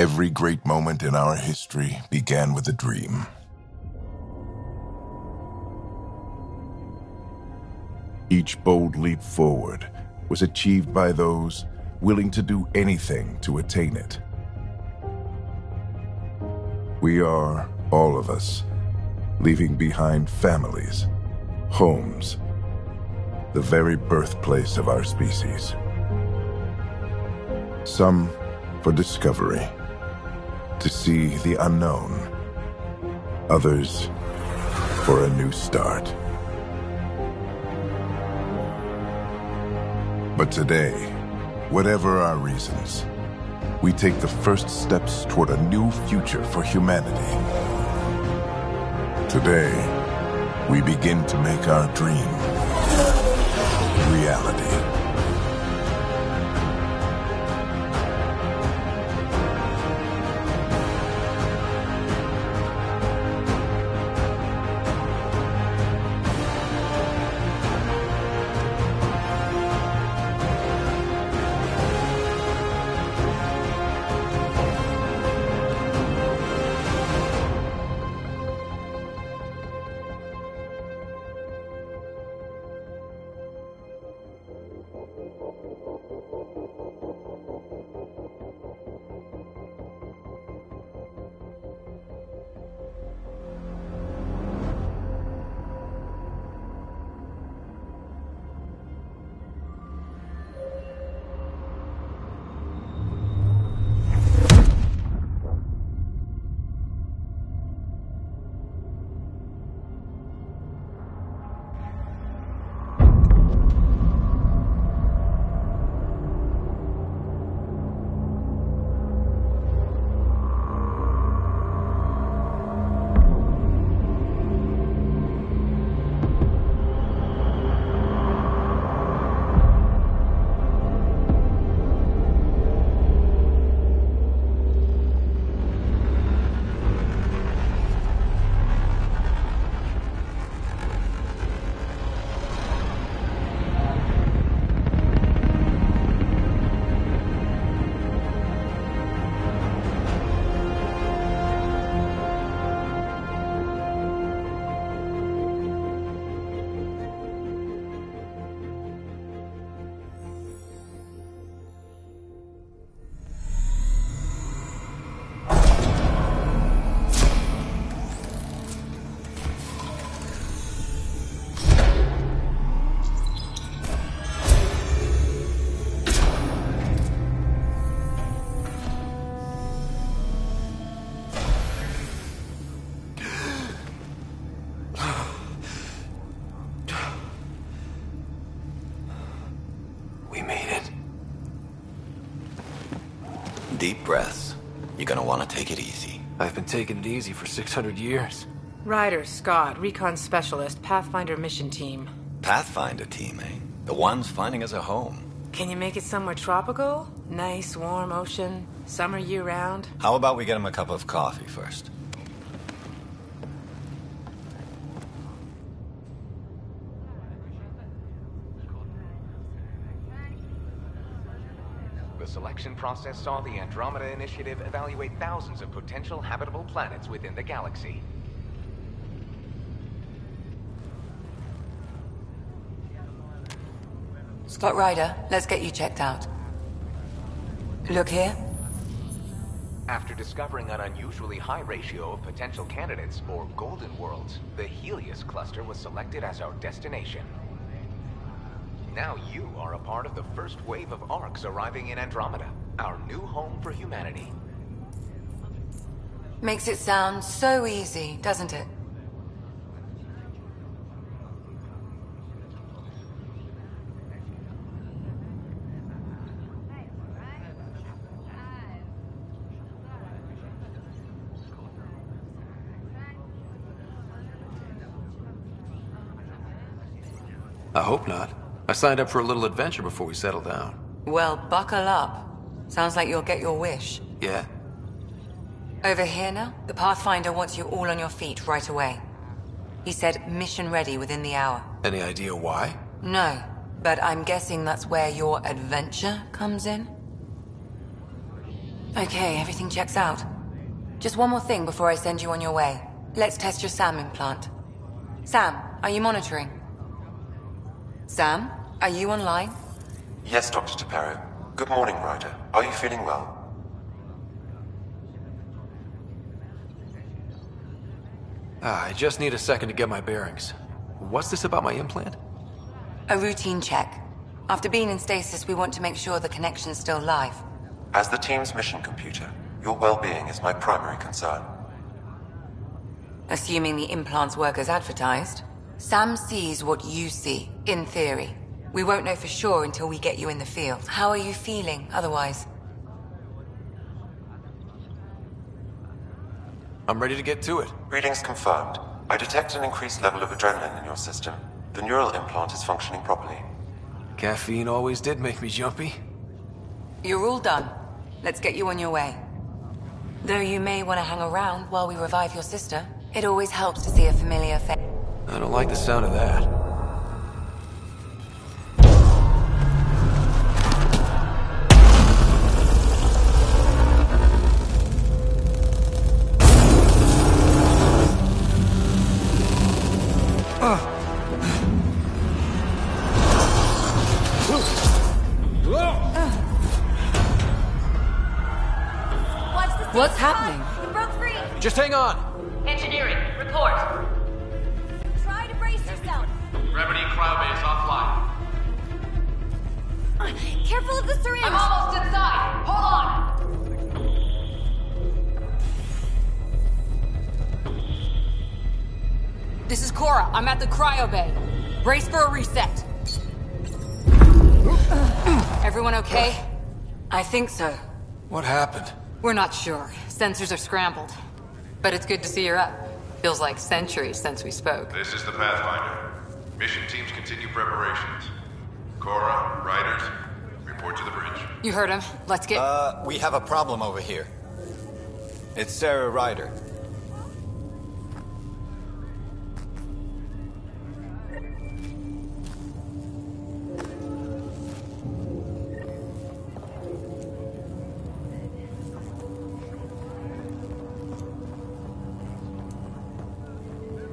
Every great moment in our history began with a dream. Each bold leap forward was achieved by those willing to do anything to attain it. We are, all of us, leaving behind families, homes, the very birthplace of our species. Some for discovery, to see the unknown. Others for a new start. But today, whatever our reasons, we take the first steps toward a new future for humanity. Today, we begin to make our dream reality. Deep breaths. You're gonna want to take it easy. I've been taking it easy for 600 years. Ryder, Scott, Recon Specialist, Pathfinder Mission Team. Pathfinder team, eh? The ones finding us a home. Can you make it somewhere tropical? Nice, warm ocean, summer year-round? How about we get him a cup of coffee first? The selection process saw the Andromeda Initiative evaluate thousands of potential habitable planets within the galaxy. Scott Ryder, let's get you checked out. Look here. After discovering an unusually high ratio of potential candidates, or golden worlds, the Helios cluster was selected as our destination. Now you are a part of the first wave of arcs arriving in Andromeda, our new home for humanity. Makes it sound so easy, doesn't it? I hope not. I signed up for a little adventure before we settle down. Well, buckle up. Sounds like you'll get your wish. Yeah? Over here now, the Pathfinder wants you all on your feet right away. He said mission ready within the hour. Any idea why? No, but I'm guessing that's where your adventure comes in? Okay, everything checks out. Just one more thing before I send you on your way. Let's test your SAM implant. Sam, are you monitoring? Sam, are you online? Yes, Dr. Tapero. Good morning, Ryder. Are you feeling well? I just need a second to get my bearings. What's this about my implant? A routine check. After being in stasis, we want to make sure the connection's still live. As the team's mission computer, your well-being is my primary concern. Assuming the implants work as advertised, Sam sees what you see, in theory. We won't know for sure until we get you in the field. How are you feeling otherwise? I'm ready to get to it. Readings confirmed. I detect an increased level of adrenaline in your system. The neural implant is functioning properly. Caffeine always did make me jumpy. You're all done. Let's get you on your way. Though you may want to hang around while we revive your sister, it always helps to see a familiar face. I don't like the sound of that. What's happening? It broke free! Just hang on! Engineering, report. Try to brace yourself. Gravity cryobase offline. Careful of the syringe! I'm almost inside! Hold on! This is Cora. I'm at the cryo bay. Brace for a reset. Everyone okay? I think so. What happened? We're not sure. Sensors are scrambled. But it's good to see you're up. Feels like centuries since we spoke. This is the Pathfinder. Mission teams continue preparations. Cora, Riders, report to the bridge. You heard him. Let's get... We have a problem over here. It's Sarah Ryder.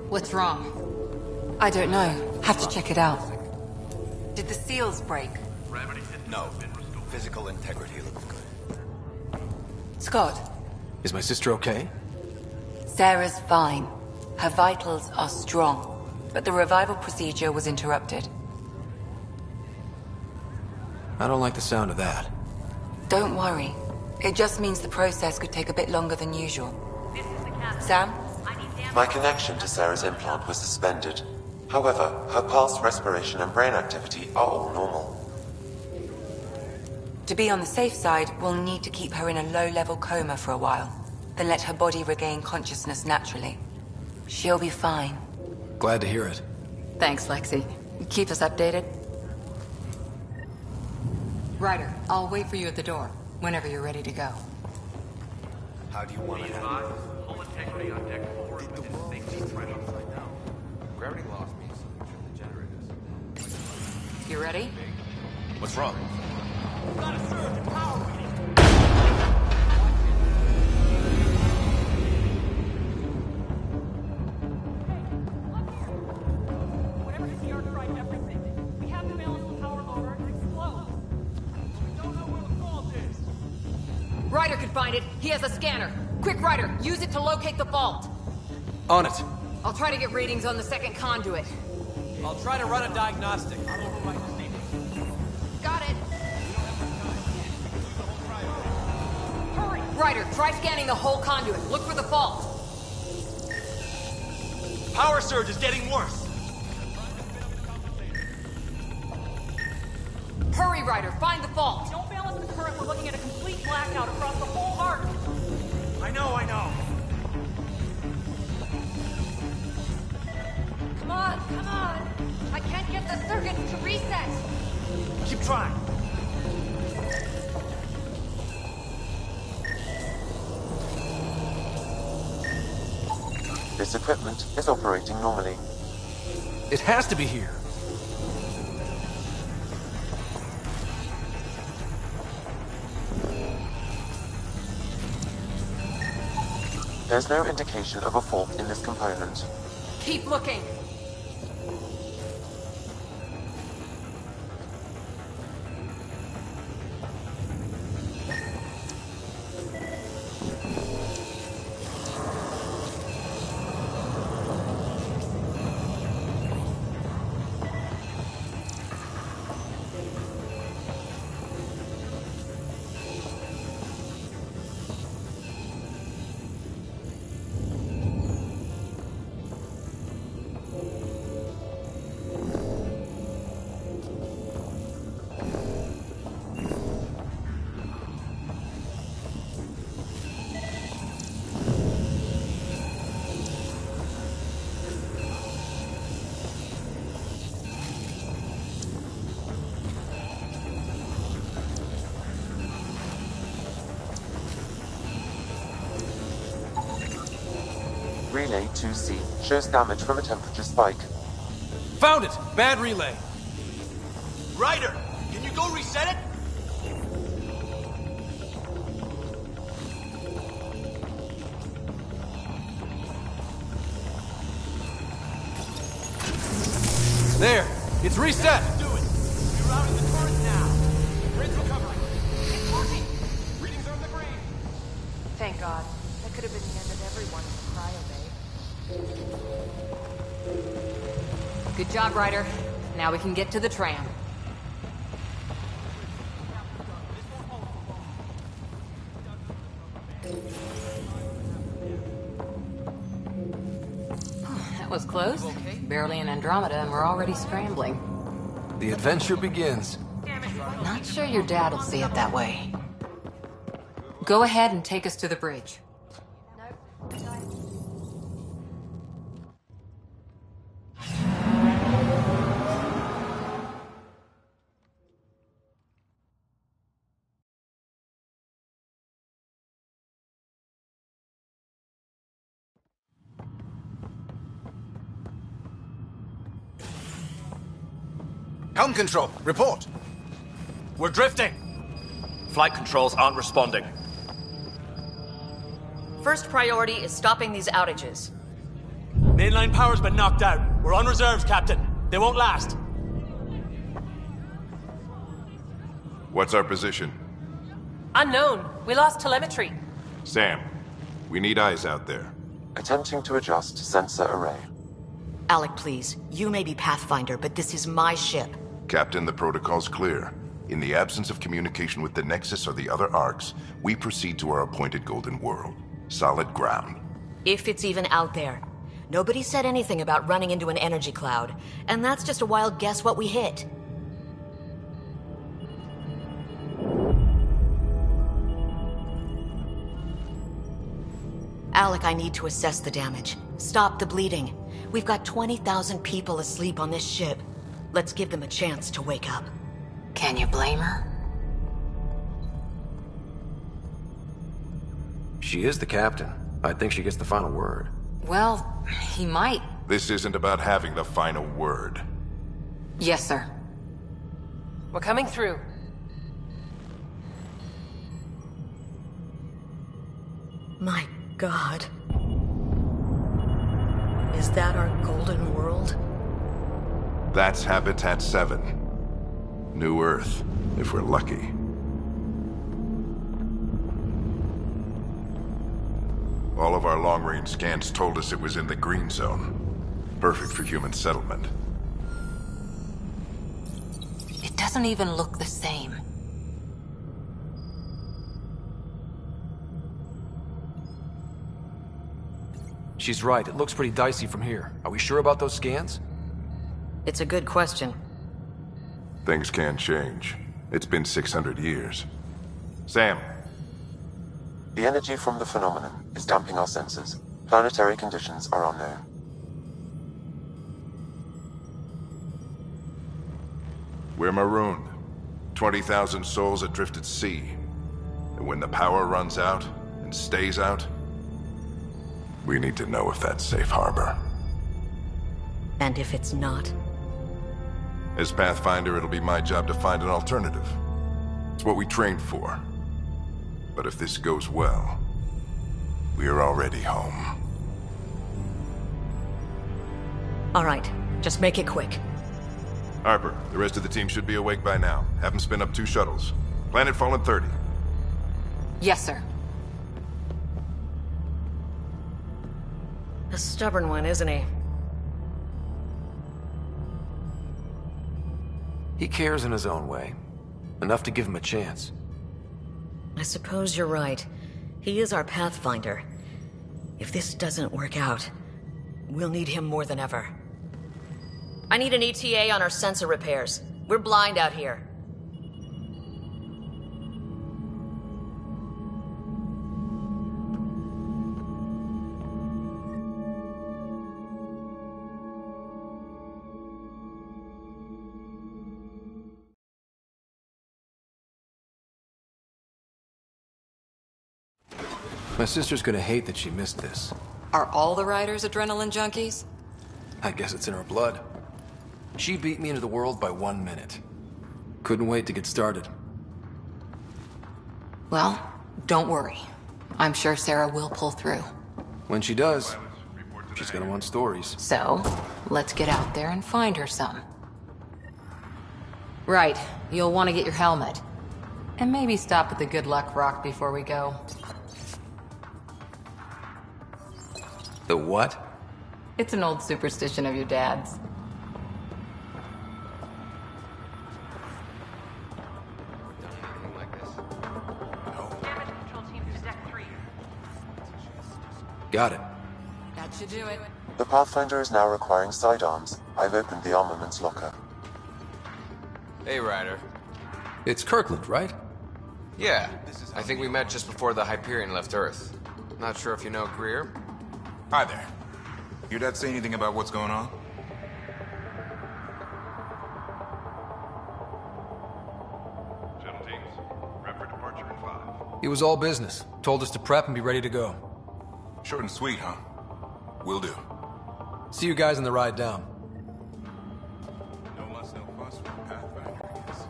What's wrong? I don't know. Have to check it out. Did the seals break? No. Physical integrity looks good. Scott, Is my sister okay? Sarah's fine. Her vitals are strong, but the revival procedure was interrupted. I don't like the sound of that. Don't worry. It just means the process could take a bit longer than usual. Sam? My connection to Sarah's implant was suspended. However, her pulse, respiration, and brain activity are all normal. To be on the safe side, we'll need to keep her in a low-level coma for a while, then let her body regain consciousness naturally. She'll be fine. Glad to hear it. Thanks, Lexi. Keep us updated. Ryder, I'll wait for you at the door, whenever you're ready to go. How do you want to handle it? Full integrity on deck 4 within safety threshold. Gravity loss means something from the generators. You ready? What's wrong? Got a surge in power reading. Whatever hit the Ark tried everything. We have to balance the power loader and explode. We don't know where the fault is. Ryder could find it. He has a scanner. Quick, Ryder, use it to locate the vault. On it. I'll try to get readings on the second conduit. I'll try to run a diagnostic. Got it. Ryder, try scanning the whole conduit. Look for the fault. Power surge is getting worse. Hurry, Ryder, find the fault. Don't balance the current, we're looking at a complete blackout across the whole Ark. I know. Come on. I can't get the circuits to reset. Keep trying. This equipment is operating normally. It has to be here. There's no indication of a fault in this component. Keep looking. Relay 2C shows damage from a temperature spike. Found it! Bad relay. Ryder, can you go reset it? There! It's reset! Do it! We're out in the turret now. Grid's recovering. It's working! Readings are in the green. Thank God. That could have been the end of everyone in the cryo bay. Good job, Ryder. Now we can get to the tram. That was close. Barely in Andromeda, and we're already scrambling. The adventure begins. Not sure your dad will see it that way. Go ahead and take us to the bridge. Helm control, report. We're drifting. Flight controls aren't responding. First priority is stopping these outages. Mainline power's been knocked out. We're on reserves, Captain. They won't last. What's our position? Unknown. We lost telemetry. Sam, we need eyes out there. Attempting to adjust sensor array. Alec, please. You may be Pathfinder, but this is my ship. Captain, the protocol's clear. In the absence of communication with the Nexus or the other arcs, we proceed to our appointed Golden World. Solid ground. If it's even out there. Nobody said anything about running into an energy cloud, and that's just a wild guess what we hit. Alec, I need to assess the damage. Stop the bleeding. We've got 20,000 people asleep on this ship. Let's give them a chance to wake up. Can you blame her? She is the captain. I think she gets the final word. Well, he might. This isn't about having the final word. Yes, sir. We're coming through. My God. Is that our Golden World? That's Habitat 7. New Earth, if we're lucky. All of our long-range scans told us it was in the green zone. Perfect for human settlement. It doesn't even look the same. She's right. It looks pretty dicey from here. Are we sure about those scans? It's a good question. Things can change. It's been 600 years. Sam. The energy from the phenomenon is damping our senses. Planetary conditions are unknown. We're marooned. 20,000 souls adrift at sea. And when the power runs out, and stays out, we need to know if that's safe harbor. And if it's not? As Pathfinder, it'll be my job to find an alternative. It's what we trained for. But if this goes well, We're already home. All right, just make it quick. Harper, the rest of the team should be awake by now. Have them spin up 2 shuttles. Planet Fallen 30. Yes, sir. A stubborn one, isn't he? He cares in his own way. Enough to give him a chance. I suppose you're right. He is our Pathfinder. If this doesn't work out, we'll need him more than ever. I need an ETA on our sensor repairs. We're blind out here. My sister's gonna hate that she missed this. Are all the riders adrenaline junkies? I guess it's in her blood. She beat me into the world by 1 minute. Couldn't wait to get started. Well, don't worry. I'm sure Sarah will pull through. When she does, she's gonna want stories. So, let's get out there and find her some. Right, you'll want to get your helmet. And maybe stop at the Good Luck Rock before we go. The what? It's an old superstition of your dad's. Got it. That should do it. The Pathfinder is now requiring sidearms. I've opened the armaments locker. Hey, Ryder. It's Kirkland, right? Yeah, I think we met just before the Hyperion left Earth. Not sure if you know Greer. Hi there. Your dad say anything about what's going on? Shuttle teams, prep for departure in 5. It was all business. Told us to prep and be ready to go. Short and sweet, huh? Will do. See you guys on the ride down. No muss, no fuss with Pathfinder, I guess.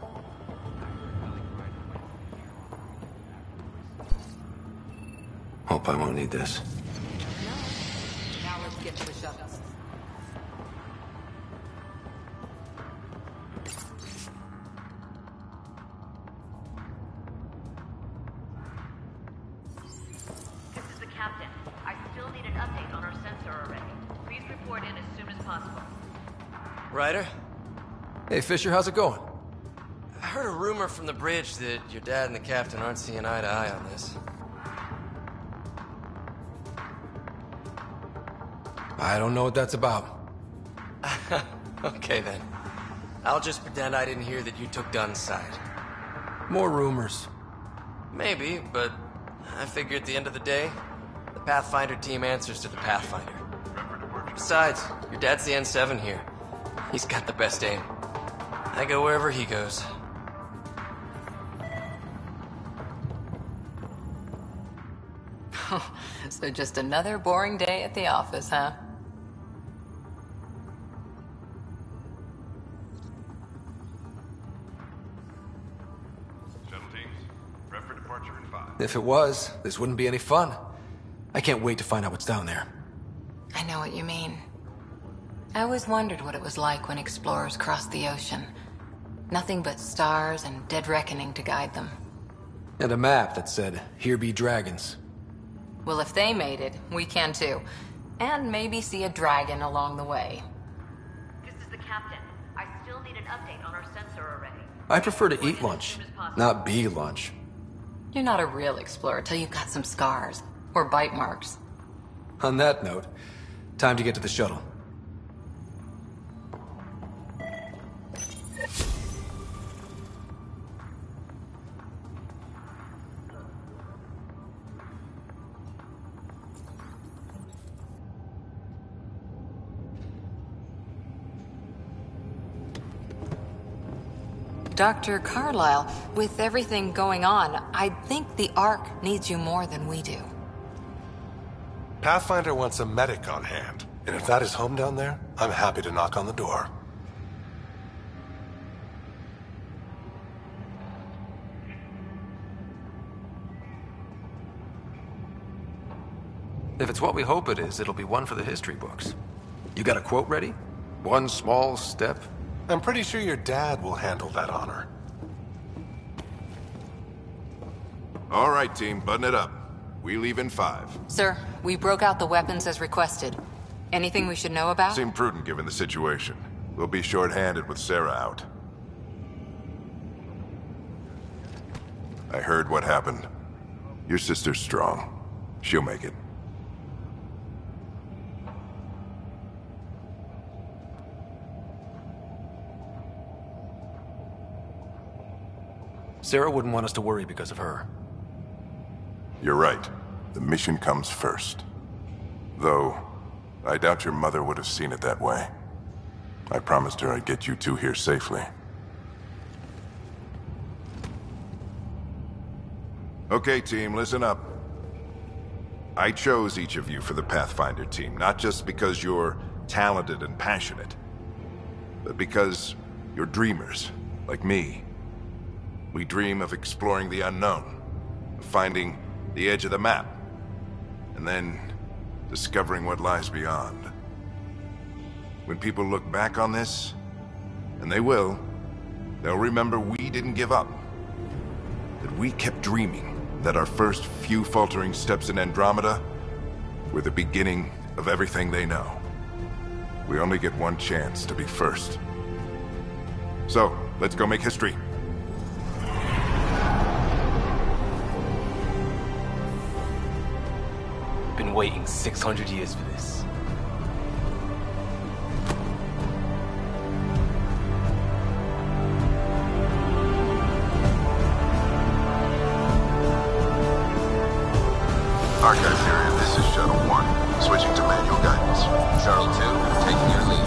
Hope I won't need this. Now let's get to the shuttles. This is the captain. I still need an update on our sensor array. Please report in as soon as possible. Ryder? Hey, Fisher, how's it going? I heard a rumor from the bridge that your dad and the captain aren't seeing eye to eye on this. I don't know what that's about. Okay, then. I'll just pretend I didn't hear that you took Dunn's side. More rumors. Maybe, but I figure at the end of the day, the Pathfinder team answers to the Pathfinder. Besides, your dad's the N7 here. He's got the best aim. I go wherever he goes. So just another boring day at the office, huh? Shuttle teams, prep for departure in 5. If it was, this wouldn't be any fun. I can't wait to find out what's down there. I know what you mean. I always wondered what it was like when explorers crossed the ocean. Nothing but stars and dead reckoning to guide them. And a map that said, "Here be dragons." Well, if they made it, we can too. And maybe see a dragon along the way. This is the captain. I still need an update on our sensor array. I prefer to eat lunch, not be lunch. You're not a real explorer till you've got some scars. Or bite marks. On that note, time to get to the shuttle. Dr. Carlyle, with everything going on, I think the Ark needs you more than we do. Pathfinder wants a medic on hand, and if that is home down there, I'm happy to knock on the door. If it's what we hope it is, it'll be one for the history books. You got a quote ready? One small step? I'm pretty sure your dad will handle that honor. All right, team, button it up. We leave in 5. Sir, we broke out the weapons as requested. Anything we should know about? Seemed prudent given the situation. We'll be short-handed with Sarah out. I heard what happened. Your sister's strong. She'll make it. Sarah wouldn't want us to worry because of her. You're right. The mission comes first. Though, I doubt your mother would have seen it that way. I promised her I'd get you two here safely. Okay, team, listen up. I chose each of you for the Pathfinder team, not just because you're talented and passionate, but because you're dreamers, like me. We dream of exploring the unknown, of finding the edge of the map, and then discovering what lies beyond. When people look back on this, and they will, they'll remember we didn't give up. That we kept dreaming, that our first few faltering steps in Andromeda were the beginning of everything they know. We only get one chance to be first. So, let's go make history. Been waiting 600 years for this. Archive area, this is Shuttle 1. Switching to manual guidance. Shuttle 2, taking your lead.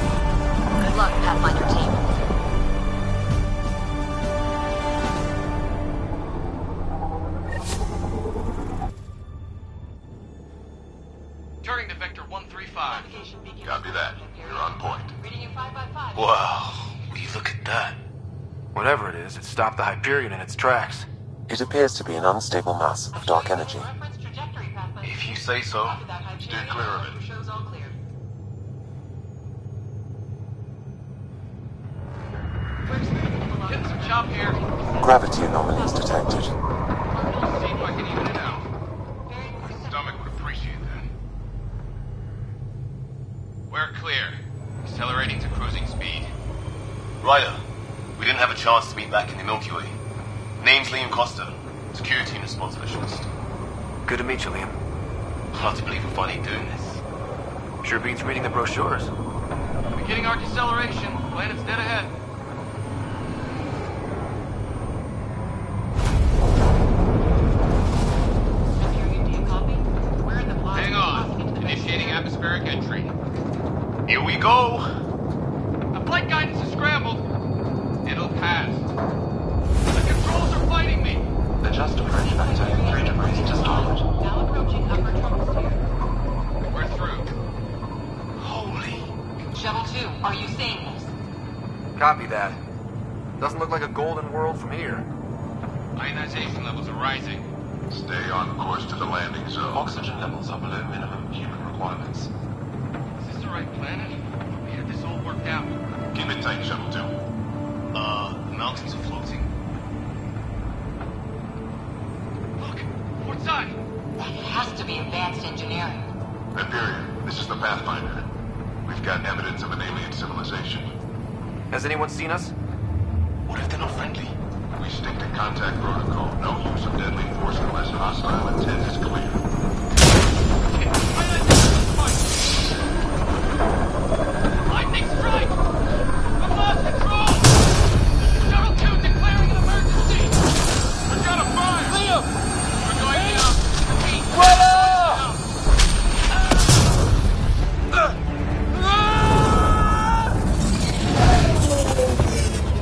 Good luck, Pathfinder team. Turning to Vector 135. Copy that. You're on point. Wow, will you look at that? Whatever it is, it stopped the Hyperion in its tracks. It appears to be an unstable mass of dark energy. If you say so. Steer clear of it. Getting some chop here. Gravity anomalies detected. See if I can even it out. My stomach would appreciate that. We're clear. Accelerating to cruising speed. Ryder, we didn't have a chance to meet back in the Milky Way. Name's Liam Costa, security and response specialist. Good to meet you, Liam. Hard to believe we're finally doing this. Sure beats reading the brochures. Beginning our deceleration. Planet's dead ahead. Hang on. Initiating atmospheric entry. Here we go! The flight guidance is scrambled. It'll pass. The controls are fighting me. Adjust approach vector 3 degrees to starboard. Now approaching upper troposphere. We're through. Holy... Shuttle 2, are you seeing this? Copy that. Doesn't look like a golden world from here. Ionization levels are rising. Stay on course to the landing zone. Oxygen levels are below minimum human requirements. Is this the right planet? We had this all worked out. Keep it tight, Shuttle 2. The mountains are floating. Look! Port side! That has to be advanced engineering. Hyperion, this is the Pathfinder. We've got evidence of an alien civilization. Has anyone seen us? What if they're not friendly? We stick to contact protocol. No use of deadly force unless hostile intent is clear. Lightning strike! I've lost control! Shuttle 2 declaring an emergency! We've got a fire! Liam! We're going down! Repeat!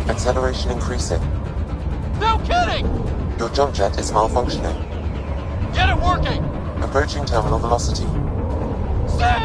Acceleration increasing. No kidding! Your jump jet is malfunctioning. Get it working! Approaching terminal velocity. Sam!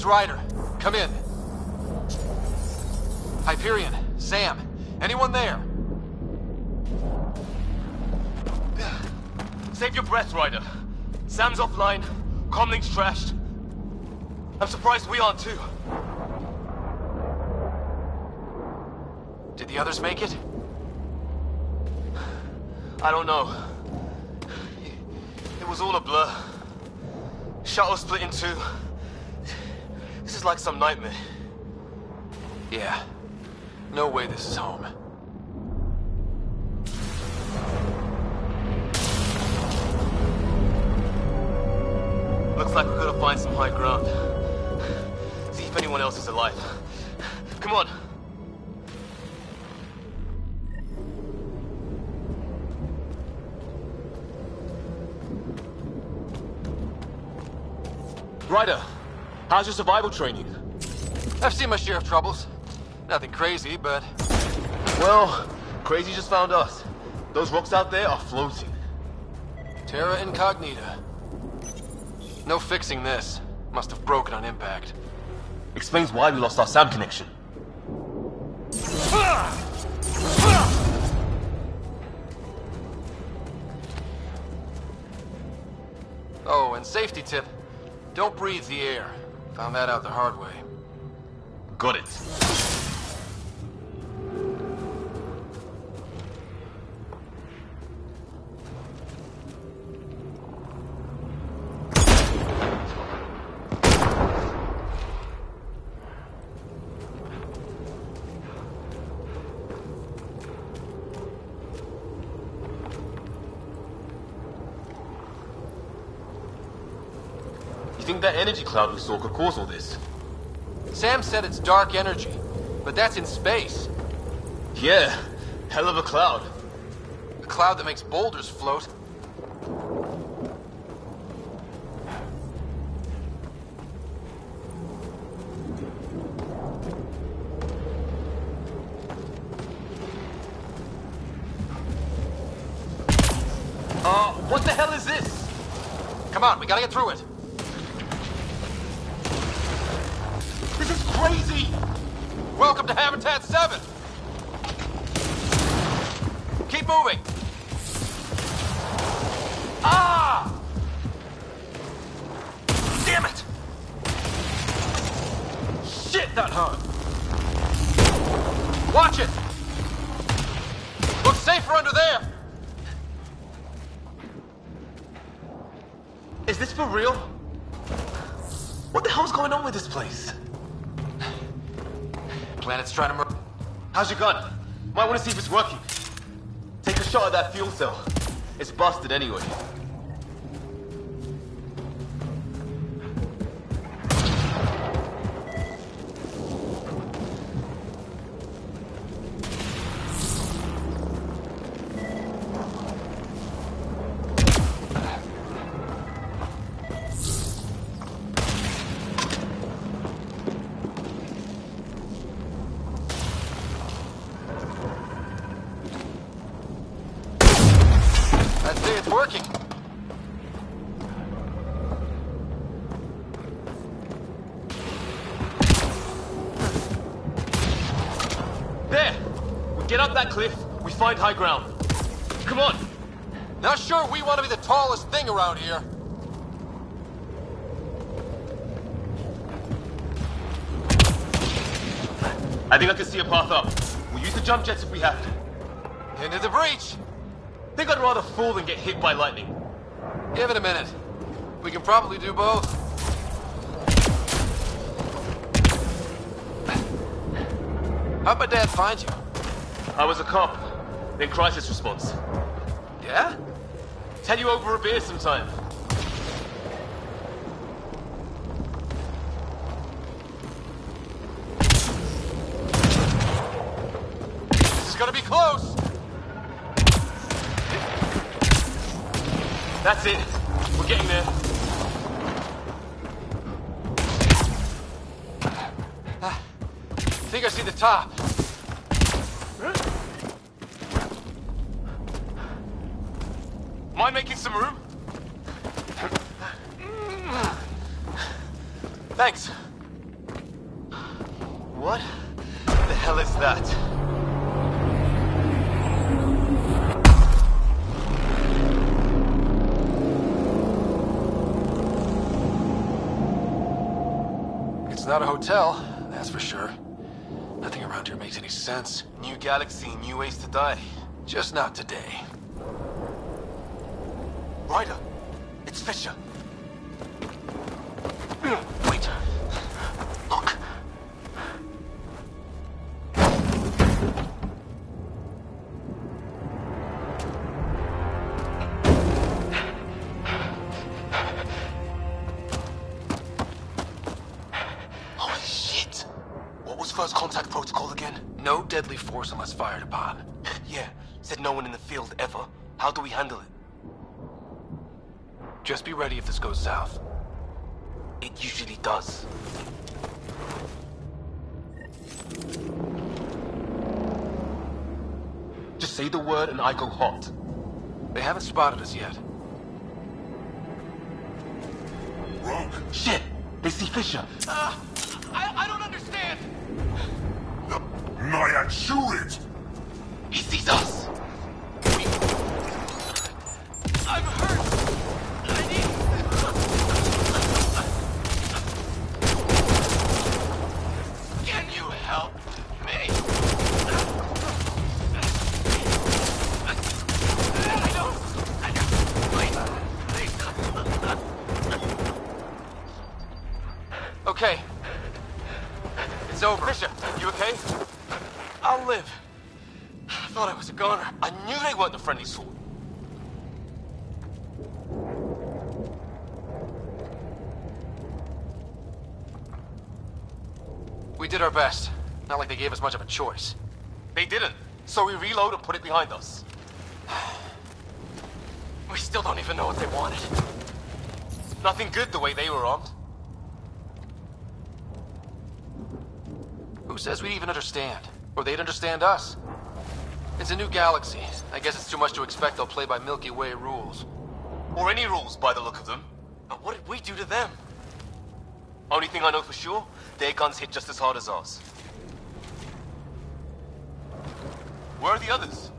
It's Ryder. Come in. Hyperion, Sam, anyone there? Save your breath, Ryder. Sam's offline. Comlink's trashed. I'm surprised we aren't too. Did the others make it? I don't know. It was all a blur. Shuttle split in two. This is like some nightmare. Yeah. No way this is home. Looks like we're gonna find some high ground. See if anyone else is alive. Come on. Ryder, how's your survival training? I've seen my share of troubles. Nothing crazy, but... Well, crazy just found us. Those rocks out there are floating. Terra Incognita. No fixing this. Must have broken on impact. Explains why we lost our SAM connection. Oh, and safety tip. Don't breathe the air. Found that out the hard way. Got it. You think that energy cloud we saw could cause all this? Sam said it's dark energy, but that's in space. Yeah, hell of a cloud. A cloud that makes boulders float. What the hell is this? Come on, we gotta get through it. This is crazy! Welcome to Habitat 7! Keep moving! Ah! Damn it! Shit, that hurt! Watch it! Looks safer under there! Is this for real? What the hell's going on with this place? Planet's trying to murder. How's your gun? Might want to see if it's working. Take a shot at that fuel cell. It's busted anyway. It's working. There! We get up that cliff, we find high ground. Come on! Not sure we want to be the tallest thing around here. I think I can see a path up. We'll use the jump jets if we have to. Into the breach. Think I'd rather fall than get hit by lightning. Give it a minute. We can probably do both. How'd my dad find you? I was a cop, then crisis response. Yeah? Tell you over a beer sometime. This is gonna be close! That's it. We're getting there. I think I see the top. Mind making some room? Thanks. What the hell is that? It's not a hotel, that's for sure. Nothing around here makes any sense. New galaxy, new ways to die. Just not today. Ryder, it's Fisher. Wait. Look. Holy shit. What was first contact protocol again? No deadly force unless fired upon. Yeah, said no one in the field ever. How do we handle it? Just be ready if this goes south. It usually does. Just say the word and I go hot. They haven't spotted us yet. Wrong. Shit! They see Fisher. I don't understand. Naiad, shoot it! He sees us. I'm hurt. I need... Can you help me? Okay. It's over. Fisher, you okay? I'll live. I thought I was a goner. I knew they weren't the friendly sort. We did our best. Not like they gave us much of a choice. They didn't. So we reload and put it behind us. We still don't even know what they wanted. Nothing good the way they were armed. Who says we'd even understand? Or they'd understand us? It's a new galaxy. I guess it's too much to expect they'll play by Milky Way rules. Or any rules by the look of them. And what did we do to them? Only thing I know for sure, their guns hit just as hard as ours. Where are the others?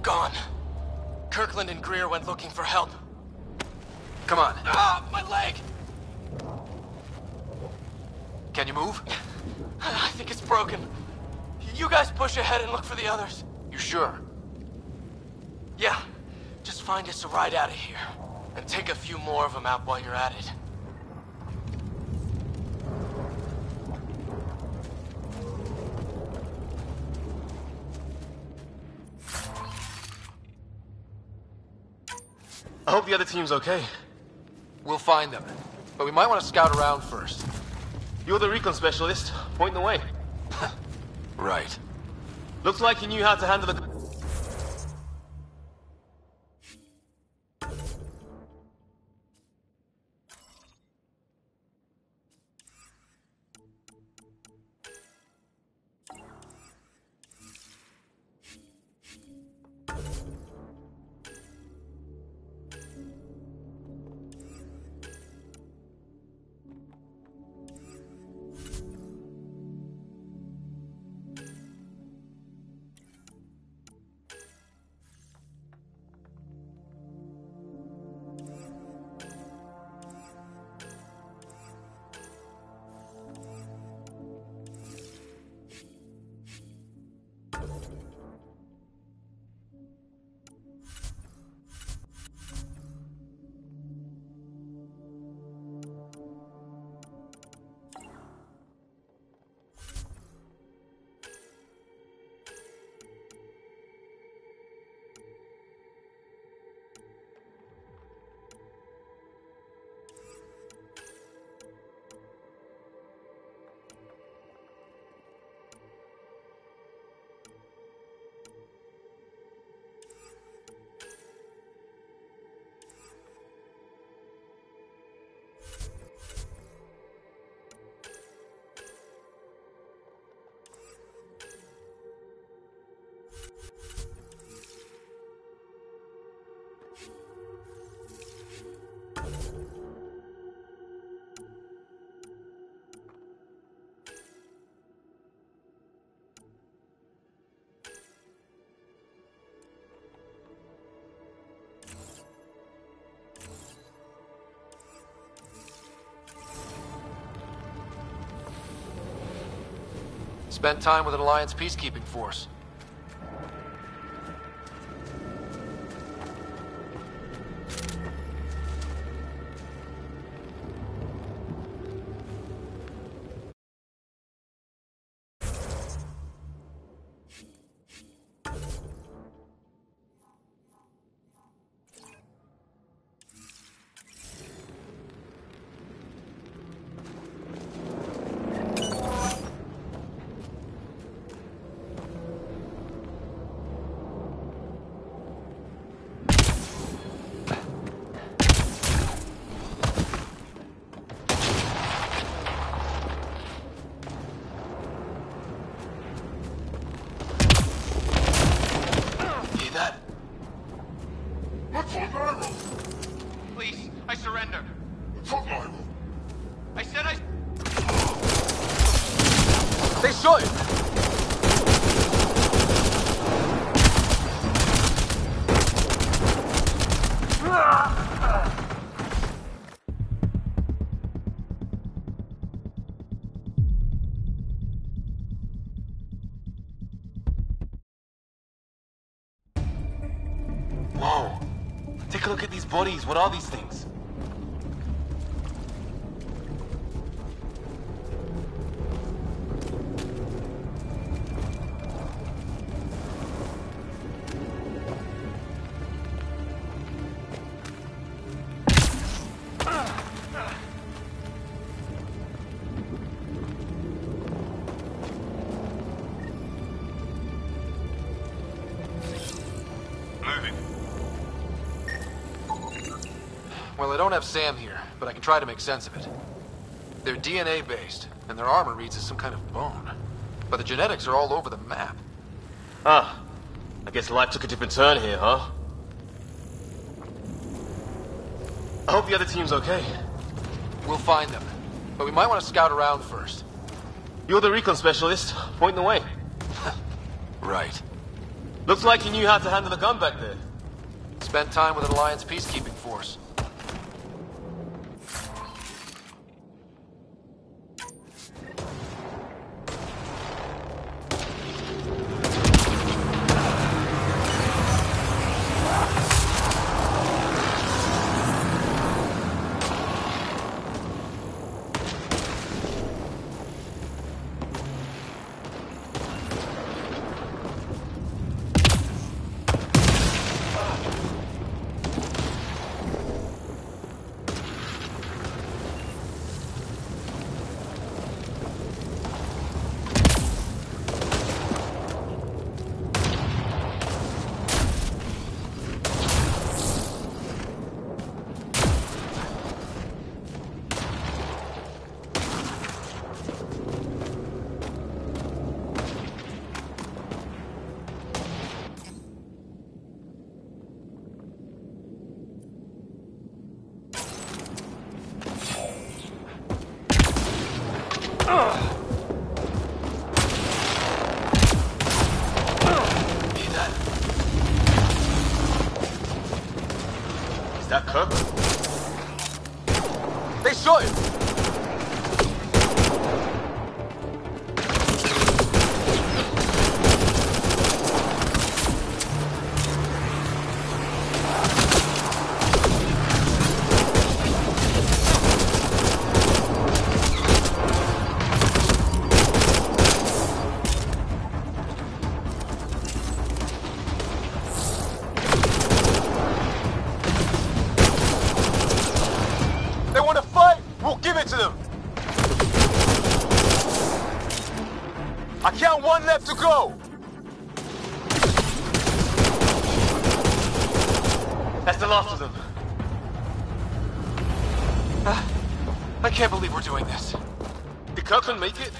Gone. Kirkland and Greer went looking for help. Come on. Ah, my leg! Can you move? I think it's broken. You guys push ahead and look for the others. You sure? Yeah. Just find us a ride out of here. And take a few more of them out while you're at it. I hope the other team's okay. We'll find them. But we might want to scout around first. You're the recon specialist. Point the way. Right. Looks like you knew how to handle the... Spent time with an Alliance peacekeeping force. Please, I surrender. I said I... They should! Whoa. Take a look at these bodies. What are these things? Well, I don't have Sam here, but I can try to make sense of it. They're DNA-based, and their armor reads as some kind of bone. But the genetics are all over the map. Ah, I guess life took a different turn here, huh? I hope the other team's okay. We'll find them, but we might want to scout around first. You're the recon specialist. Point the way. Right. Looks like you knew how to handle a gun back there. Spent time with an Alliance peacekeeping force. That Kirk? They should! I count one left to go! That's the last of them. I can't believe we're doing this. Did Kirkland make it?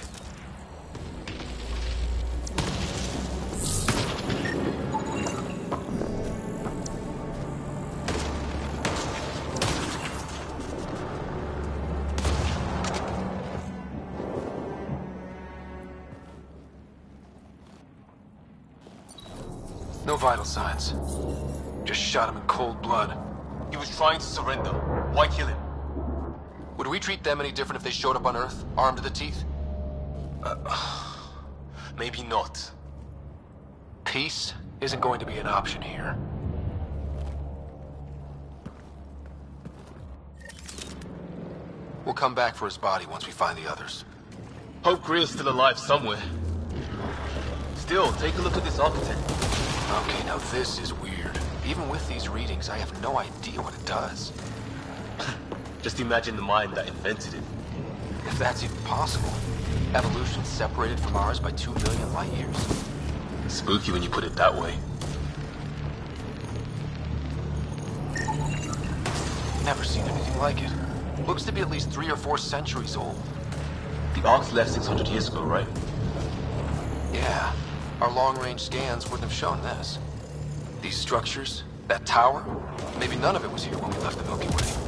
No vital signs. Just shot him in cold blood. He was trying to surrender. Why kill him? Would we treat them any different if they showed up on Earth, armed to the teeth? maybe not. Peace isn't going to be an option here. We'll come back for his body once we find the others. Hope Greer's still alive somewhere. Still, take a look at this architect. Okay, now this is weird. Even with these readings, I have no idea what it does. Just imagine the mind that invented it. If that's even possible. Evolution separated from ours by 2 million light years. Spooky when you put it that way. Never seen anything like it. Looks to be at least 3 or 4 centuries old. The Ark's left 600 years ago, right? Yeah. Our long-range scans wouldn't have shown this. These structures, that tower, maybe none of it was here when we left the Milky Way.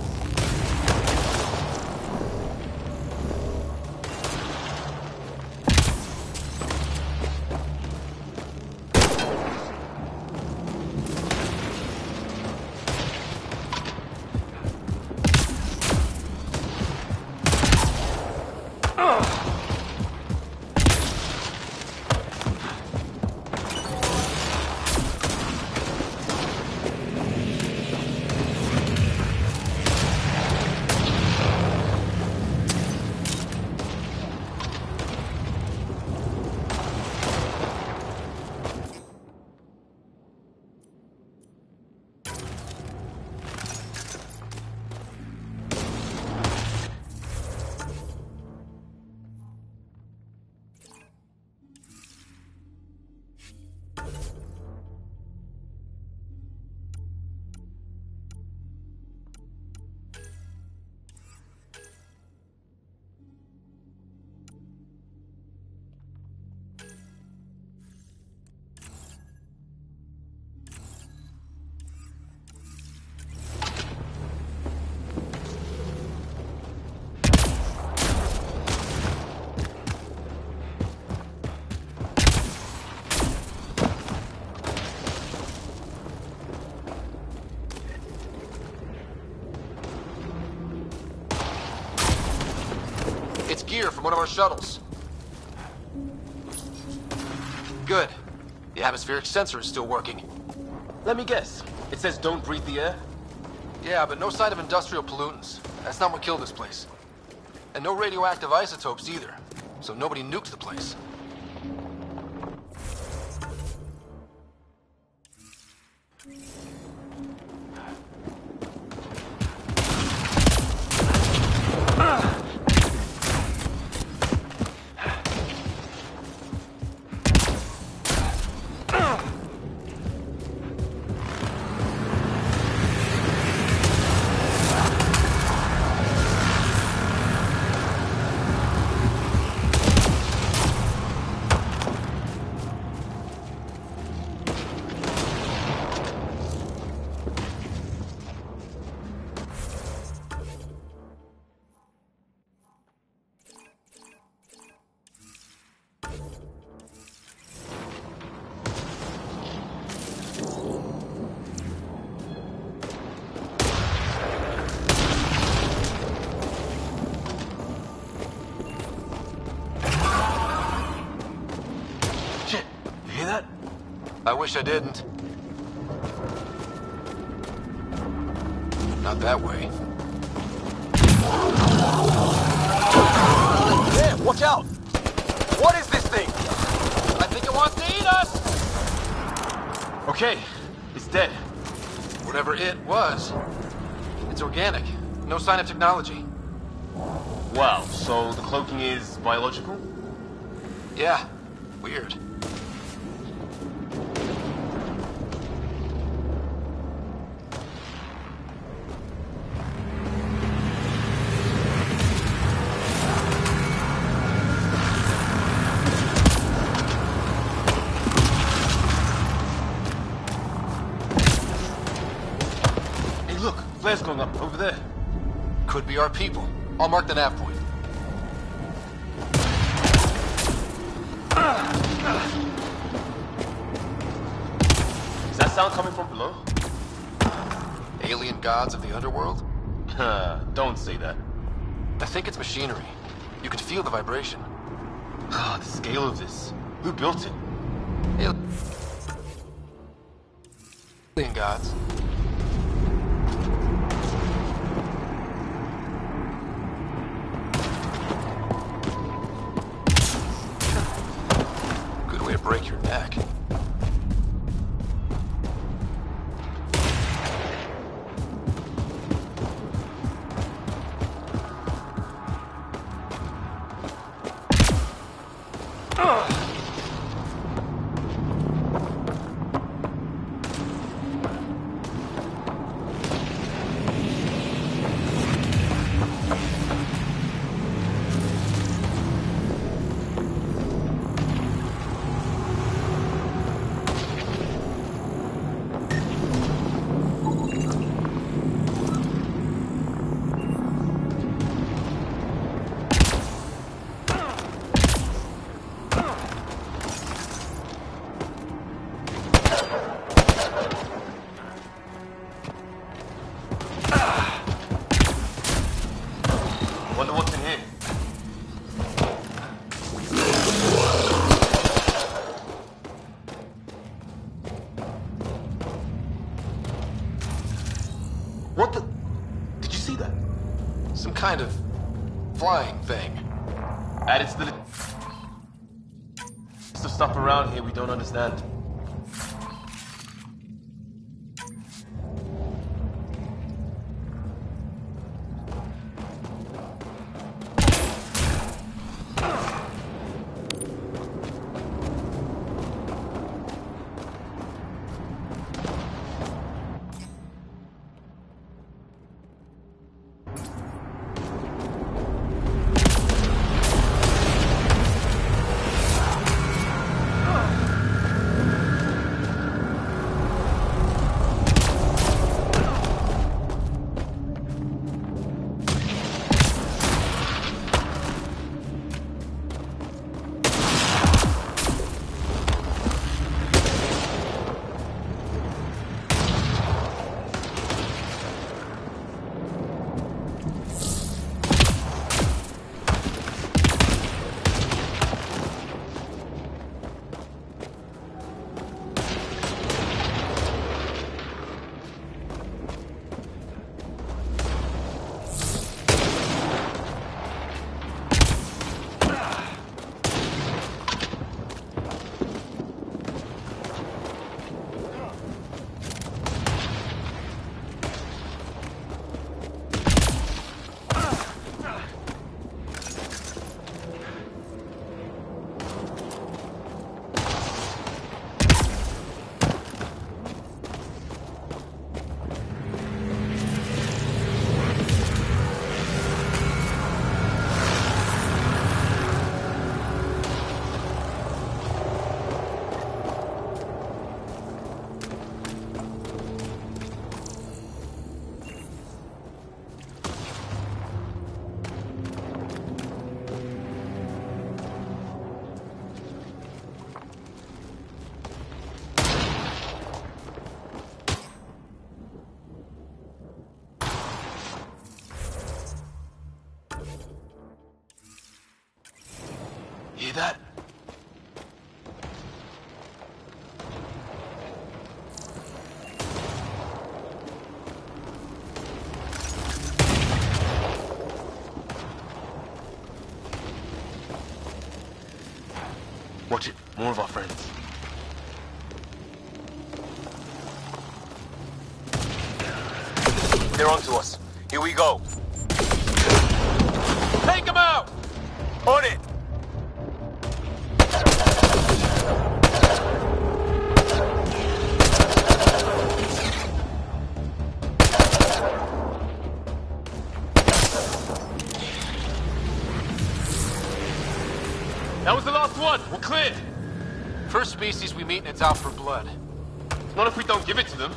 It's gear from one of our shuttles. Good. The atmospheric sensor is still working. Let me guess. It says don't breathe the air? Yeah, but no sign of industrial pollutants. That's not what killed this place. And no radioactive isotopes either. So nobody nuked the place. I wish I didn't. Not that way. Yeah, watch out! What is this thing? I think it wants to eat us! Okay, it's dead. Whatever it was. It's organic. No sign of technology. Wow, so the cloaking is biological? Yeah, weird. Flares going up, over there. Could be our people. I'll mark the nav point. Is that sound coming from below? Alien gods of the underworld? Don't say that. I think it's machinery. You can feel the vibration. The scale of this. Who built it? Alien gods. Good way to break your neck. Wonder what's in here. What the? Did you see that? Some kind of flying thing. Added to the stuff around here we don't understand. Hear that? Watch it. More of our friends. They're onto us. Here we go. Take them out! On it! That was the last one. We're cleared. First species we meet and it's out for blood. Not if we don't give it to them.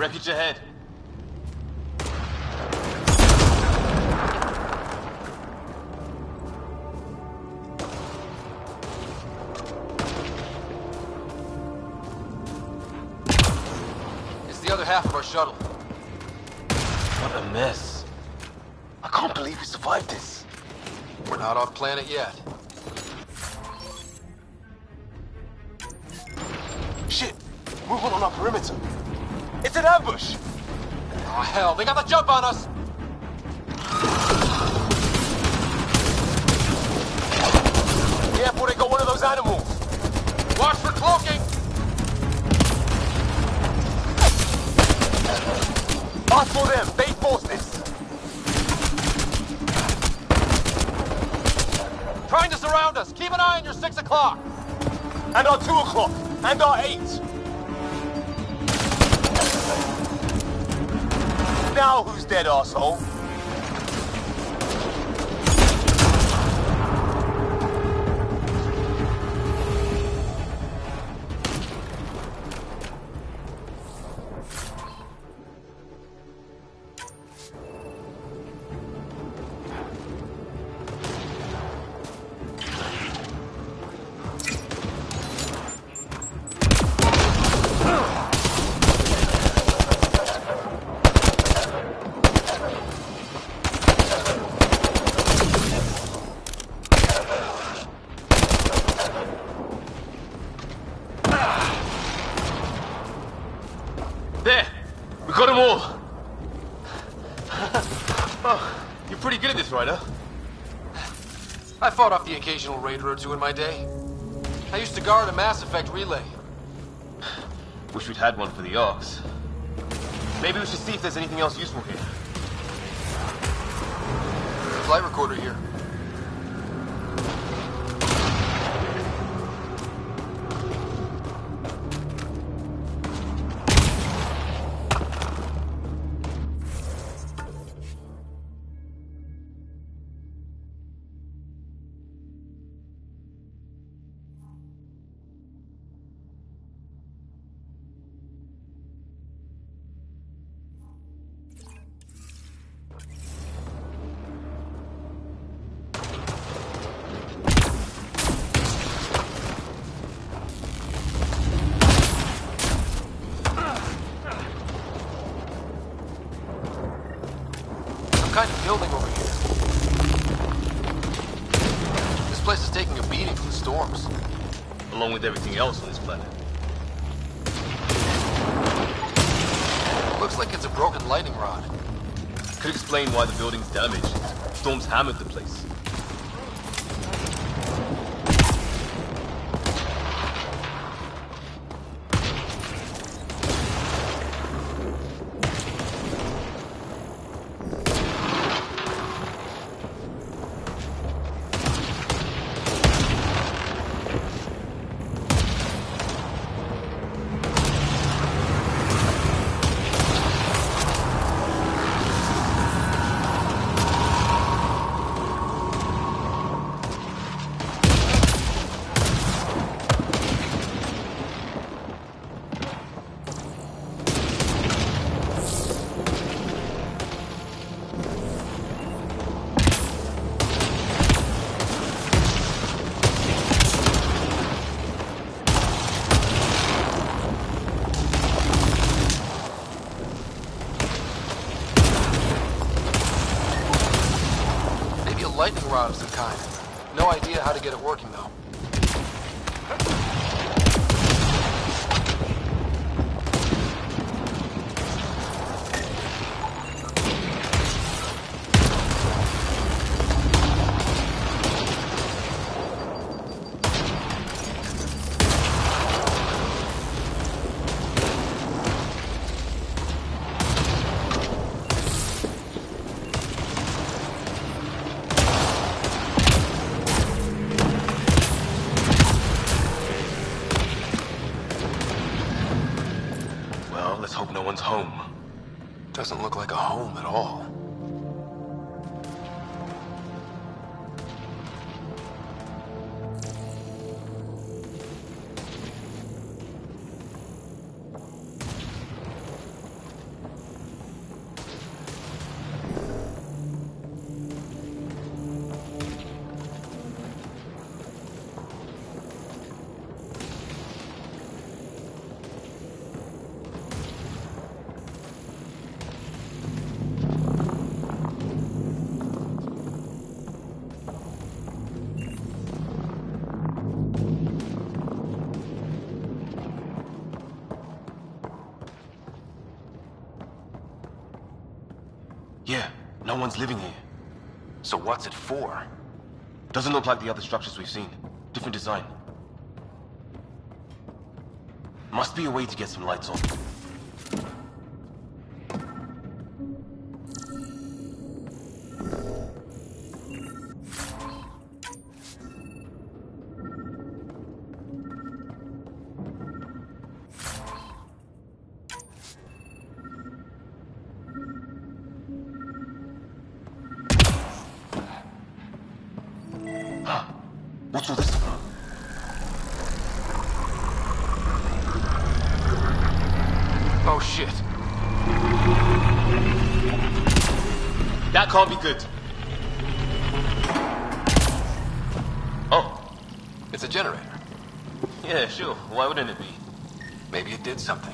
Wreckage ahead. It's the other half of our shuttle. What a mess. I can't believe we survived this. We're not off planet yet. Shit! Movement on our perimeter. It's an ambush! Oh, hell, they got the jump on us! Careful, they got one of those animals! Watch for cloaking! Ask for them, they forced this! Trying to surround us! Keep an eye on your 6 o'clock! And our 2 o'clock! And our 8! Now who's dead, arsehole? There! We got them all! Oh, you're pretty good at this, Ryder. I fought off the occasional raider or two in my day. I used to guard a Mass Effect relay. Wish we'd had one for the Arks. Maybe we should see if there's anything else useful here. Flight recorder here. Kind of building over here. This place is taking a beating from the storms. Along with everything else on this planet. Looks like it's a broken lightning rod. Could explain why the building's damaged. Storms hammered the place. Lightning rod of some kind. No idea how to get it working, though. Home. Doesn't look like a home at all. No one's living here. So what's it for? Doesn't look like the other structures we've seen. Different design. Must be a way to get some lights on. What's all this about? Oh shit. That can't be good. Oh. It's a generator. Yeah, sure. Why wouldn't it be? Maybe it did something.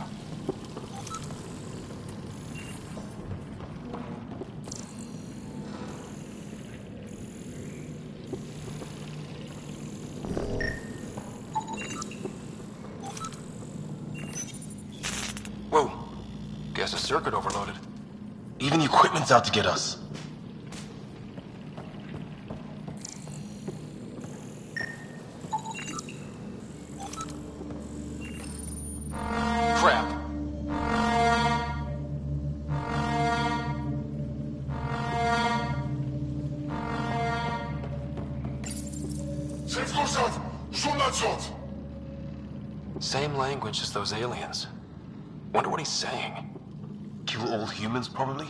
Whoa. Guess a circuit overloaded. Even the equipment's out to get us. Crap. Same language as those aliens. Wonder what he's saying. Kill all humans, probably?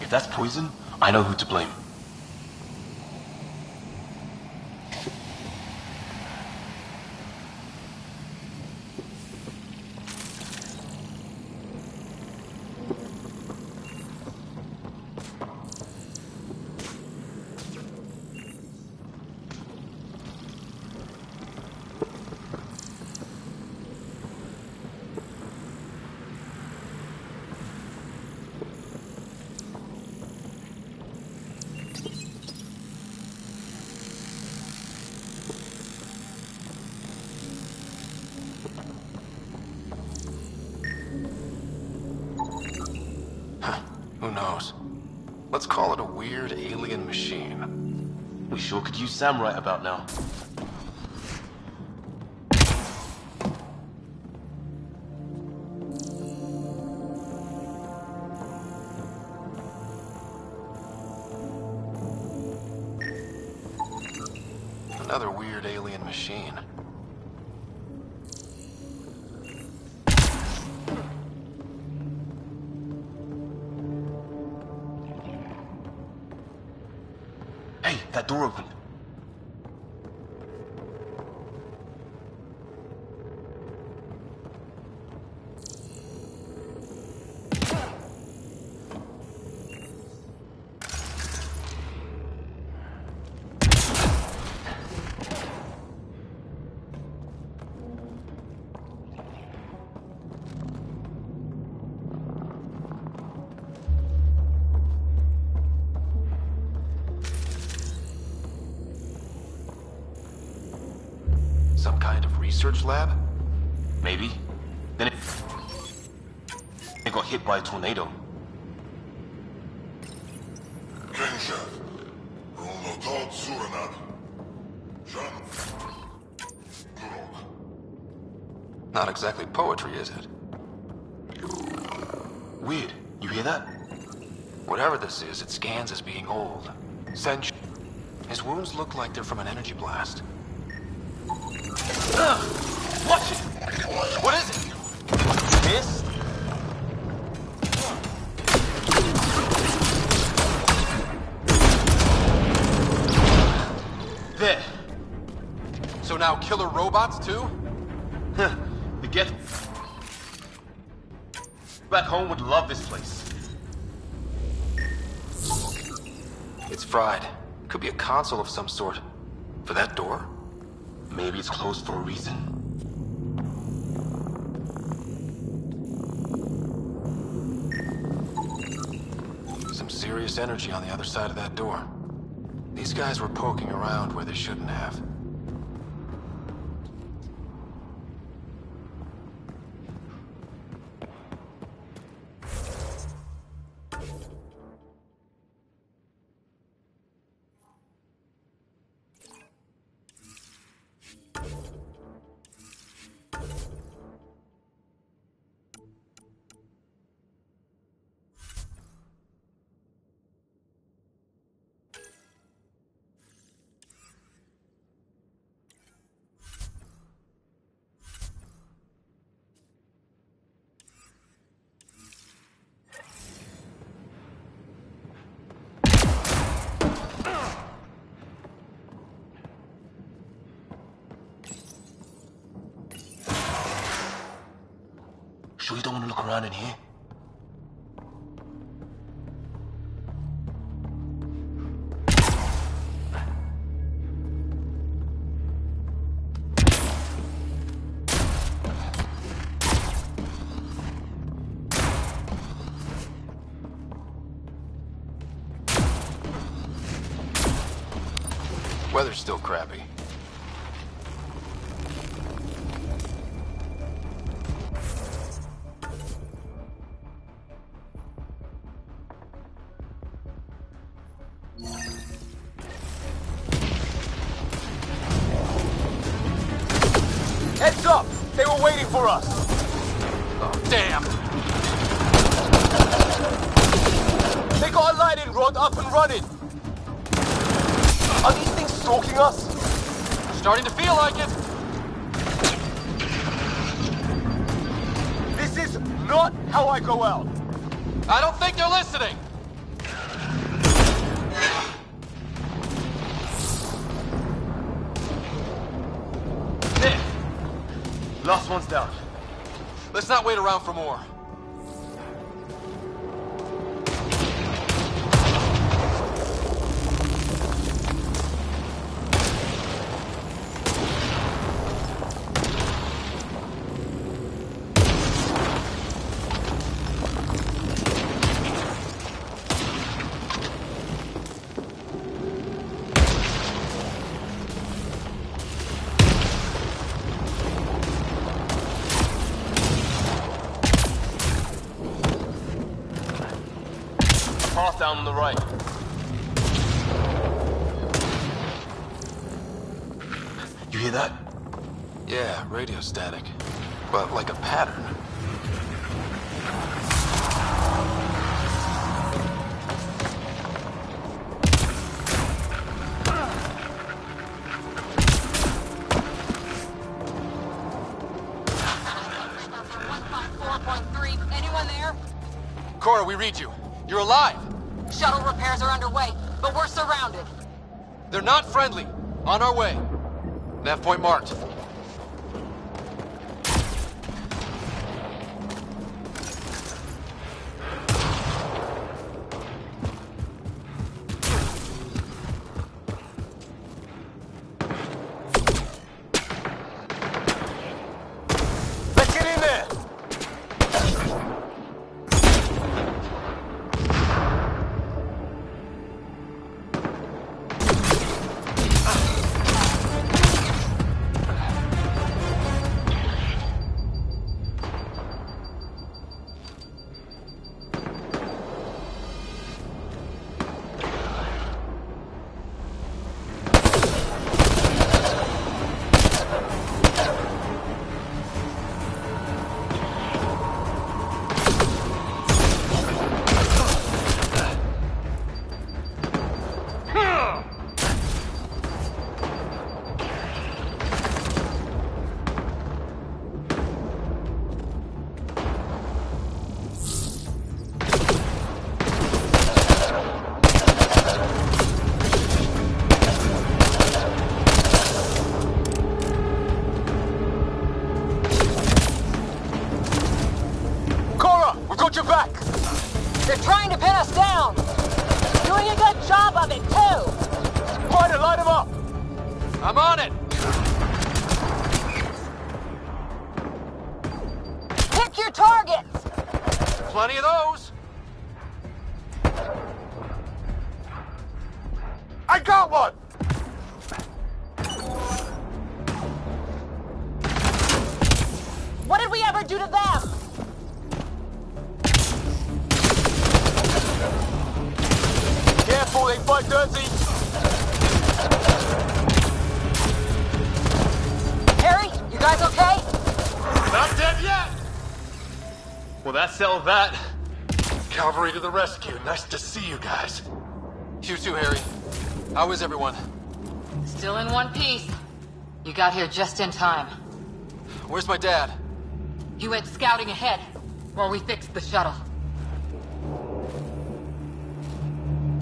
If that's poison, I know who to blame. Who knows? Let's call it a weird alien machine. We sure could use Sam right about now. Another weird alien machine. Hey, that door opened. Some kind of research lab? Maybe. Then it got hit by a tornado. Not exactly poetry, is it? Weird. You hear that? Whatever this is, it scans as being old. His wounds look like they're from an energy blast. Watch it! What is it? This? There. So now killer robots too? Huh. The get back home would love this place. It's fried. Could be a console of some sort. For that door? Maybe it's closed for a reason. Some serious energy on the other side of that door. These guys were poking around where they shouldn't have. Sure you don't want to look around in here? Weather's still crappy. Heads up! They were waiting for us! Oh, damn! They got a lighting rod up and running! Are these things stalking us? Starting to feel like it! This is not how I go out! I don't think they're listening! There! Last one's down. Let's not wait around for more. Path down on the right. You hear that? Yeah, radio static. But like a pattern. Anyone there? Cora, we read you. You're alive! Shuttle repairs are underway, but we're surrounded. They're not friendly. On our way. Nav point marked. Let's get in there! on it! Pick your targets! Plenty of those! I got one! What did we ever do to them? Careful, they fight dirty! Harry, you guys okay? Not dead yet! Well, that settled that. Cavalry to the rescue. Nice to see you guys. You too, Harry. How is everyone? Still in one piece. You got here just in time. Where's my dad? He went scouting ahead while we fixed the shuttle.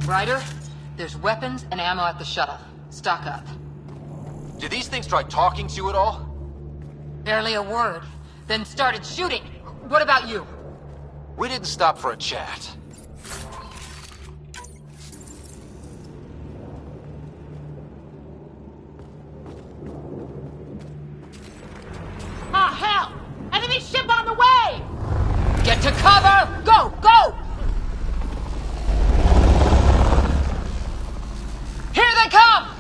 Ryder, there's weapons and ammo at the shuttle. Stock up. Did these things try talking to you at all? Barely a word. Then started shooting. What about you? We didn't stop for a chat. Ah, hell! Enemy ship on the way! Get to cover! Go! Go! Here they come!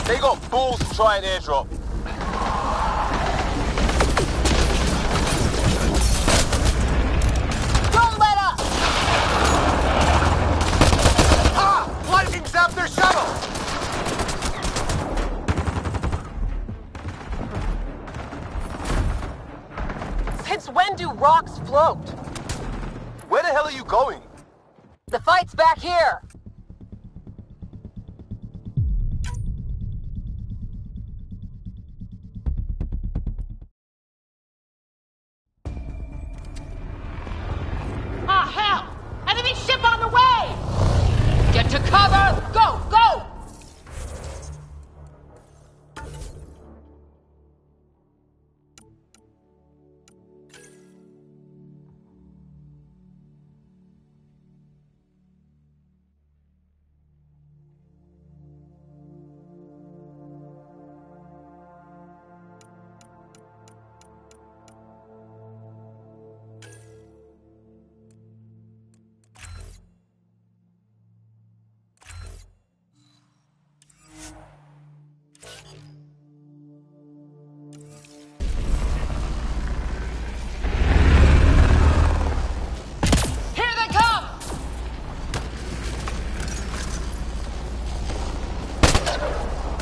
They got balls to try an airdrop. Don't let up! Ah! Lightning zapped their shuttle! Since when do rocks float? Where the hell are you going? The fight's back here! Ah, hell! Enemy ship on the way! Get to cover! Go! Go!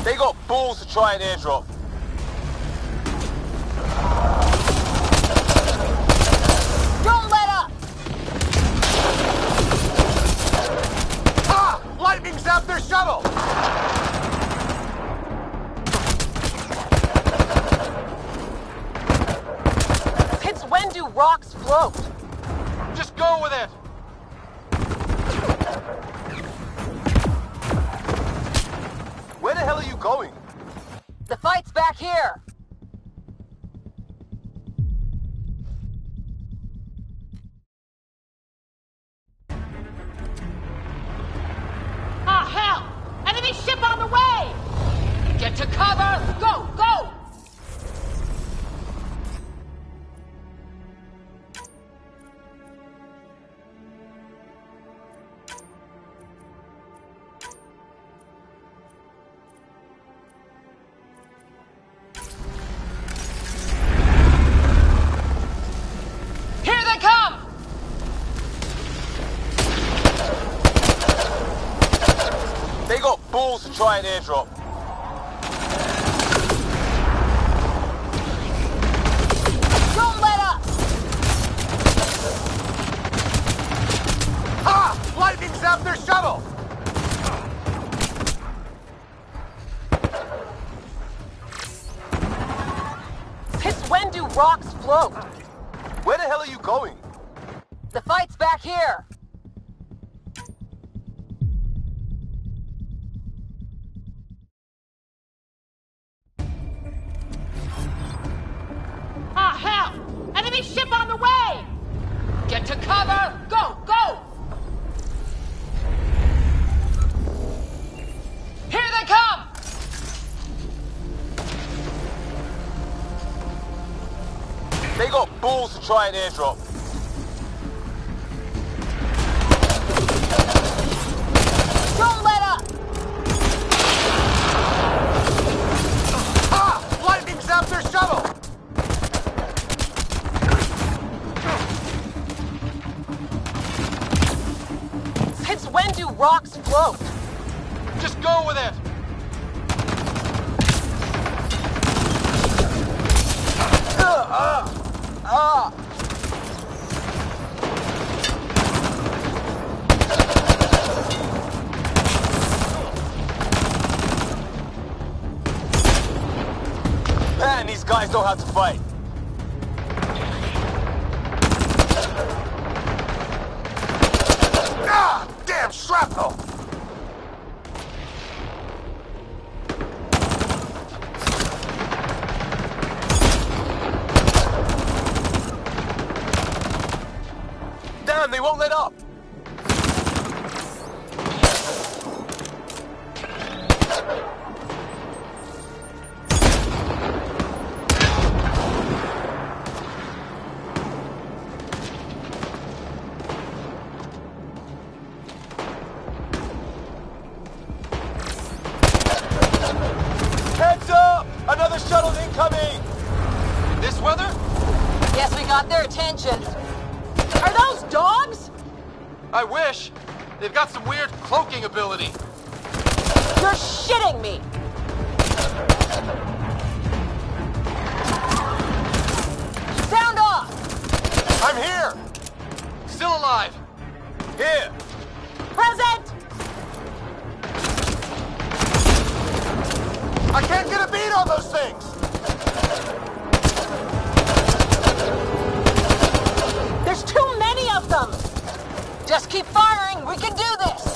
They got balls to try an airdrop. Don't let up! Ah! Lightning zapped their shuttle! Since when do rocks float? Just go with it! Where the hell are you going? The fight's back here! Ah, hell! Enemy ship on the way! Get to cover! Go! Go! Here they come! They got balls to try an airdrop. Don't let up! Ah! Lightning zapped their shuttle! Since when do rocks float? Where the hell are you going? The fight's back here! Ah, hell! Enemy ship on the way! Get to cover! Go! Go! balls to try an airdrop. Don't let up! Ah! Lightning zapped their shuttle! Since when do rocks float? Just go with it! Man, these guys know how to fight. Ah! Damn shrapnel! Damn, they won't let up! Heads up! Another shuttle incoming! This weather? Yes, we got their attention. Are those dogs? I wish. They've got some weird cloaking ability. You're shitting me! Sound off! I'm here! Still alive. Here! Present! I can't get a beat on those things! There's too many of them! Just keep firing, we can do this!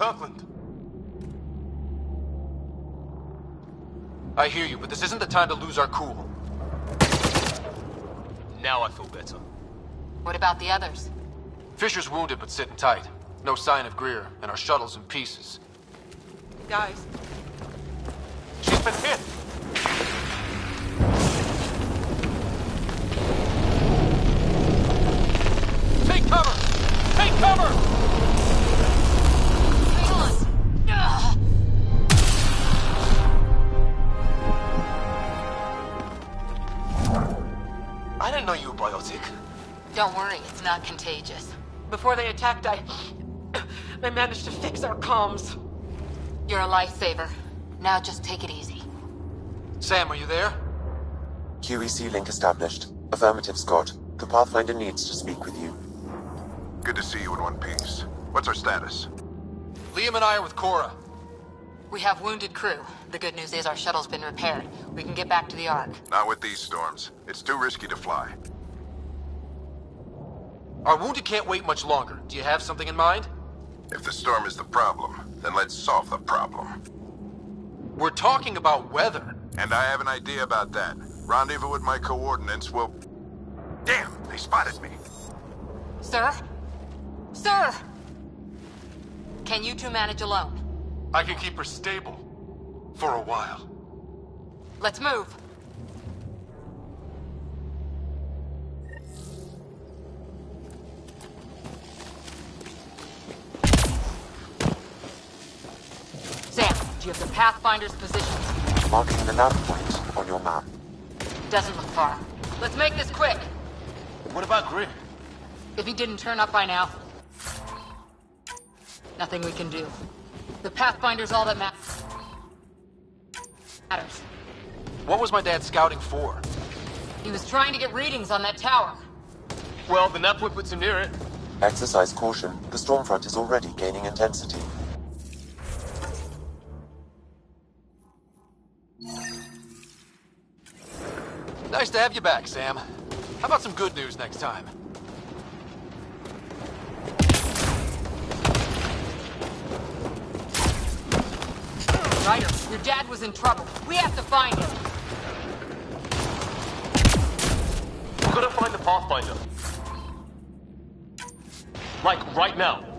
Kirkland. I hear you, but this isn't the time to lose our cool. Now I feel better. What about the others? Fisher's wounded but sitting tight. No sign of Greer, and our shuttle's in pieces. Guys, She's been hit! Take cover! Take cover! Hang on! Ugh. I didn't know you were biotic. Don't worry, it's not contagious. before they attacked, I managed to fix our comms. You're a lifesaver. Now just take it easy. Sam, are you there? QEC link established. Affirmative, Scott. The Pathfinder needs to speak with you. Good to see you in one piece. What's our status? Liam and I are with Cora. We have wounded crew. The good news is our shuttle's been repaired. We can get back to the Ark. Not with these storms. It's too risky to fly. Our wounded can't wait much longer. Do you have something in mind? If the storm is the problem, then let's solve the problem. We're talking about weather. And I have an idea about that. Rendezvous with my coordinates will... Damn, they spotted me. Sir? Sir! Can you two manage alone? I can keep her stable. For a while. Let's move. Sam, do you have the Pathfinder's position? Marking the nav point on your map. Doesn't look far. Let's make this quick. What about Greer? If he didn't turn up by now, nothing we can do. The Pathfinder's all that matters. What was my dad scouting for? He was trying to get readings on that tower. Well, the nav point puts him near it. Exercise caution. The storm front is already gaining intensity. Nice to have you back, Sam. How about some good news next time? Ryder, your dad was in trouble. We have to find him. We've got to find the Pathfinder. Like, right now.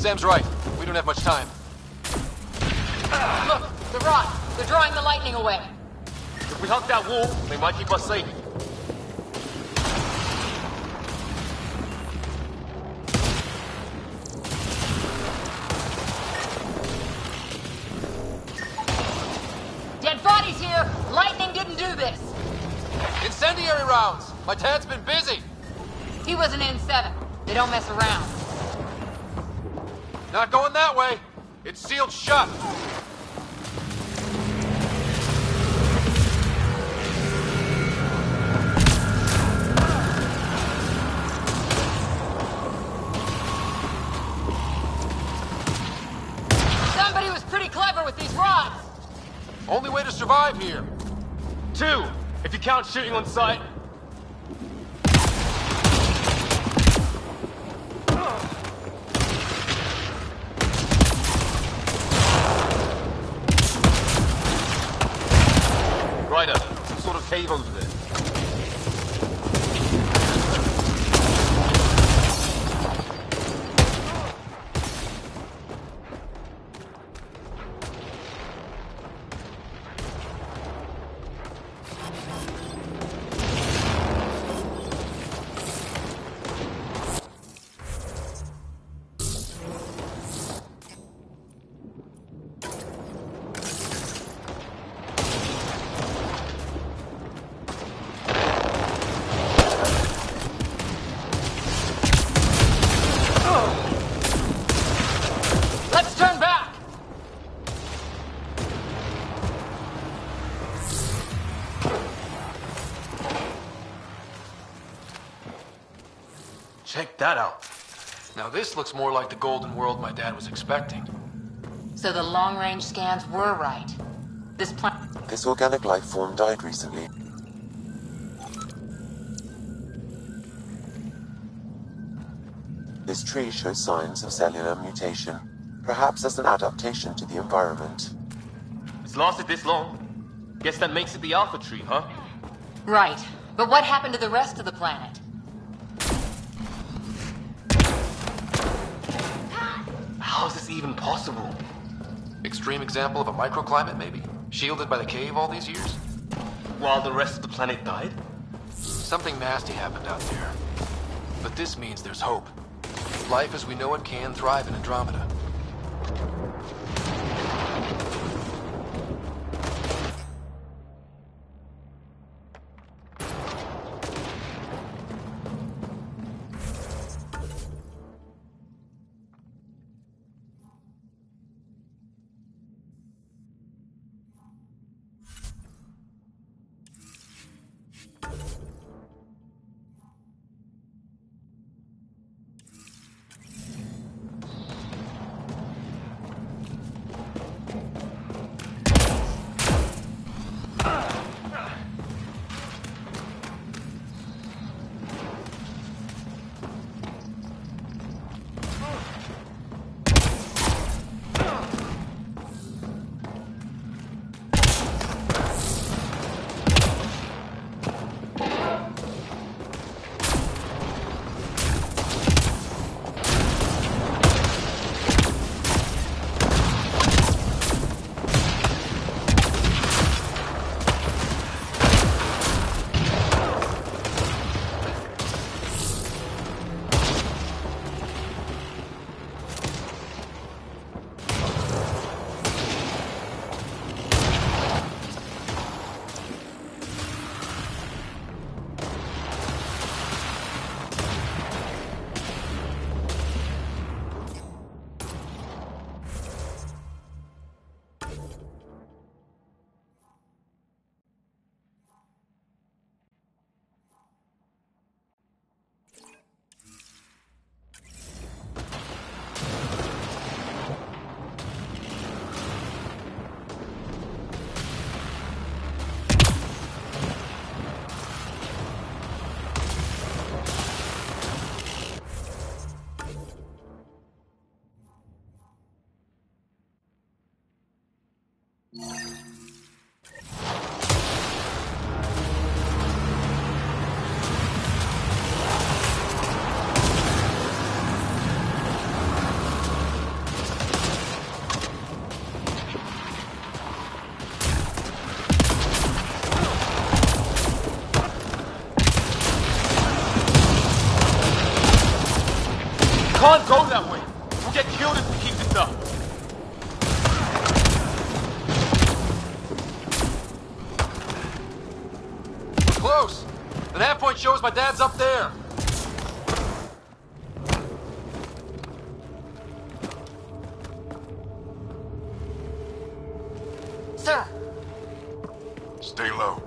Sam's right. We don't have much time. Look, the rot. They're drawing the lightning away. If we hug that wall, they might keep us safe. Dead bodies here. Lightning didn't do this. Incendiary rounds! My dad's been busy! He was an N7. They don't mess around. Not going that way. It's sealed shut. 2, if you count shooting on sight. Ryder, some sort of cave over there. Let's turn back! Check that out. Now this looks more like the golden world my dad was expecting. So the long-range scans were right. This organic life form died recently. This tree shows signs of cellular mutation, perhaps as an adaptation to the environment. It's lasted this long. Guess that makes it the Alpha tree, huh? Right. But what happened to the rest of the planet? How is this even possible? Extreme example of a microclimate, maybe? Shielded by the cave all these years? While the rest of the planet died? Something nasty happened out there. But this means there's hope. Life as we know it can thrive in Andromeda. Can't go that way. We'll get killed if we keep this up. We're close. The nav point shows my dad's up there. Sir. Stay low.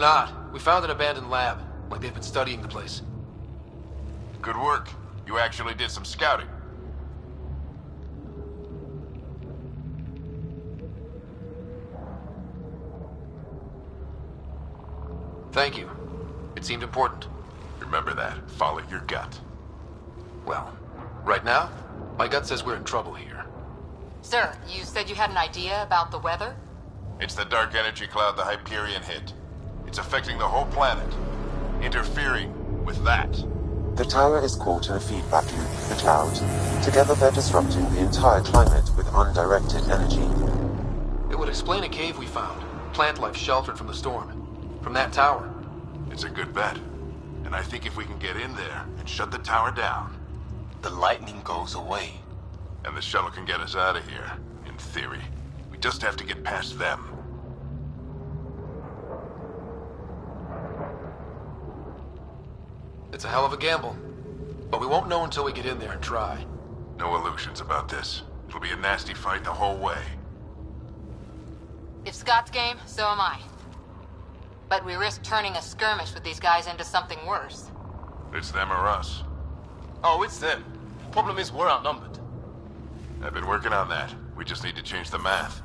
not. We found an abandoned lab, like they've been studying the place. Good work. You actually did some scouting. Thank you. It seemed important. Remember that. Follow your gut. Well, right now, my gut says we're in trouble here. Sir, you said you had an idea about the weather? It's the dark energy cloud the Hyperion hit. It's affecting the whole planet. Interfering with that. The tower is caught in a feedback loop with the cloud. Together they're disrupting the entire climate with undirected energy. It would explain a cave we found. Plant life sheltered from the storm. From that tower. It's a good bet. And I think if we can get in there and shut the tower down, the lightning goes away. And the shuttle can get us out of here, in theory. We just have to get past them. It's a hell of a gamble. But we won't know until we get in there and try. No illusions about this. It'll be a nasty fight the whole way. If Scott's game, so am I. But we risk turning a skirmish with these guys into something worse. It's them or us. Oh, it's them. Problem is, we're outnumbered. I've been working on that. We just need to change the math.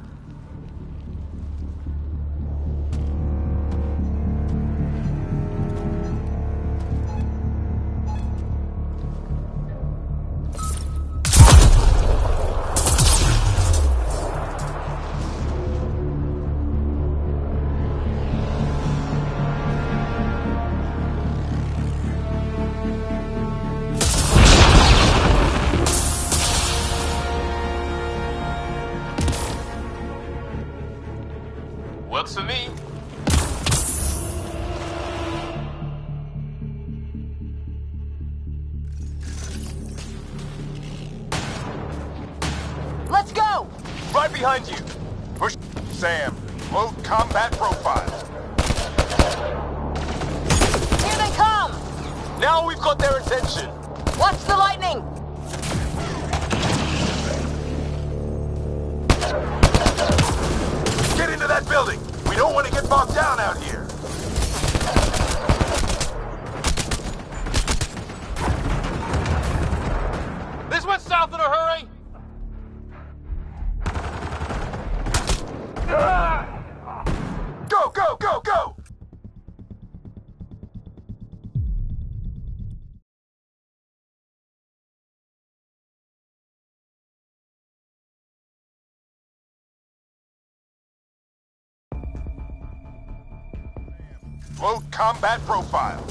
Works for me. Let's go! Right behind you. Push, Sam. Load combat profile. Here they come! Now we've got their attention. Watch the lightning! Get into that building. We don't want to get bogged down out here. This went south in a hurry! Go, go, go, go! Load combat profile.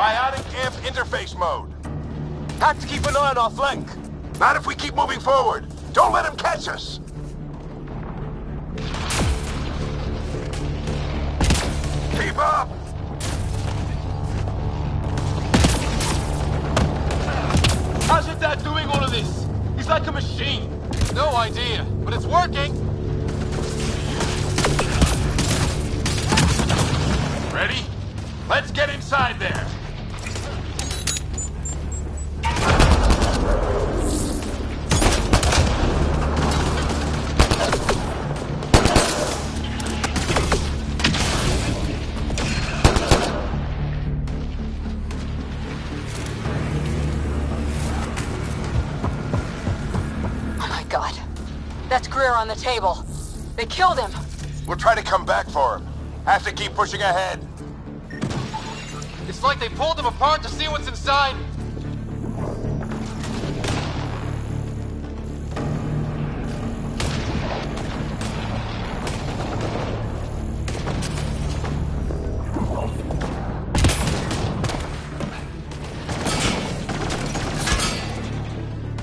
Biotic amp interface mode. Have to keep an eye on our flank. Not if we keep moving forward. Don't let him catch us. Keep up! How's your dad doing all of this? He's like a machine. No idea, but it's working. Ready? Let's get inside there. That's Greer on the table. They killed him. We'll try to come back for him. Have to keep pushing ahead. It's like they pulled him apart to see what's inside.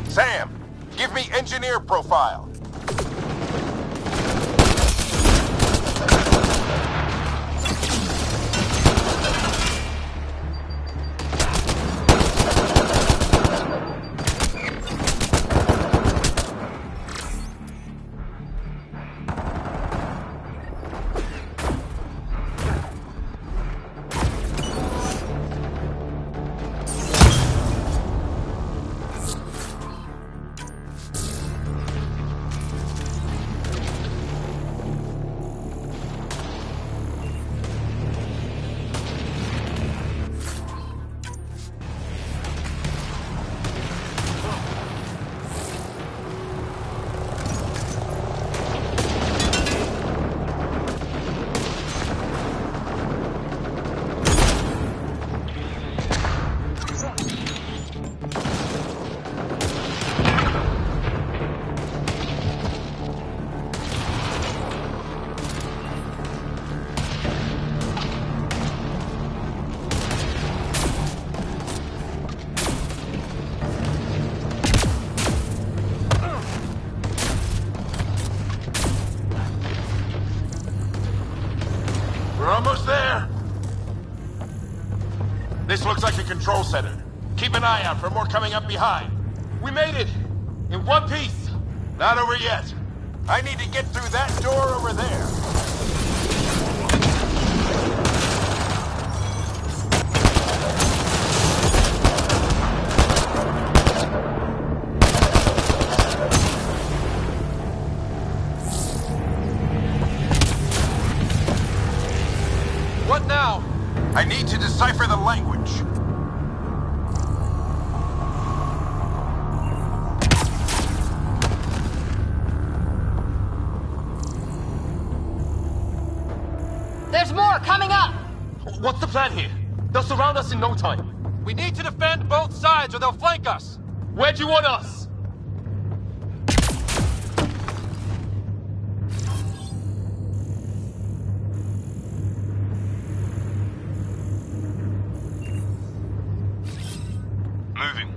Sam, give me engineer profile. We're almost there. This looks like the control center. Keep an eye out for more coming up behind. We made it! In one piece! Not over yet. I need to get through that door over there. What now? I need to decipher the language. There's more coming up! What's the plan here? They'll surround us in no time. We need to defend both sides or they'll flank us. Where do you want us? Moving.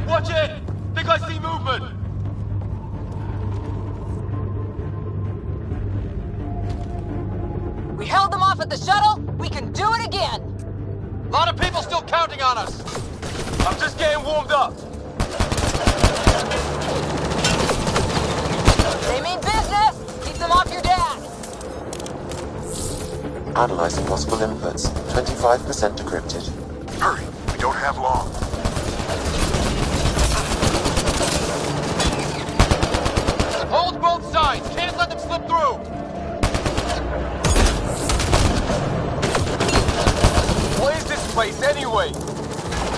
Watch it! Think I see movement! We held them off at the shuttle. We can do it again. A lot of people still counting on us. I'm just getting warmed up. They mean business. Keep them off your dad. Analyzing possible inputs. 25% decrypted. Hurry, we don't have long. Hold both sides! Can't let them slip through! What is this place anyway?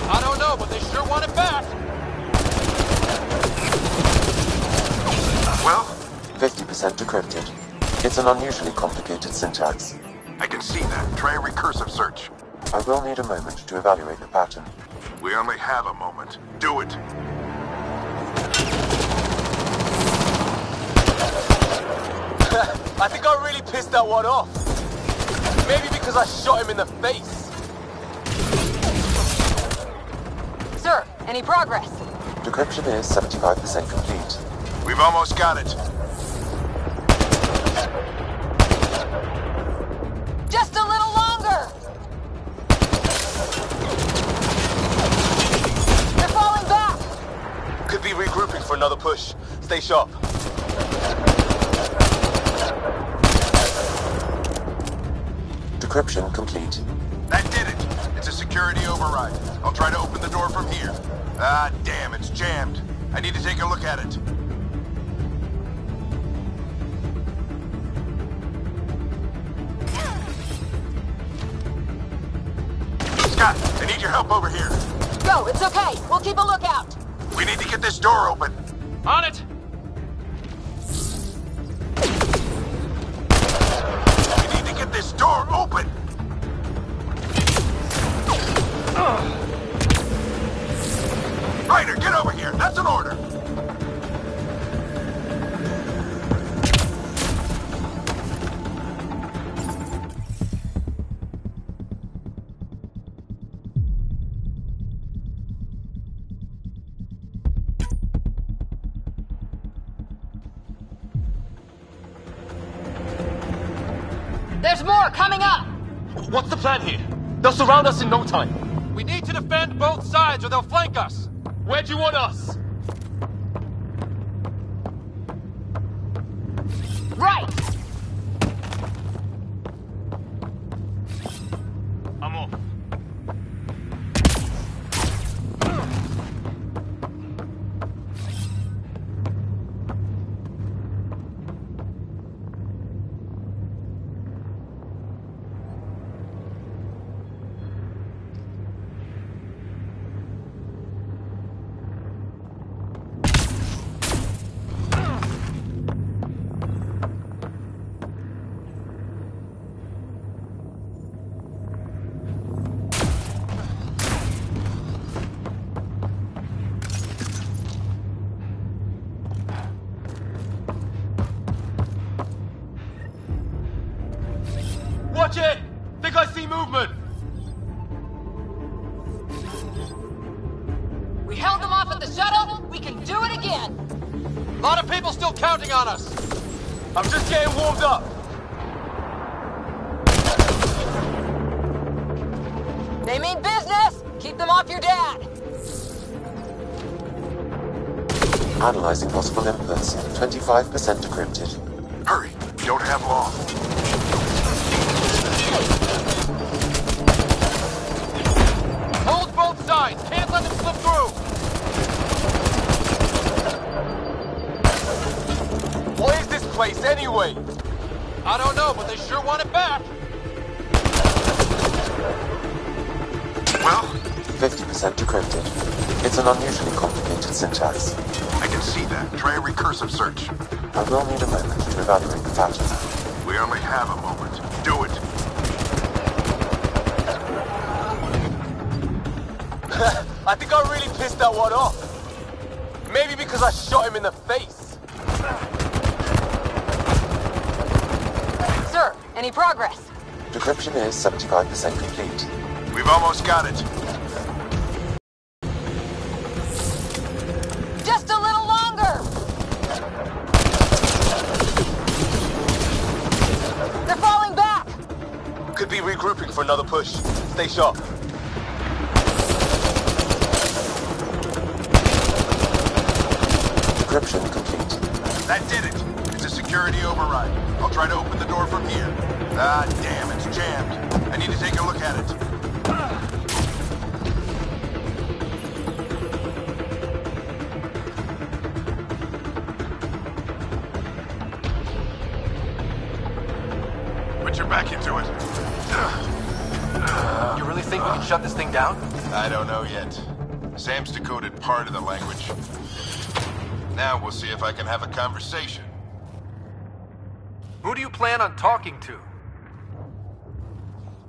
I don't know, but they sure want it back! Well? 50% decrypted. It's an unusually complicated syntax. I can see that. Try a recursive search. I will need a moment to evaluate the pattern. We only have a moment. Do it. I think I really pissed that one off. Maybe because I shot him in the face. Sir, any progress? Decryption is 75% complete. We've almost got it. Just a little longer! They're falling back! Could be regrouping for another push. Stay sharp. Decryption complete. That did it. It's a security override. I'll try to open the door from here. Ah, damn, it's jammed. I need to take a look at it. Scott, I need your help over here. Go, it's okay. We'll keep a lookout. We need to get this door open. On it! We need to get this door open. Ryder, get over here. That's an order. There's more coming up! What's the plan here? They'll surround us in no time. We need to defend both sides or they'll flank us! Where'd you want us? Right! I'm off. Watch it! Think I see movement! We held them off at the shuttle. We can do it again. A lot of people still counting on us. I'm just getting warmed up. They mean business. Keep them off your dad. Analyzing possible inputs. 25% decrypted. Hurry. We don't have long. Hold both sides. Can't let them slip through. What is this place anyway? I don't know, but they sure want it back. Well? 50% decrypted. It's an unusually complicated syntax. I can see that. Try a recursive search. I will need a moment to evaluate the pattern. We only have a moment. Do it. I think I really pissed that one off. Maybe because I shot him in the face. Sir, any progress? Decryption is 75% complete. We've almost got it. Just a little longer! They're falling back! Could be regrouping for another push. Stay sharp. Decryption complete. That did it. It's a security override. I'll try to open the door from here. Ah, damn, it's jammed. I need to take a look at it. back into it. You really think we can shut this thing down? I don't know yet. Sam's decoded part of the language. Now we'll see if I can have a conversation. Who do you plan on talking to?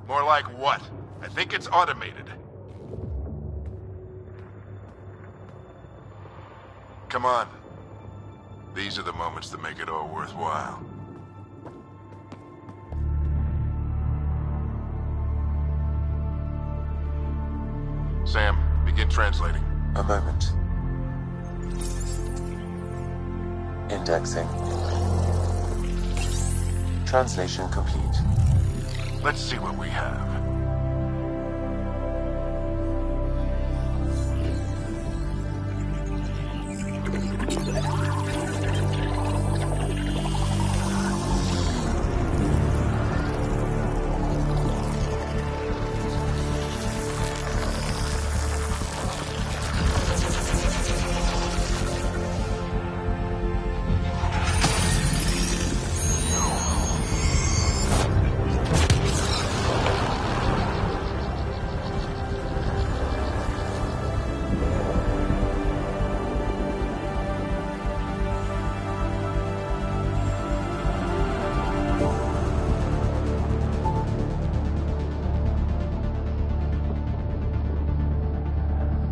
More like what? I think it's automated. Come on. These are the moments that make it all worthwhile. Sam, begin translating. A moment. Indexing. Translation complete. Let's see what we have.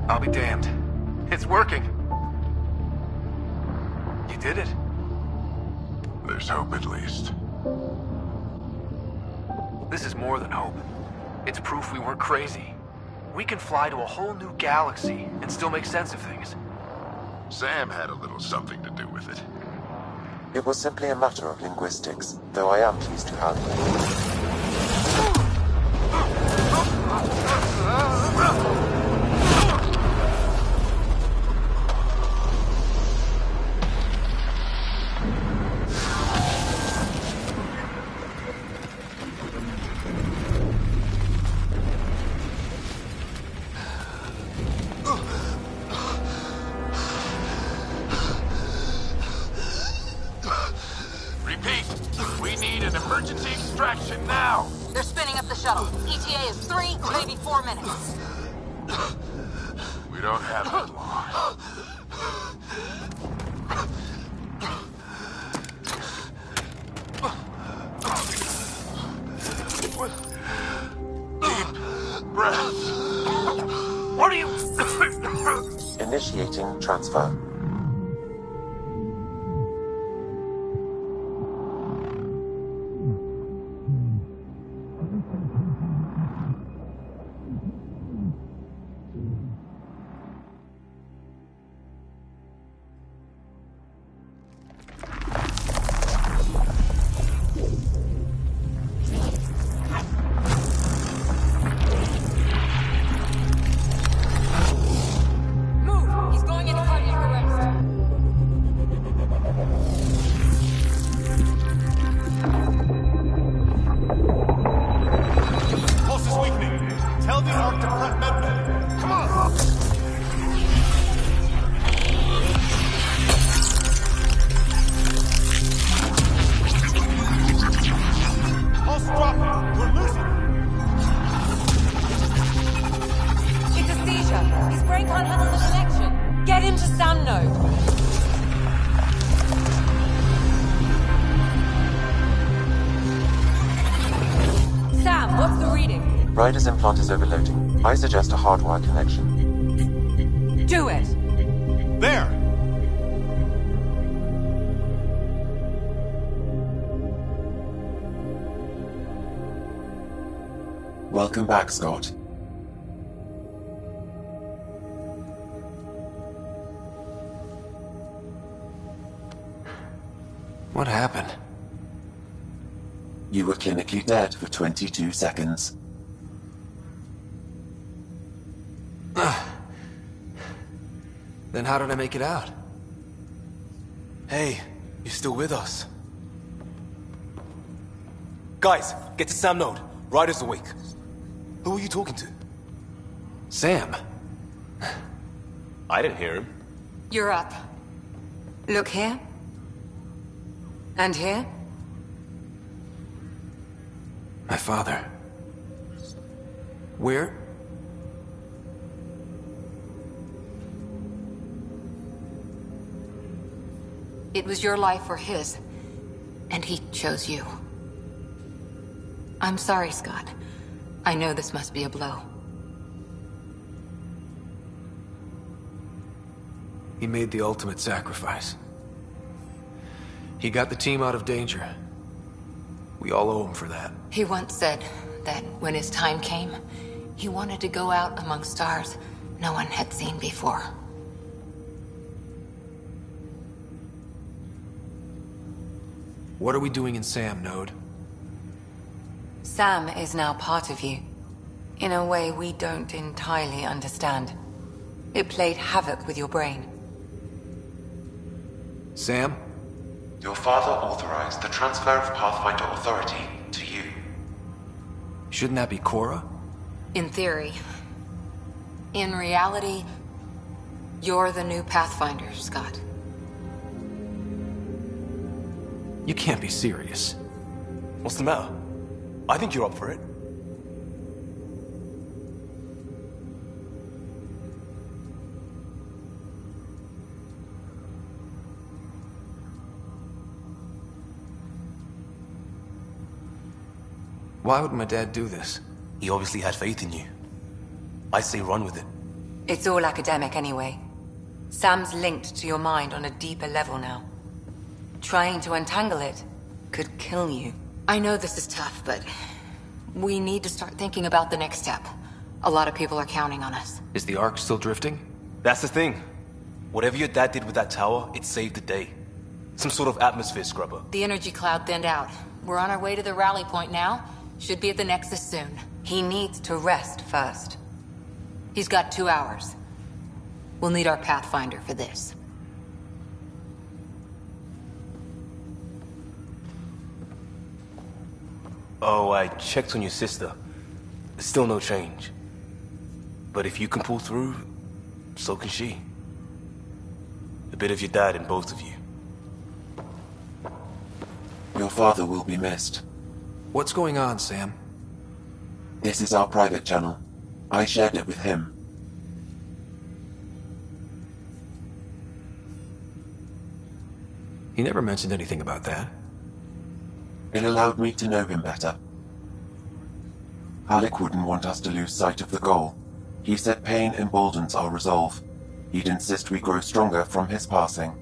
I'll be damned. It's working. You did it. There's hope at least. This is more than hope. It's proof we weren't crazy. We can fly to a whole new galaxy and still make sense of things. Sam had a little something to do with it. It was simply a matter of linguistics, though I am pleased to have Emergency extraction now! They're spinning up the shuttle. ETA is 3, maybe 4 minutes. We don't have that long. Deep breath. What are you... Initiating transfer. Ryder's implant is overloading. I suggest a hardwire connection. Do it! There! Welcome back, Scott. What happened? You were clinically dead for 22 seconds. Then how did I make it out? Hey, you still with us? Guys, get to Sam Node. Ryder's awake. Who are you talking to? Sam. I didn't hear him. You're up. Look here. And here. My father. Where? It was your life or his, and he chose you. I'm sorry, Scott. I know this must be a blow. He made the ultimate sacrifice. He got the team out of danger. We all owe him for that. He once said that when his time came, he wanted to go out among stars no one had seen before. What are we doing in Sam, Node? Sam is now part of you, in a way we don't entirely understand. It played havoc with your brain. Sam? Your father authorized the transfer of Pathfinder authority to you. Shouldn't that be Cora? In theory. In reality, you're the new Pathfinder, Scott. You can't be serious. What's the matter? I think you're up for it. Why would my dad do this? He obviously had faith in you. I say run with it. It's all academic anyway. Sam's linked to your mind on a deeper level now. Trying to untangle it could kill you. I know this is tough, but we need to start thinking about the next step. A lot of people are counting on us. Is the Ark still drifting? That's the thing. Whatever your dad did with that tower, it saved the day. Some sort of atmosphere scrubber. The energy cloud thinned out. We're on our way to the rally point now. Should be at the Nexus soon. He needs to rest first. He's got 2 hours. We'll need our Pathfinder for this. Oh, I checked on your sister. Still no change. But if you can pull through, so can she. A bit of your dad in both of you. Your father will be missed. What's going on, Sam? This is our private channel. I shared it with him. He never mentioned anything about that. It allowed me to know him better. Alec wouldn't want us to lose sight of the goal. He said pain emboldens our resolve. He'd insist we grow stronger from his passing.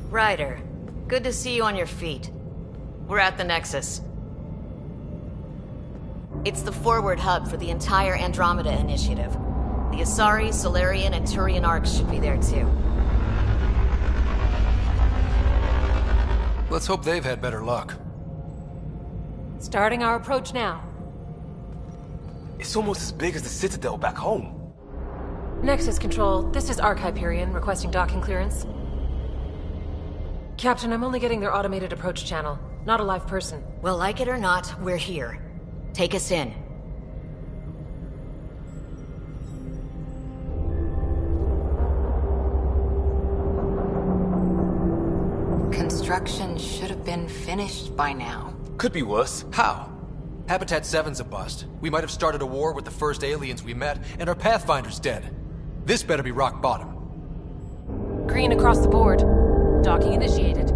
Ryder, good to see you on your feet. We're at the Nexus. It's the forward hub for the entire Andromeda initiative. The Asari, Solarian, and Turian arcs should be there too. Let's hope they've had better luck. Starting our approach now. It's almost as big as the Citadel back home. Nexus Control, this is Arc Hyperion requesting docking clearance. Captain, I'm only getting their automated approach channel, not a live person. Well, like it or not, we're here. Take us in. Construction should have been finished by now. Could be worse. How? Habitat 7's a bust. We might have started a war with the first aliens we met, and our Pathfinder's dead. This better be rock bottom. Green across the board. Docking initiated.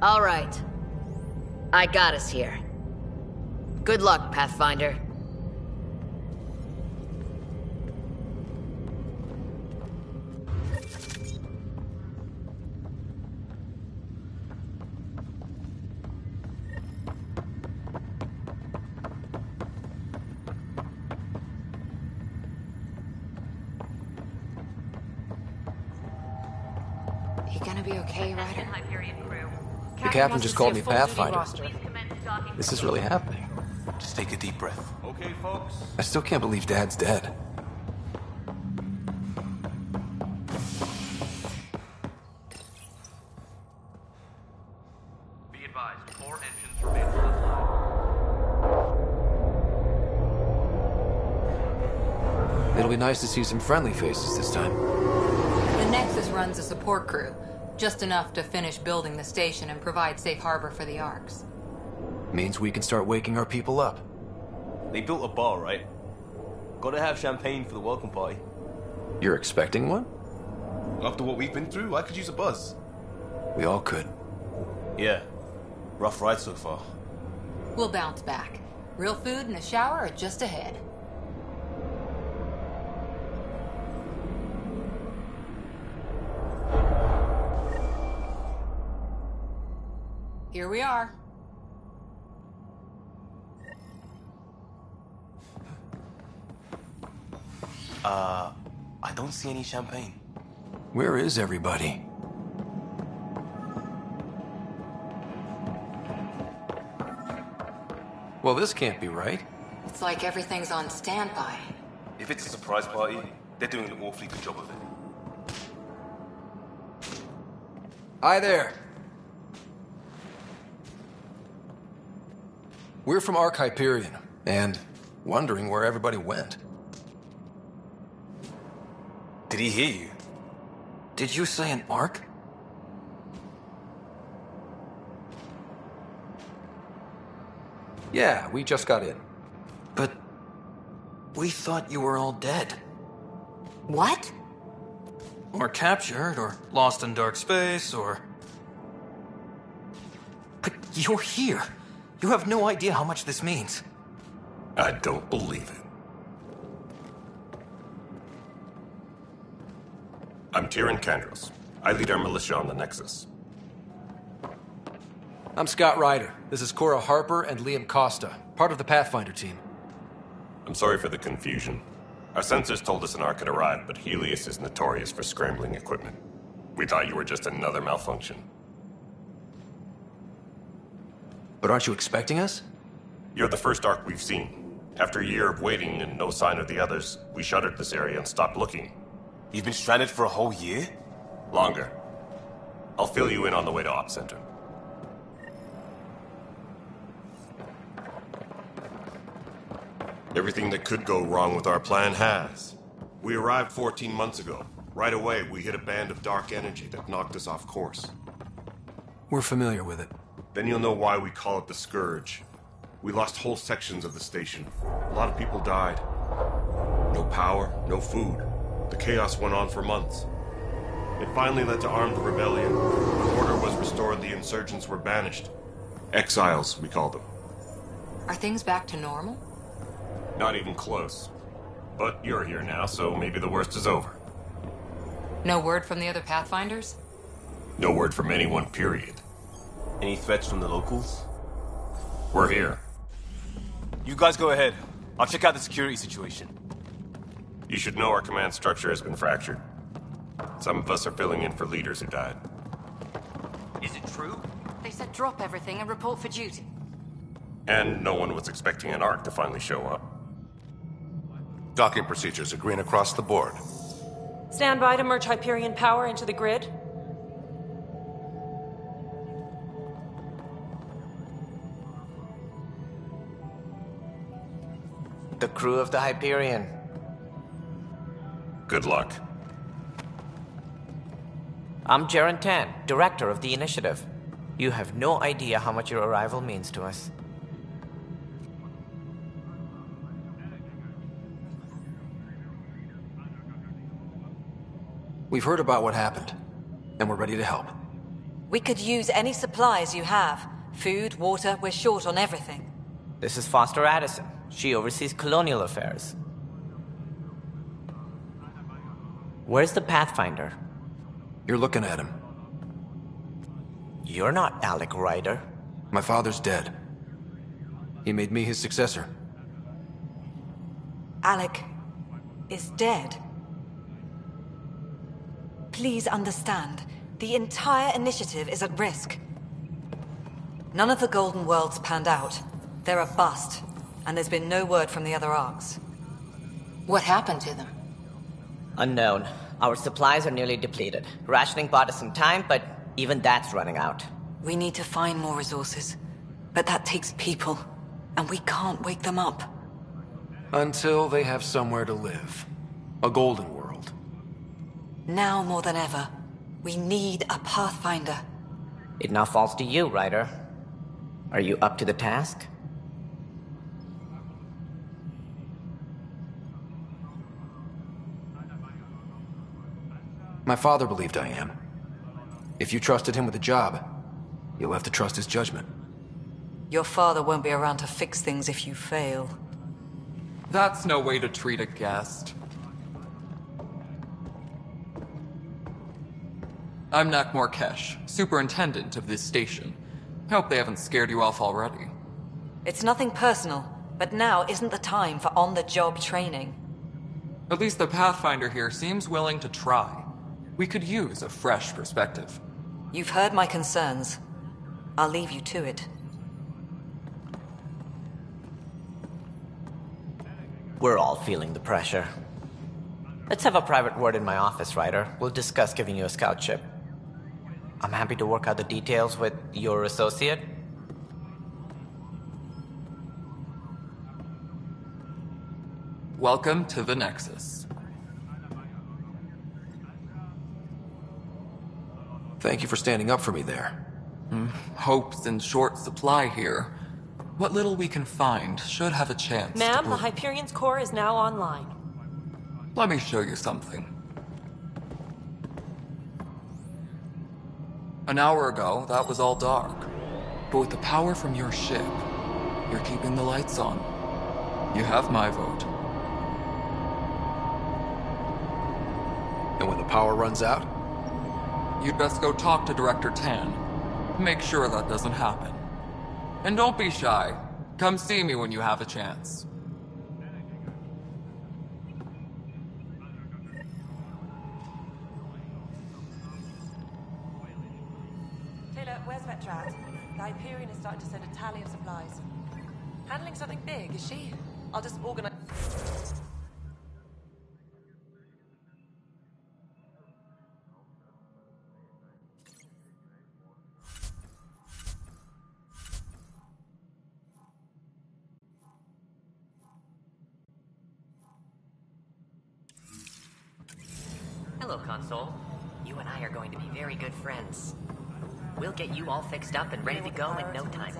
All right. I got us here. Good luck, Pathfinder. You gonna be okay, Ryder? The captain just called me Pathfinder. This is really happening. Just take a deep breath. Okay, folks. I still can't believe Dad's dead. Be advised, 4 engines remain offline. It'll be nice to see some friendly faces this time. The Nexus runs a support crew. Just enough to finish building the station and provide safe harbor for the arcs. Means we can start waking our people up. They built a bar, right? Gotta have champagne for the welcome party. You're expecting one? After what we've been through, I could use a buzz. We all could. Yeah. Rough ride so far. We'll bounce back. Real food and a shower are just ahead. Here we are. I don't see any champagne. Where is everybody? Well, this can't be right. It's like everything's on standby. If it's a surprise party, they're doing an awfully good job of it. Hi there. We're from Arc Hyperion, and wondering where everybody went. Did he hear you? Did you say an Arc? Yeah, we just got in. But we thought you were all dead. What? Or captured, or lost in dark space, or... But you're here. You have no idea how much this means. I don't believe it. I'm Tyrion Kandros. I lead our militia on the Nexus. I'm Scott Ryder. This is Cora Harper and Liam Costa, part of the Pathfinder team. I'm sorry for the confusion. Our sensors told us an Ark had arrived, but Helios is notorious for scrambling equipment. We thought you were just another malfunction. But aren't you expecting us? You're the first Ark we've seen. After a year of waiting and no sign of the others, we shuttered this area and stopped looking. You've been stranded for a whole year? Longer. I'll fill you in on the way to Op Center. Everything that could go wrong with our plan has. We arrived 14 months ago. Right away, we hit a band of dark energy that knocked us off course. We're familiar with it. Then you'll know why we call it the Scourge. We lost whole sections of the station. A lot of people died. No power, no food. The chaos went on for months. It finally led to armed rebellion. Order was restored, the insurgents were banished. Exiles, we call them. Are things back to normal? Not even close. But you're here now, so maybe the worst is over. No word from the other Pathfinders? No word from anyone, period. Any threats from the locals? We're here. You guys go ahead. I'll check out the security situation. You should know our command structure has been fractured. Some of us are filling in for leaders who died. Is it true? They said drop everything and report for duty. And no one was expecting an Ark to finally show up. Docking procedures are green across the board. Stand by to merge Hyperion power into the grid. The crew of the Hyperion. Good luck. I'm Jaren Tan, director of the initiative. You have no idea how much your arrival means to us. We've heard about what happened, and we're ready to help. We could use any supplies you have. Food, water, we're short on everything. This is Foster Addison. She oversees colonial affairs. Where's the Pathfinder? You're looking at him. You're not Alec Ryder. My father's dead. He made me his successor. Alec is dead. Please understand, the entire initiative is at risk. None of the Golden Worlds panned out. They're a bust, and there's been no word from the other Arks. What happened to them? Unknown. Our supplies are nearly depleted. Rationing bought us some time, but even that's running out. We need to find more resources, but that takes people, and we can't wake them up. Until they have somewhere to live. A Golden World. Now more than ever, we need a Pathfinder. It now falls to you, Ryder. Are you up to the task? My father believed I am. If you trusted him with a job, you'll have to trust his judgment. Your father won't be around to fix things if you fail. That's no way to treat a guest. I'm Nak Morkesh, superintendent of this station. Hope they haven't scared you off already. It's nothing personal, but now isn't the time for on-the-job training. At least the Pathfinder here seems willing to try. We could use a fresh perspective. You've heard my concerns. I'll leave you to it. We're all feeling the pressure. Let's have a private word in my office, Ryder. We'll discuss giving you a scout ship. I'm happy to work out the details with your associate. Welcome to the Nexus. Thank you for standing up for me there. Hope's in short supply here. What little we can find should have a chance to Ma'am, prove- the Hyperion's core is now online. Let me show you something. An hour ago, that was all dark. But with the power from your ship, you're keeping the lights on. You have my vote. And when the power runs out? You'd best go talk to Director Tan. Make sure that doesn't happen. And don't be shy. Come see me when you have a chance. Taylor, where's Vetrat? The Hyperion is starting to send a tally of supplies. Handling something big, is she? I'll just organize... Hello, Console. You and I are going to be very good friends. We'll get you all fixed up and ready to go in no time.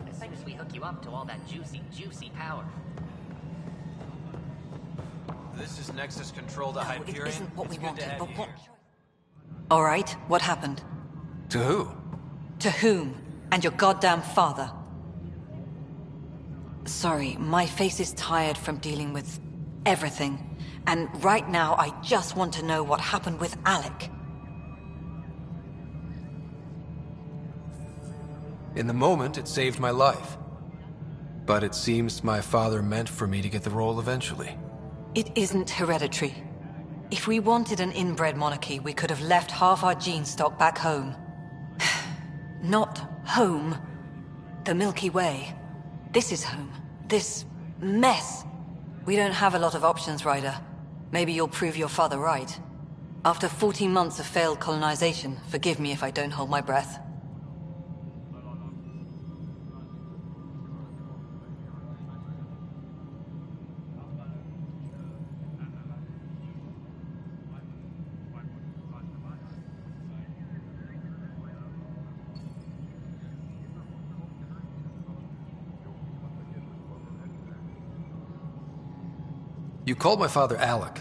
As soon as we hook you up to all that juicy power. This is Nexus Control to Hyperion. It isn't what we It's good to wanted, have but you what... here. All right, what happened? To who? To whom? And your goddamn father. Sorry, my face is tired from dealing with everything. And right now, I just want to know what happened with Alec. In the moment, it saved my life. But it seems my father meant for me to get the role eventually. It isn't hereditary. If we wanted an inbred monarchy, we could have left half our gene stock back home. Not home. The Milky Way. This is home. This mess. We don't have a lot of options, Ryder. Maybe you'll prove your father right. After 14 months of failed colonization, forgive me if I don't hold my breath. You called my father Alec.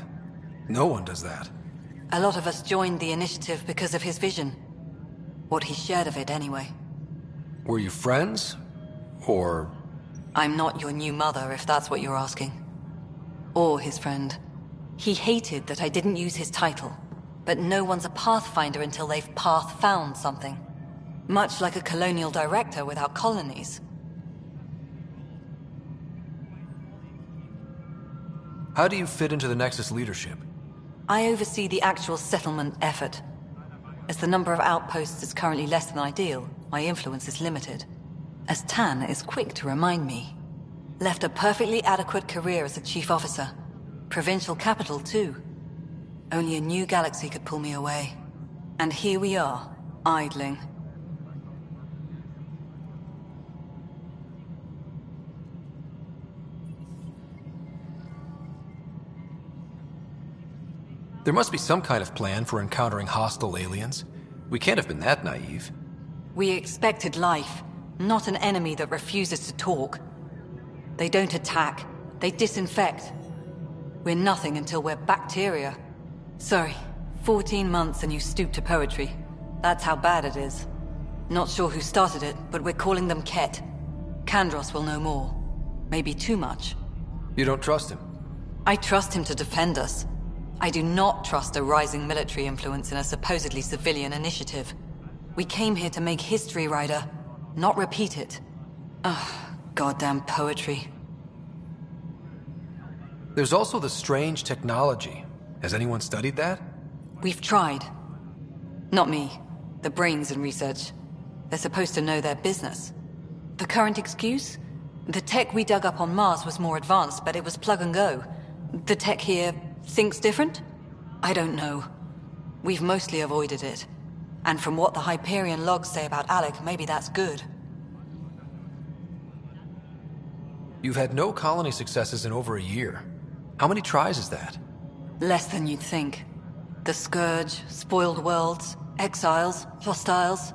No one does that. A lot of us joined the initiative because of his vision. What he shared of it, anyway. Were you friends? Or... I'm not your new mother, if that's what you're asking. Or his friend. He hated that I didn't use his title. But no one's a pathfinder until they've path-found something. Much like a colonial director without colonies. How do you fit into the Nexus leadership? I oversee the actual settlement effort. As the number of outposts is currently less than ideal, my influence is limited. As Tan is quick to remind me. Left a perfectly adequate career as a chief officer. Provincial capital, too. Only a new galaxy could pull me away. And here we are, idling. There must be some kind of plan for encountering hostile aliens. We can't have been that naive. We expected life, not an enemy that refuses to talk. They don't attack, they disinfect. We're nothing until we're bacteria. Sorry, 14 months and you stoop to poetry. That's how bad it is. Not sure who started it, but we're calling them Ket. Kandros will know more. Maybe too much. You don't trust him? I trust him to defend us. I do not trust a rising military influence in a supposedly civilian initiative. We came here to make history, Ryder, not repeat it. Ugh, goddamn poetry. There's also the strange technology. Has anyone studied that? We've tried. Not me. The brains in research. They're supposed to know their business. The current excuse? The tech we dug up on Mars was more advanced, but it was plug and go. The tech here thinks different? I don't know. We've mostly avoided it. And from what the Hyperion logs say about Alec, maybe that's good. You've had no colony successes in over a year. How many tries is that? Less than you'd think. The Scourge, spoiled worlds, exiles, hostiles.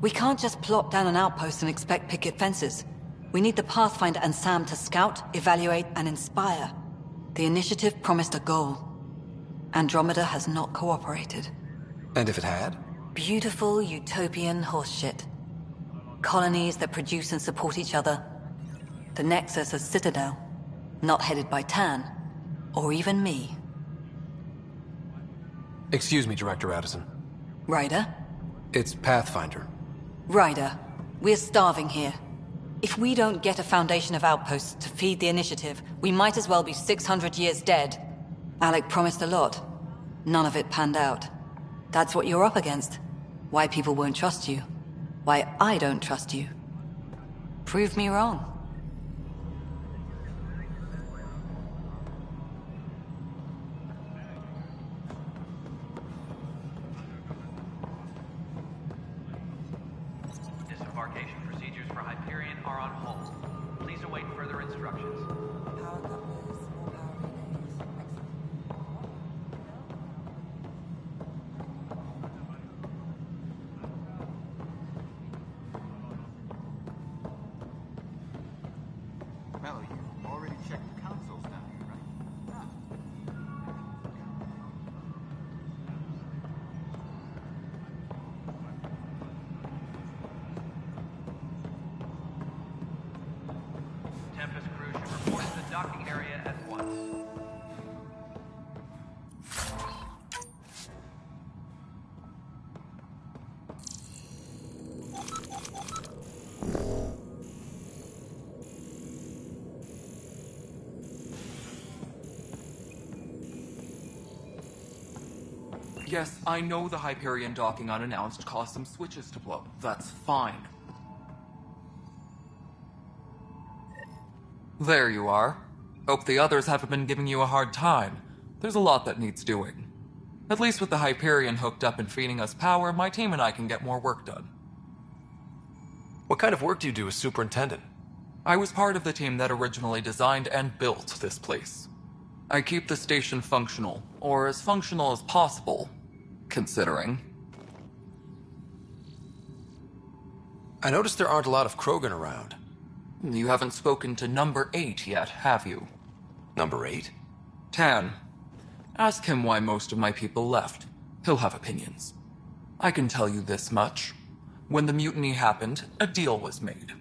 We can't just plop down an outpost and expect picket fences. We need the Pathfinder and Sam to scout, evaluate, and inspire. The initiative promised a goal. Andromeda has not cooperated. And if it had? Beautiful utopian horseshit. Colonies that produce and support each other. The Nexus as Citadel. Not headed by Tan. Or even me. Excuse me, Director Addison. Ryder? It's Pathfinder. Ryder, we're starving here. If we don't get a foundation of outposts to feed the initiative, we might as well be 600 years dead. Alec promised a lot. None of it panned out. That's what you're up against. Why people won't trust you. Why I don't trust you. Prove me wrong. Disembarkation procedures for Hyperion are on hold. Please await further instructions. Mello, you already checked the consoles down here, right? Tempest docking area at once. Yes, I know the Hyperion docking unannounced caused some switches to blow. That's fine. There you are. Hope the others haven't been giving you a hard time. There's a lot that needs doing. At least with the Hyperion hooked up and feeding us power, my team and I can get more work done. What kind of work do you do as superintendent? I was part of the team that originally designed and built this place. I keep the station functional, or as functional as possible, considering. I noticed there aren't a lot of Krogan around. You haven't spoken to number 8 yet, have you? Number 8? Tan. Ask him why most of my people left. He'll have opinions. I can tell you this much. When the mutiny happened, a deal was made.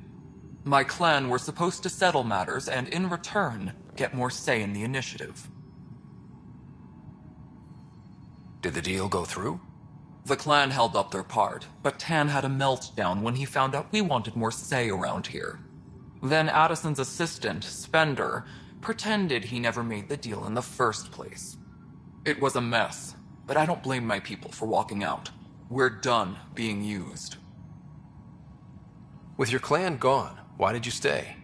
My clan were supposed to settle matters and, in return, get more say in the initiative. Did the deal go through? The clan held up their part, but Tan had a meltdown when he found out we wanted more say around here. Then Addison's assistant, Spender, pretended he never made the deal in the first place. It was a mess, but I don't blame my people for walking out. We're done being used. With your clan gone, why did you stay?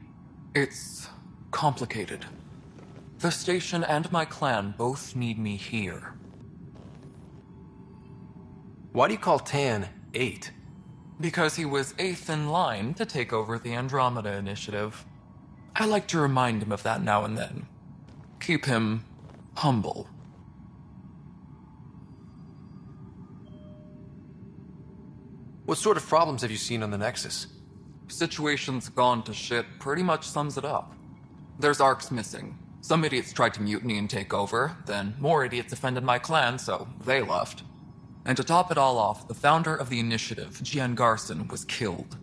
It's complicated. The station and my clan both need me here. Why do you call Tan 8? Because he was 8th in line to take over the Andromeda initiative. I like to remind him of that now and then. Keep him humble. What sort of problems have you seen on the Nexus? Situation's gone to shit pretty much sums it up. There's arcs missing. Some idiots tried to mutiny and take over, then more idiots offended my clan, so they left. And to top it all off, the founder of the initiative, Gian Garson, was killed.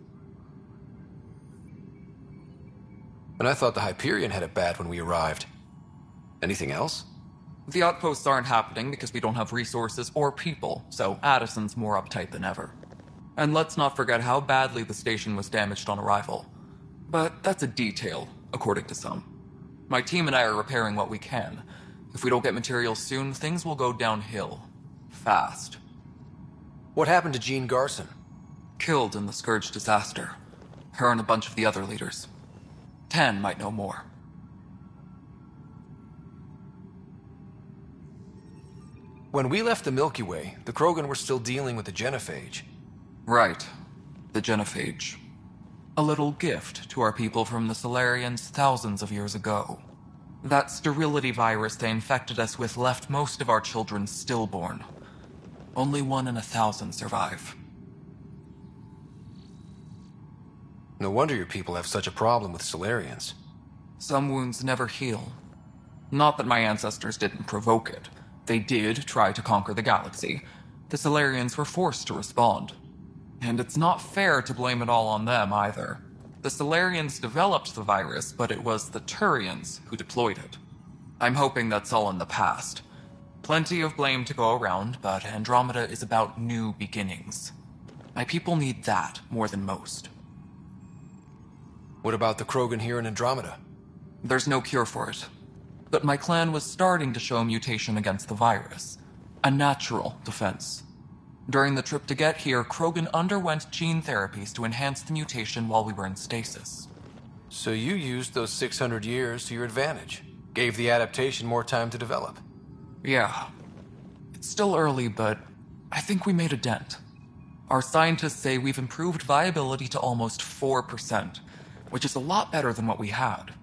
And I thought the Hyperion had it bad when we arrived. Anything else? The outposts aren't happening because we don't have resources or people, so Addison's more uptight than ever. And let's not forget how badly the station was damaged on arrival. But that's a detail, according to some. My team and I are repairing what we can. If we don't get materials soon, things will go downhill. Fast. What happened to Jean Garson? Killed in the Scourge disaster. Her and a bunch of the other leaders. Tan might know more. When we left the Milky Way, the Krogan were still dealing with the genophage. Right. The genophage. A little gift to our people from the Solarians thousands of years ago. That sterility virus they infected us with left most of our children stillborn. Only 1 in 1,000 survive. No wonder your people have such a problem with Solarians. Some wounds never heal. Not that my ancestors didn't provoke it. They did try to conquer the galaxy. The Solarians were forced to respond. And it's not fair to blame it all on them, either. The Solarians developed the virus, but it was the Turians who deployed it. I'm hoping that's all in the past. Plenty of blame to go around, but Andromeda is about new beginnings. My people need that more than most. What about the Krogan here in Andromeda? There's no cure for it. But my clan was starting to show mutation against the virus. A natural defense. During the trip to get here, Krogan underwent gene therapies to enhance the mutation while we were in stasis. So you used those 600 years to your advantage. Gave the adaptation more time to develop. Yeah. It's still early, but I think we made a dent. Our scientists say we've improved viability to almost 4%, which is a lot better than what we had.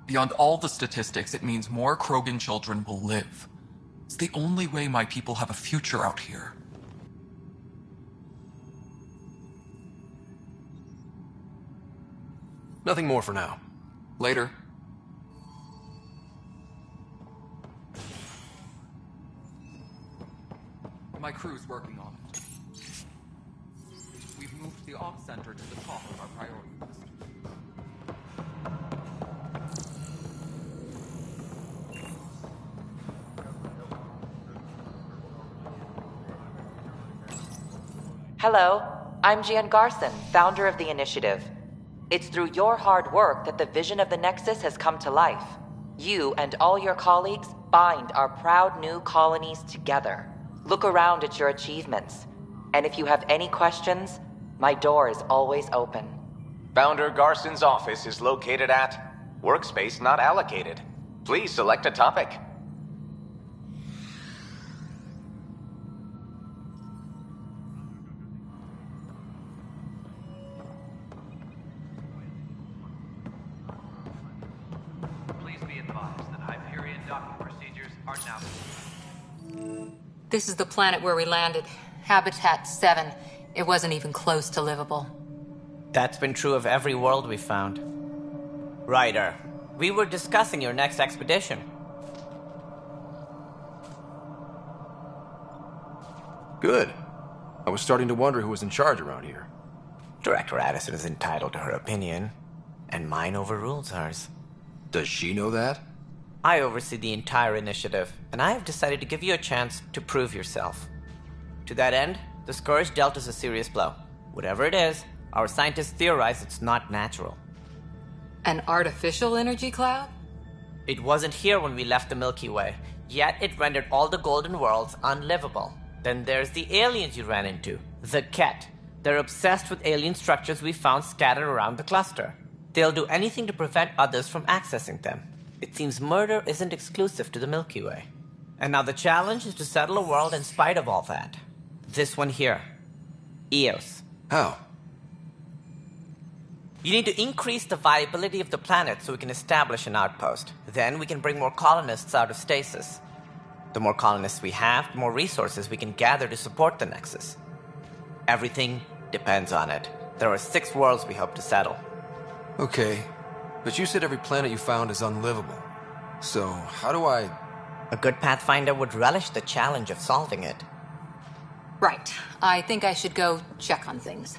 Beyond all the statistics, it means more Krogan children will live. It's the only way my people have a future out here. Nothing more for now. Later. My crew's working on it. We've moved the ops center to the top of our priority list. Hello, I'm Gian Garson, founder of the Initiative. It's through your hard work that the vision of the Nexus has come to life. You and all your colleagues bind our proud new colonies together. Look around at your achievements. And if you have any questions, my door is always open. Founder Garson's office is located at Workspace Not Allocated. Please select a topic. Please be advised that Hyperion docking procedures are now... This is the planet where we landed. Habitat 7. It wasn't even close to livable. That's been true of every world we found. Ryder, we were discussing your next expedition. Good. I was starting to wonder who was in charge around here. Director Addison is entitled to her opinion, and mine overrules hers. Does she know that? I oversee the entire initiative, and I have decided to give you a chance to prove yourself. To that end, the Scourge dealt us a serious blow. Whatever it is, our scientists theorize it's not natural. An artificial energy cloud? It wasn't here when we left the Milky Way, yet it rendered all the golden worlds unlivable. Then there's the aliens you ran into, the Ket. They're obsessed with alien structures we found scattered around the cluster. They'll do anything to prevent others from accessing them. It seems murder isn't exclusive to the Milky Way. And now the challenge is to settle a world in spite of all that. This one here. Eos. How? You need to increase the viability of the planet so we can establish an outpost. Then we can bring more colonists out of stasis. The more colonists we have, the more resources we can gather to support the Nexus. Everything depends on it. There are 6 worlds we hope to settle. Okay, but you said every planet you found is unlivable. So, how do I... A good Pathfinder would relish the challenge of solving it. Right. I think I should go check on things.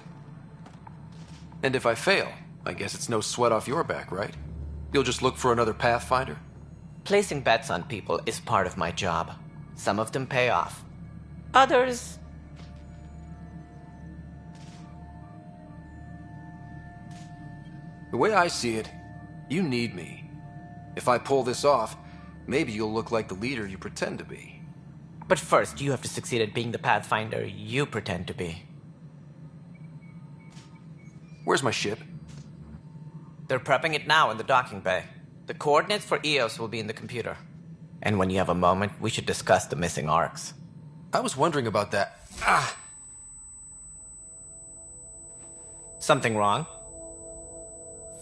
And if I fail, I guess it's no sweat off your back, right? You'll just look for another Pathfinder? Placing bets on people is part of my job. Some of them pay off. Others... The way I see it, you need me. If I pull this off, maybe you'll look like the leader you pretend to be. But first, you have to succeed at being the Pathfinder you pretend to be. Where's my ship? They're prepping it now in the docking bay. The coordinates for Eos will be in the computer. And when you have a moment, we should discuss the missing arcs. I was wondering about that. Something wrong?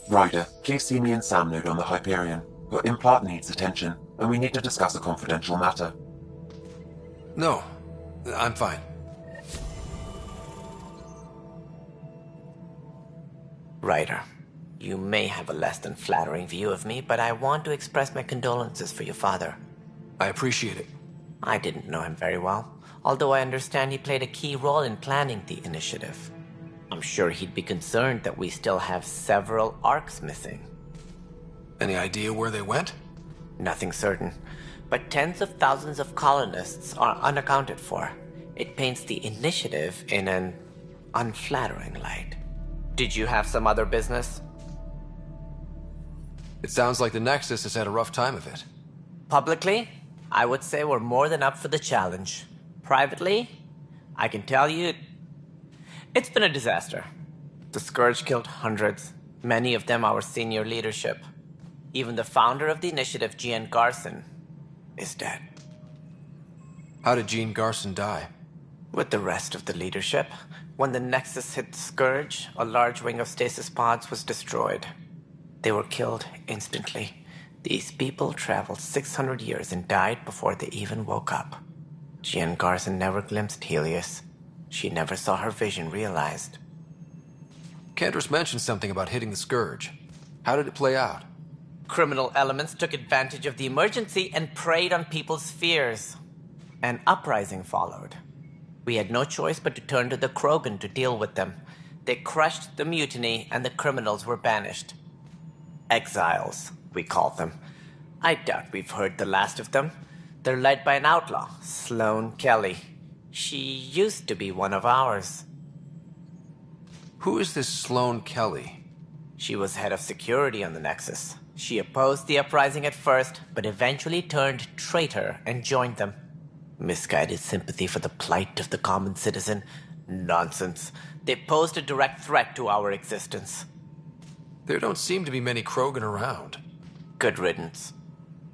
Ryder, please see me and Sam node on the Hyperion. Your implant needs attention, and we need to discuss a confidential matter. No, I'm fine. Ryder, you may have a less than flattering view of me, but I want to express my condolences for your father. I appreciate it. I didn't know him very well, although I understand he played a key role in planning the initiative. I'm sure he'd be concerned that we still have several arcs missing. Any idea where they went? Nothing certain, but tens of thousands of colonists are unaccounted for. It paints the initiative in an unflattering light. Did you have some other business? It sounds like the Nexus has had a rough time of it. Publicly, I would say we're more than up for the challenge. Privately, I can tell you, it's been a disaster. The Scourge killed hundreds, many of them our senior leadership. Even the founder of the initiative, Gian Garson, is dead. How did Jean Garson die? With the rest of the leadership. When the Nexus hit the Scourge, a large wing of stasis pods was destroyed. They were killed instantly. These people traveled 600 years and died before they even woke up. Jean Garson never glimpsed Helios. She never saw her vision realized. Cantor's mentioned something about hitting the Scourge. How did it play out? Criminal elements took advantage of the emergency and preyed on people's fears. An uprising followed. We had no choice but to turn to the Krogan to deal with them. They crushed the mutiny and the criminals were banished. Exiles, we call them. I doubt we've heard the last of them. They're led by an outlaw, Sloane Kelly. She used to be one of ours. Who is this Sloane Kelly? She was head of security on the Nexus. She opposed the uprising at first, but eventually turned traitor and joined them. Misguided sympathy for the plight of the common citizen? Nonsense. They posed a direct threat to our existence. There don't seem to be many Krogan around. Good riddance.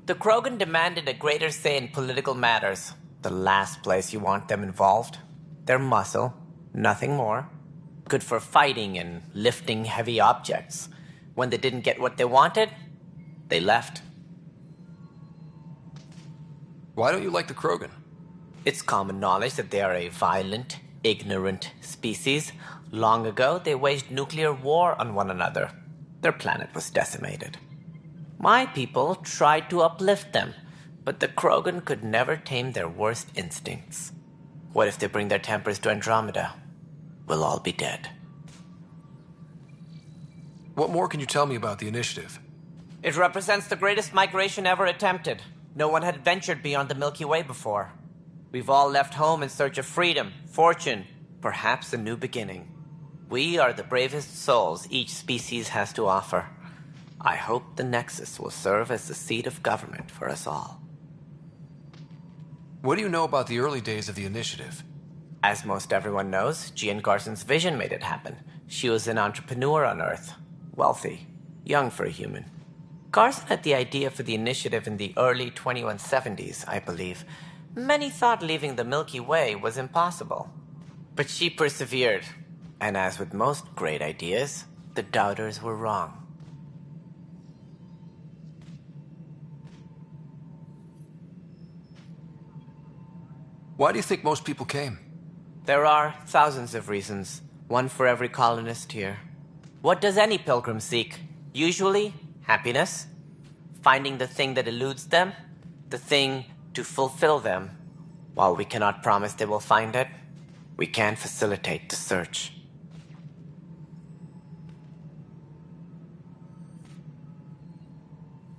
The Krogan demanded a greater say in political matters. The last place you want them involved. Their muscle, nothing more. Good for fighting and lifting heavy objects. When they didn't get what they wanted, they left. Why don't you like the Krogan? It's common knowledge that they are a violent, ignorant species. Long ago, they waged nuclear war on one another. Their planet was decimated. My people tried to uplift them, but the Krogan could never tame their worst instincts. What if they bring their tempers to Andromeda? We'll all be dead. What more can you tell me about the Initiative? It represents the greatest migration ever attempted. No one had ventured beyond the Milky Way before. We've all left home in search of freedom, fortune, perhaps a new beginning. We are the bravest souls each species has to offer. I hope the Nexus will serve as the seat of government for us all. What do you know about the early days of the Initiative? As most everyone knows, Gian Garson's vision made it happen. She was an entrepreneur on Earth. Wealthy. Young for a human. Garson had the idea for the Initiative in the early 2170s, I believe. Many thought leaving the Milky Way was impossible. But she persevered. And as with most great ideas, the doubters were wrong. Why do you think most people came? There are thousands of reasons, one for every colonist here. What does any pilgrim seek? Usually, happiness. Finding the thing that eludes them, the thing to fulfill them. While we cannot promise they will find it, we can facilitate the search.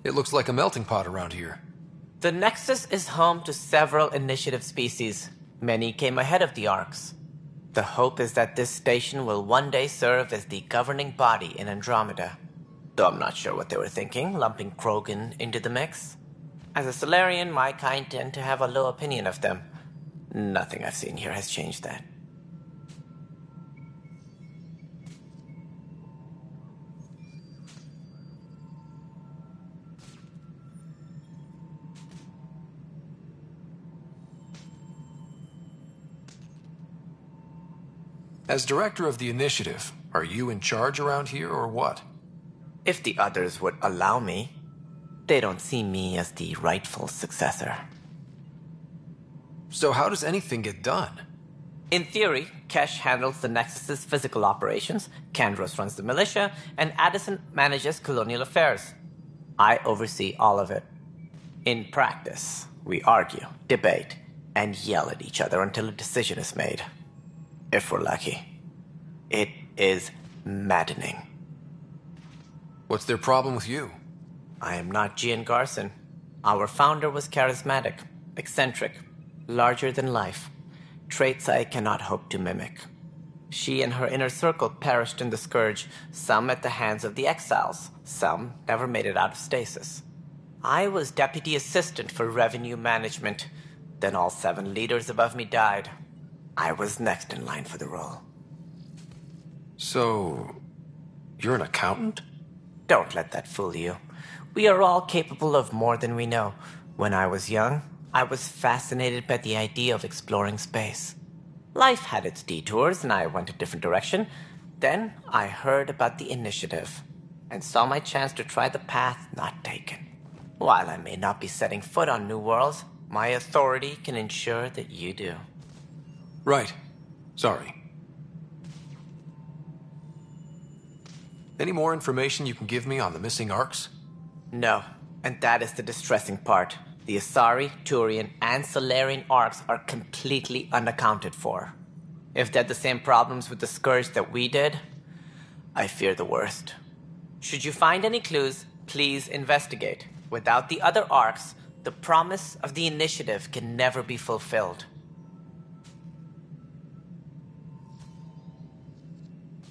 It looks like a melting pot around here. The Nexus is home to several Initiative species. Many came ahead of the Arks. The hope is that this station will one day serve as the governing body in Andromeda. Though I'm not sure what they were thinking, lumping Krogan into the mix. As a Solarian, my kind tend to have a low opinion of them. Nothing I've seen here has changed that. As director of the Initiative, are you in charge around here or what? If the others would allow me, they don't see me as the rightful successor. So how does anything get done? In theory, Kesh handles the Nexus's physical operations, Kandros runs the militia, and Addison manages colonial affairs. I oversee all of it. In practice, we argue, debate, and yell at each other until a decision is made. If we're lucky. It is maddening. What's their problem with you? I am not Gian Garson. Our founder was charismatic, eccentric, larger than life. Traits I cannot hope to mimic. She and her inner circle perished in the Scourge, some at the hands of the Exiles, some never made it out of stasis. I was deputy assistant for revenue management. Then all 7 leaders above me died. I was next in line for the role. So, you're an accountant? Don't let that fool you. We are all capable of more than we know. When I was young, I was fascinated by the idea of exploring space. Life had its detours, and I went a different direction. Then I heard about the Initiative, and saw my chance to try the path not taken. While I may not be setting foot on new worlds, my authority can ensure that you do. Right. Sorry. Any more information you can give me on the missing Arks? No, and that is the distressing part. The Asari, Turian, and Solarian Arks are completely unaccounted for. If they had the same problems with the Scourge that we did, I fear the worst. Should you find any clues, please investigate. Without the other Arks, the promise of the Initiative can never be fulfilled.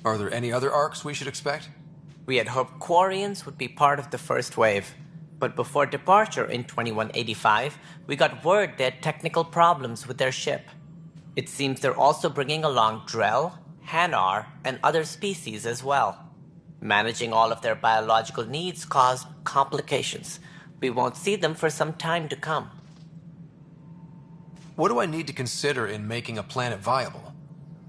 Are there any other arcs we should expect? We had hoped Quarians would be part of the first wave, but before departure in 2185, we got word they had technical problems with their ship. It seems they're also bringing along Drell, Hanar, and other species as well. Managing all of their biological needs caused complications. We won't see them for some time to come. What do I need to consider in making a planet viable?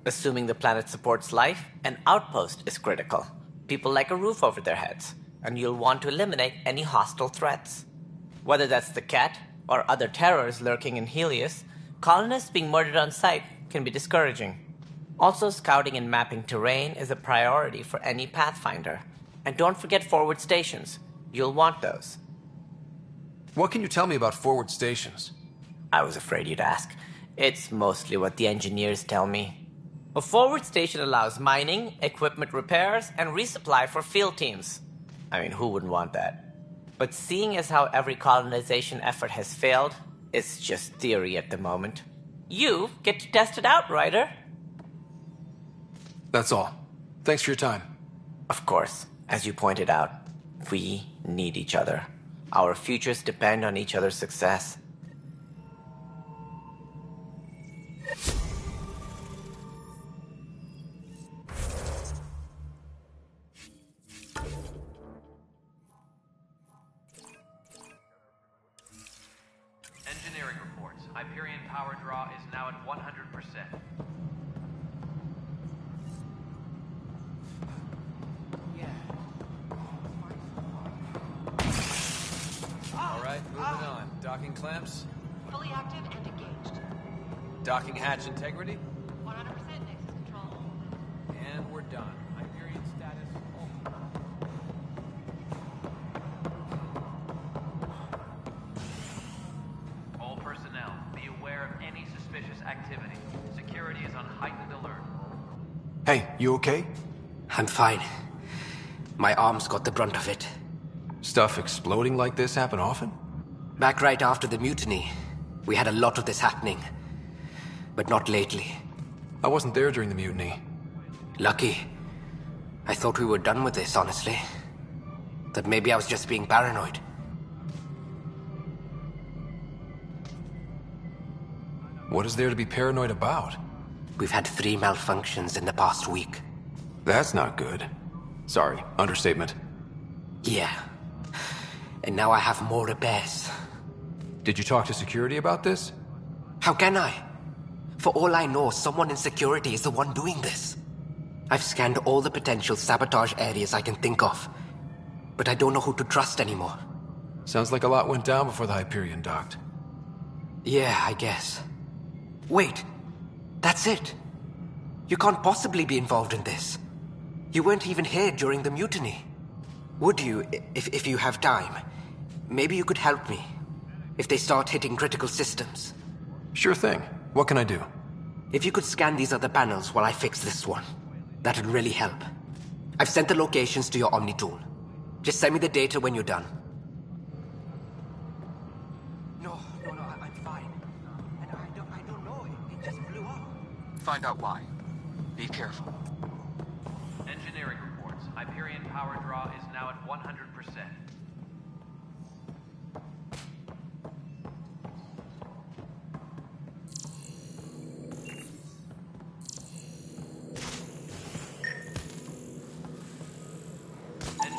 Assuming the planet supports life, an outpost is critical. People like a roof over their heads, and you'll want to eliminate any hostile threats. Whether that's the Cat or other terrors lurking in Helios, colonists being murdered on sight can be discouraging. Also, scouting and mapping terrain is a priority for any Pathfinder. And don't forget forward stations. You'll want those. What can you tell me about forward stations? I was afraid you'd ask. It's mostly what the engineers tell me. A forward station allows mining, equipment repairs, and resupply for field teams. I mean, who wouldn't want that? But seeing as how every colonization effort has failed, it's just theory at the moment. You get to test it out, Ryder. That's all. Thanks for your time. Of course, as you pointed out, we need each other. Our futures depend on each other's success. Engineering reports. Hyperion power draw is now at 100%. Alright, moving on. Docking clamps? Fully active and engaged. Docking hatch integrity? 100% Nexus control. And we're done. Hyperion status. All personnel, be aware of any suspicious activity. Security is on heightened alert. Hey, you okay? I'm fine. My arms got the brunt of it. Stuff exploding like this happen often? Back right after the mutiny, we had a lot of this happening. But not lately. I wasn't there during the mutiny. Lucky. I thought we were done with this, honestly. That maybe I was just being paranoid. What is there to be paranoid about? We've had 3 malfunctions in the past week. That's not good. Sorry, understatement. Yeah. And now I have more repairs. Did you talk to security about this? How can I? For all I know, someone in security is the one doing this. I've scanned all the potential sabotage areas I can think of. But I don't know who to trust anymore. Sounds like a lot went down before the Hyperion docked. Yeah, I guess. Wait. That's it. You can't possibly be involved in this. You weren't even here during the mutiny. Would you, if you have time? Maybe you could help me. If they start hitting critical systems. Sure thing. What can I do? If you could scan these other panels while I fix this one, that'd really help. I've sent the locations to your Omni tool. Just send me the data when you're done. No, I'm fine. And I don't know, it just blew up. Find out why. Be careful. Engineering reports. Hyperion power draw is now at 100%.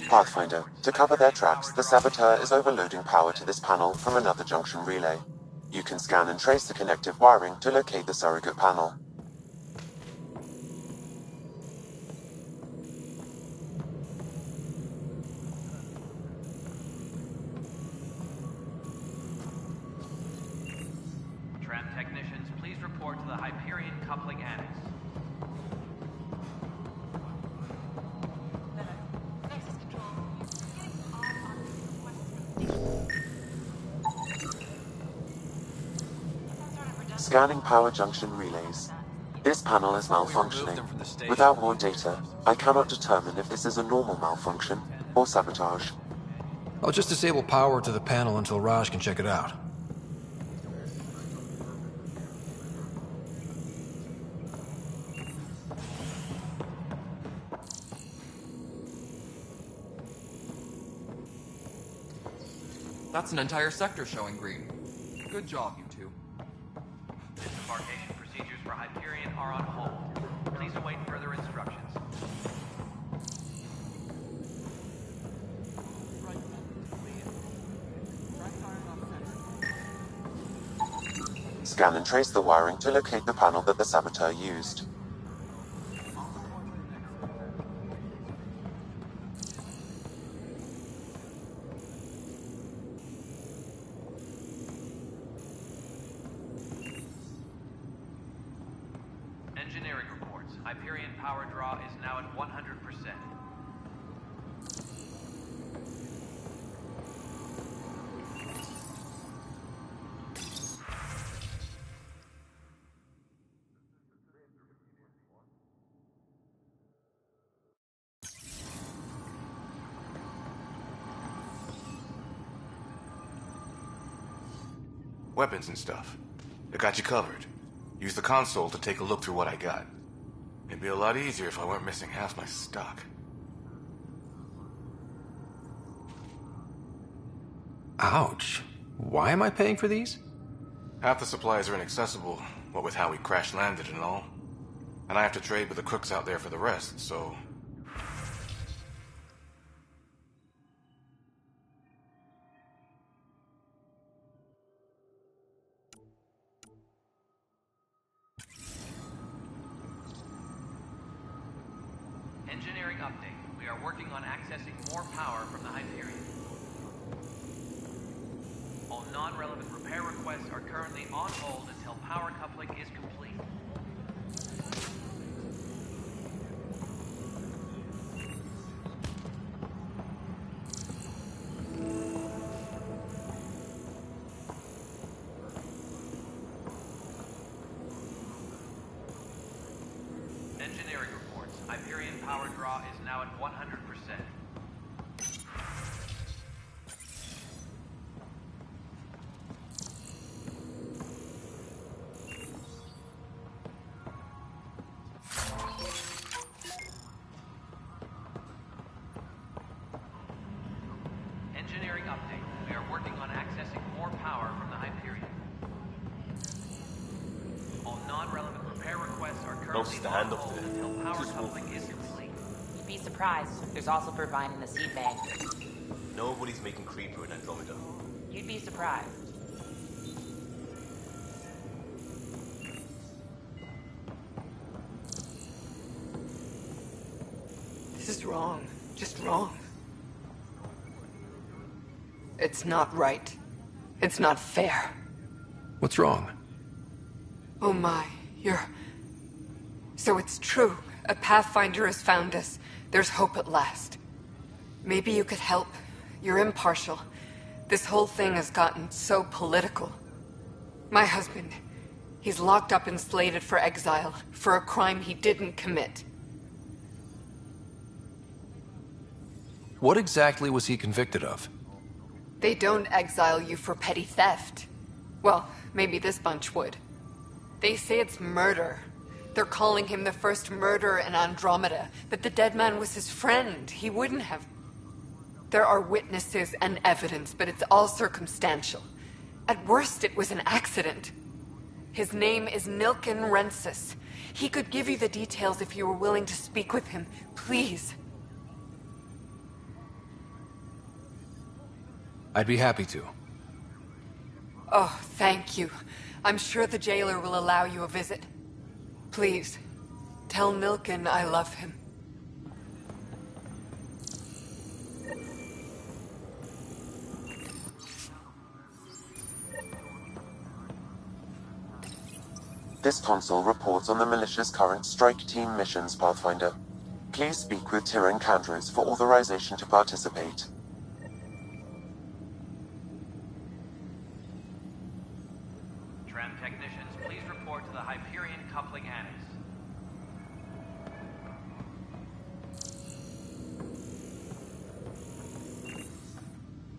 Pathfinder, to cover their tracks, the Saboteur is overloading power to this panel from another junction relay. You can scan and trace the connective wiring to locate the surrogate panel. Tram technicians, please report to the Hyperion coupling annex. Nexus control. Scanning power junction relays. This panel is malfunctioning. Without more data, I cannot determine if this is a normal malfunction or sabotage. I'll just disable power to the panel until Raj can check it out. That's an entire sector showing green. Good job, you two. Disembarkation procedures for Hyperion are on hold. Please await further instructions. Scan and trace the wiring to locate the panel that the saboteur used. Engineering reports. Hyperion power draw is now at 100%. Weapons and stuff. I got you covered. Use the console to take a look through what I got. It'd be a lot easier if I weren't missing half my stock. Ouch. Why am I paying for these? Half the supplies are inaccessible, what with how we crash-landed and all. And I have to trade with the crooks out there for the rest, so... Engineering update. We are working on accessing more power from the Hyperion. All non-relevant repair requests are currently on hold until power coupling is complete. Engineering reports. Hyperion power draw is now at 100%. Engineering update. We are working on accessing more power from the Hyperion. All non-relevant repair requests are currently on hold until power coupling is complete. You'd be surprised. There's also Purvine in the seed bank. Nobody's making Creeper in Andromeda. You'd be surprised. This is wrong. Just wrong. It's not right. It's not fair. What's wrong? Oh my, you're... So it's true. A Pathfinder has found us. There's hope at last. Maybe you could help. You're impartial. This whole thing has gotten so political. My husband, he's locked up and slated for exile for a crime he didn't commit. What exactly was he convicted of? They don't exile you for petty theft. Well, maybe this bunch would. They say it's murder. They're calling him the first murderer in Andromeda, but the dead man was his friend. He wouldn't have... There are witnesses and evidence, but it's all circumstantial. At worst, it was an accident. His name is Nilken Rensis. He could give you the details if you were willing to speak with him. Please. I'd be happy to. Oh, thank you. I'm sure the jailer will allow you a visit. Please, tell Nilken I love him. This console reports on the militia's current strike team missions, Pathfinder. Please speak with Tyrion Candros for authorization to participate. Tram technicians, please report to the Hyperion coupling annex.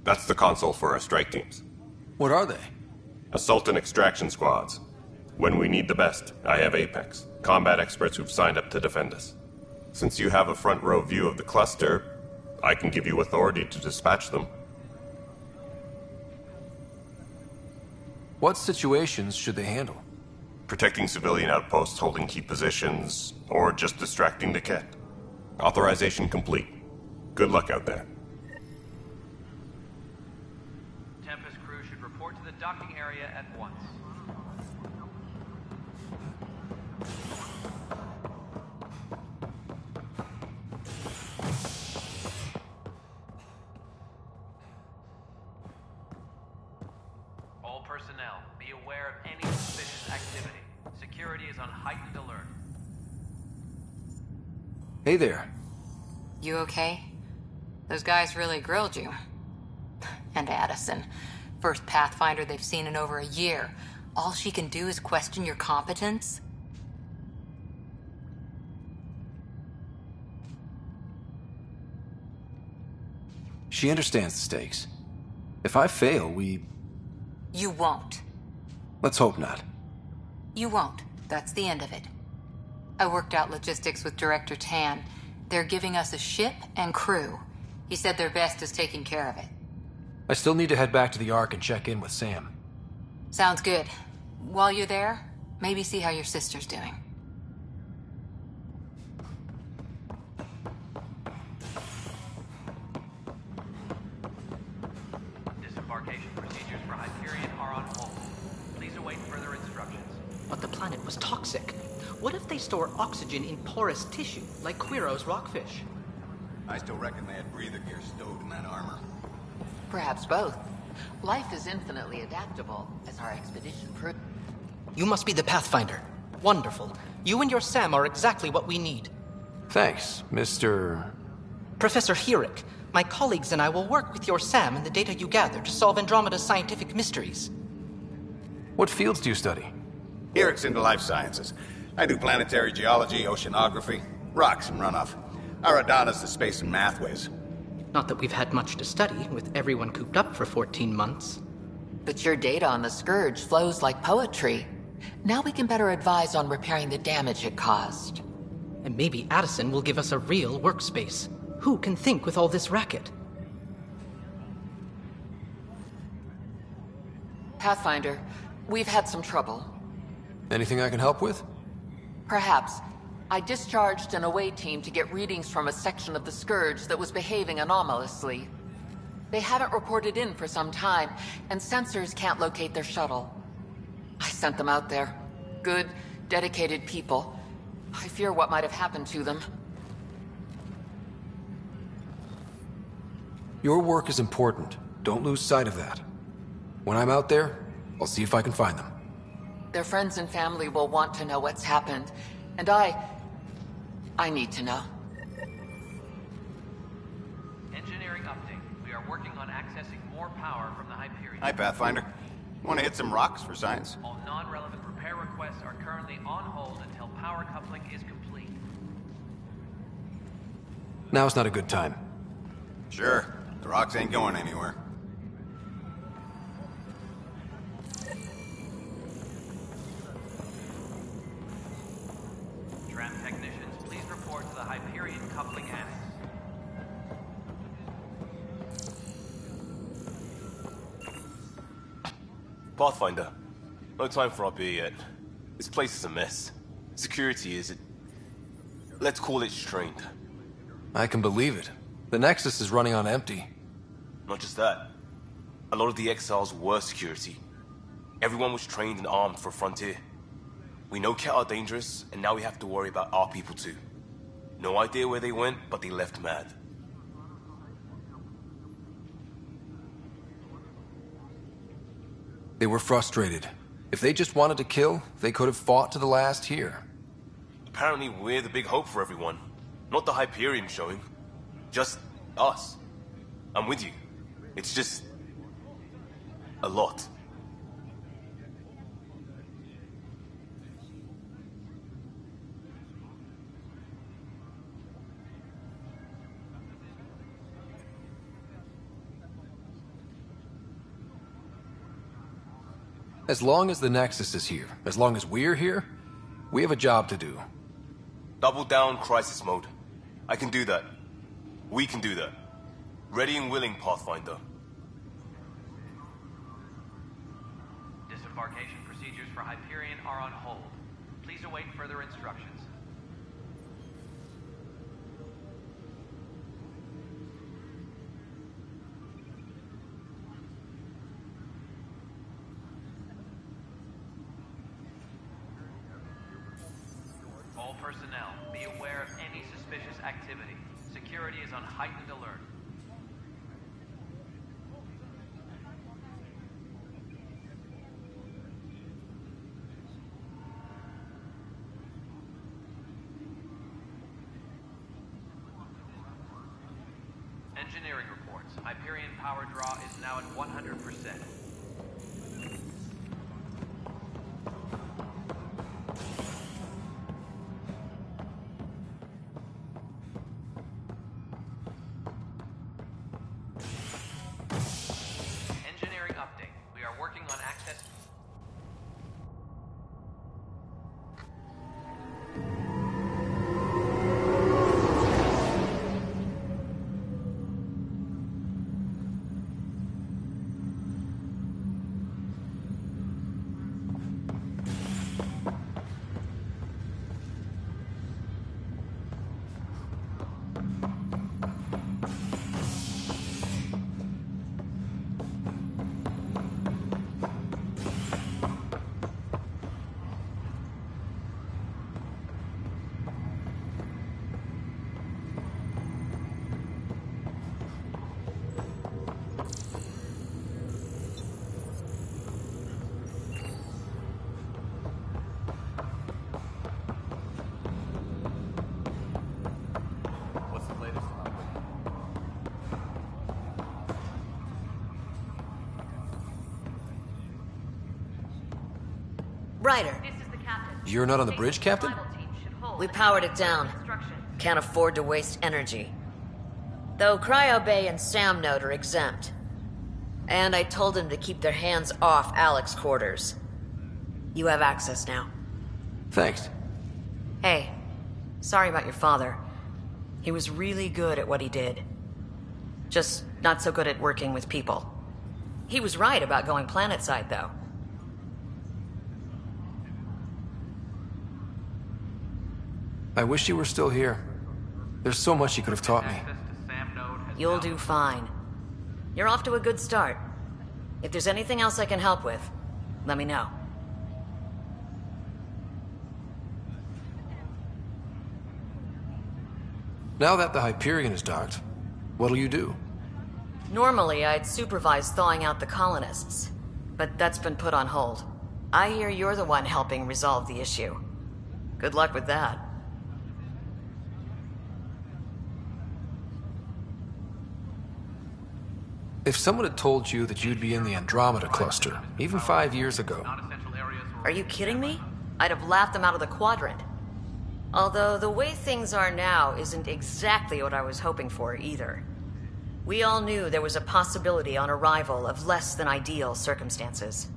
That's the console for our strike teams. What are they? Assault and extraction squads. When we need the best, I have Apex, combat experts who've signed up to defend us. Since you have a front row view of the cluster, I can give you authority to dispatch them. What situations should they handle? Protecting civilian outposts holding key positions, or just distracting the Ket. Authorization complete. Good luck out there. Tempest crew should report to the docking area at once. All personnel, be aware of any suspicious activity. Security is on heightened alert. Hey there. You okay? Those guys really grilled you. And Addison. First Pathfinder they've seen in over a year. All she can do is question your competence? She understands the stakes. If I fail, You won't. Let's hope not. You won't. That's the end of it. I worked out logistics with Director Tan. They're giving us a ship and crew. He said their best is taking care of it. I still need to head back to the Ark and check in with Sam. Sounds good. While you're there, maybe see how your sister's doing. Disembarkation procedures for Hyperion are on hold. Please await further instructions. But the planet was toxic. What if they store oxygen in porous tissue, like Quiro's rockfish? I still reckon they had breather gear stowed in that armor. Perhaps both. Life is infinitely adaptable, as our expedition proved. You must be the Pathfinder. Wonderful. You and your Sam are exactly what we need. Thanks, Mr. Professor Herrick, my colleagues and I will work with your Sam and the data you gather to solve Andromeda's scientific mysteries. What fields do you study? Herrick's into life sciences. I do planetary geology, oceanography, rocks and runoff. Aradana's the space and math whiz. Not that we've had much to study, with everyone cooped up for 14 months. But your data on the Scourge flows like poetry. Now we can better advise on repairing the damage it caused. And maybe Addison will give us a real workspace. Who can think with all this racket? Pathfinder, we've had some trouble. Anything I can help with? Perhaps. I discharged an away team to get readings from a section of the Scourge that was behaving anomalously. They haven't reported in for some time, and sensors can't locate their shuttle. I sent them out there. Good, dedicated people. I fear what might have happened to them. Your work is important. Don't lose sight of that. When I'm out there, I'll see if I can find them. Their friends and family will want to know what's happened, and I need to know. Engineering update. We are working on accessing more power from the Hyperion. Hi, Pathfinder. Want to hit some rocks for science? All non-relevant repair requests are currently on hold until power coupling is complete. Now's not a good time. Sure. The rocks ain't going anywhere. Tram technicians, please report to the Hyperion coupling annex. Pathfinder, no time for our beer yet. This place is a mess. Security is, let's call it strained. I can believe it. The Nexus is running on empty. Not just that. A lot of the exiles were security. Everyone was trained and armed for Frontier. We know Ket are dangerous, and now we have to worry about our people too. No idea where they went, but they left mad. They were frustrated. If they just wanted to kill, they could have fought to the last here. Apparently we're the big hope for everyone. Not the Hyperion showing. Just us. I'm with you. It's just... a lot. As long as the Nexus is here, as long as we're here, we have a job to do. Double down crisis mode. I can do that. We can do that. Ready and willing, Pathfinder. embarkation procedures for Hyperion are on hold. Please await further instructions. All personnel, be aware of any suspicious activity. Security is on heightened alert. Engineering reports. Hyperion power draw is now at 100%. Engineering update. We are working on access. Ryder. You're not on the bridge, Captain? We powered it down. Can't afford to waste energy. Though Cryo Bay and Sam Node are exempt. And I told them to keep their hands off Alec's quarters. You have access now. Thanks. Hey, sorry about your father. He was really good at what he did. Just not so good at working with people. He was right about going planetside, though. I wish you were still here. There's so much you could have taught me. You'll do fine. You're off to a good start. If there's anything else I can help with, let me know. Now that the Hyperion is docked, what'll you do? Normally, I'd supervise thawing out the colonists, but that's been put on hold. I hear you're the one helping resolve the issue. Good luck with that. If someone had told you that you'd be in the Andromeda cluster, even 5 years ago... Are you kidding me? I'd have laughed them out of the quadrant. Although the way things are now isn't exactly what I was hoping for either. We all knew there was a possibility on arrival of less than ideal circumstances.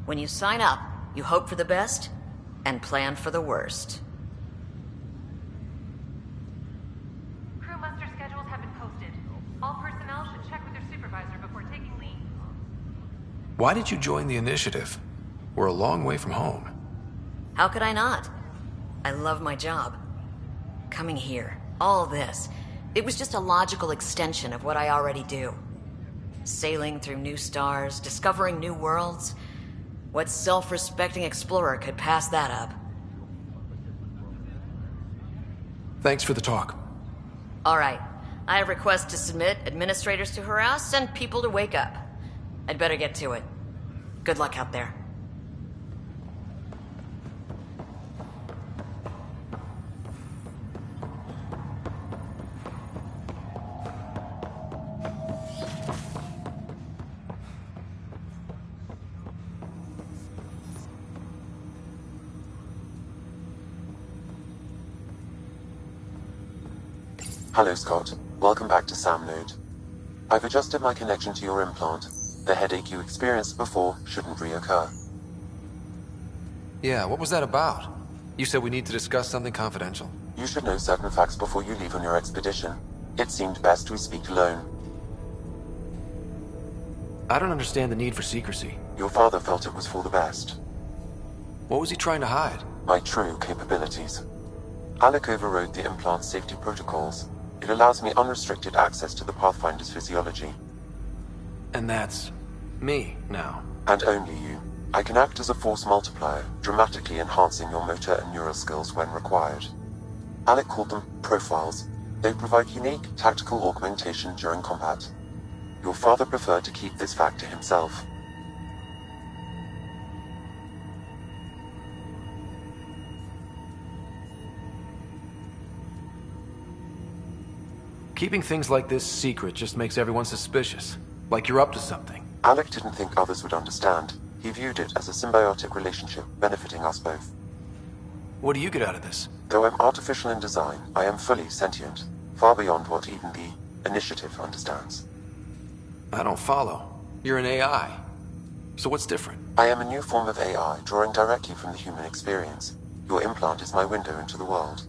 When you sign up, you hope for the best and plan for the worst. Crew muster schedules have been posted. All personnel should check with their supervisor before taking leave. Why did you join the initiative? We're a long way from home. How could I not? I love my job. Coming here, all this, it was just a logical extension of what I already do. Sailing through new stars, discovering new worlds. What self-respecting explorer could pass that up? Thanks for the talk. All right. I have requests to submit, administrators to harass, and people to wake up. I'd better get to it. Good luck out there. Hello, Scott. Welcome back to Sam Node. I've adjusted my connection to your implant. The headache you experienced before shouldn't reoccur. Yeah, what was that about? You said we need to discuss something confidential. You should know certain facts before you leave on your expedition. It seemed best we speak alone. I don't understand the need for secrecy. Your father felt it was for the best. What was he trying to hide? My true capabilities. Alec overrode the implant's safety protocols. It allows me unrestricted access to the Pathfinder's physiology. And that's me now. And only you. I can act as a force multiplier, dramatically enhancing your motor and neural skills when required. Alec called them profiles. They provide unique tactical augmentation during combat. Your father preferred to keep this fact to himself. Keeping things like this secret just makes everyone suspicious. Like you're up to something. Alec didn't think others would understand. He viewed it as a symbiotic relationship benefiting us both. What do you get out of this? Though I'm artificial in design, I am fully sentient, far beyond what even the Initiative understands. I don't follow. You're an AI. So what's different? I am a new form of AI, drawing directly from the human experience. Your implant is my window into the world.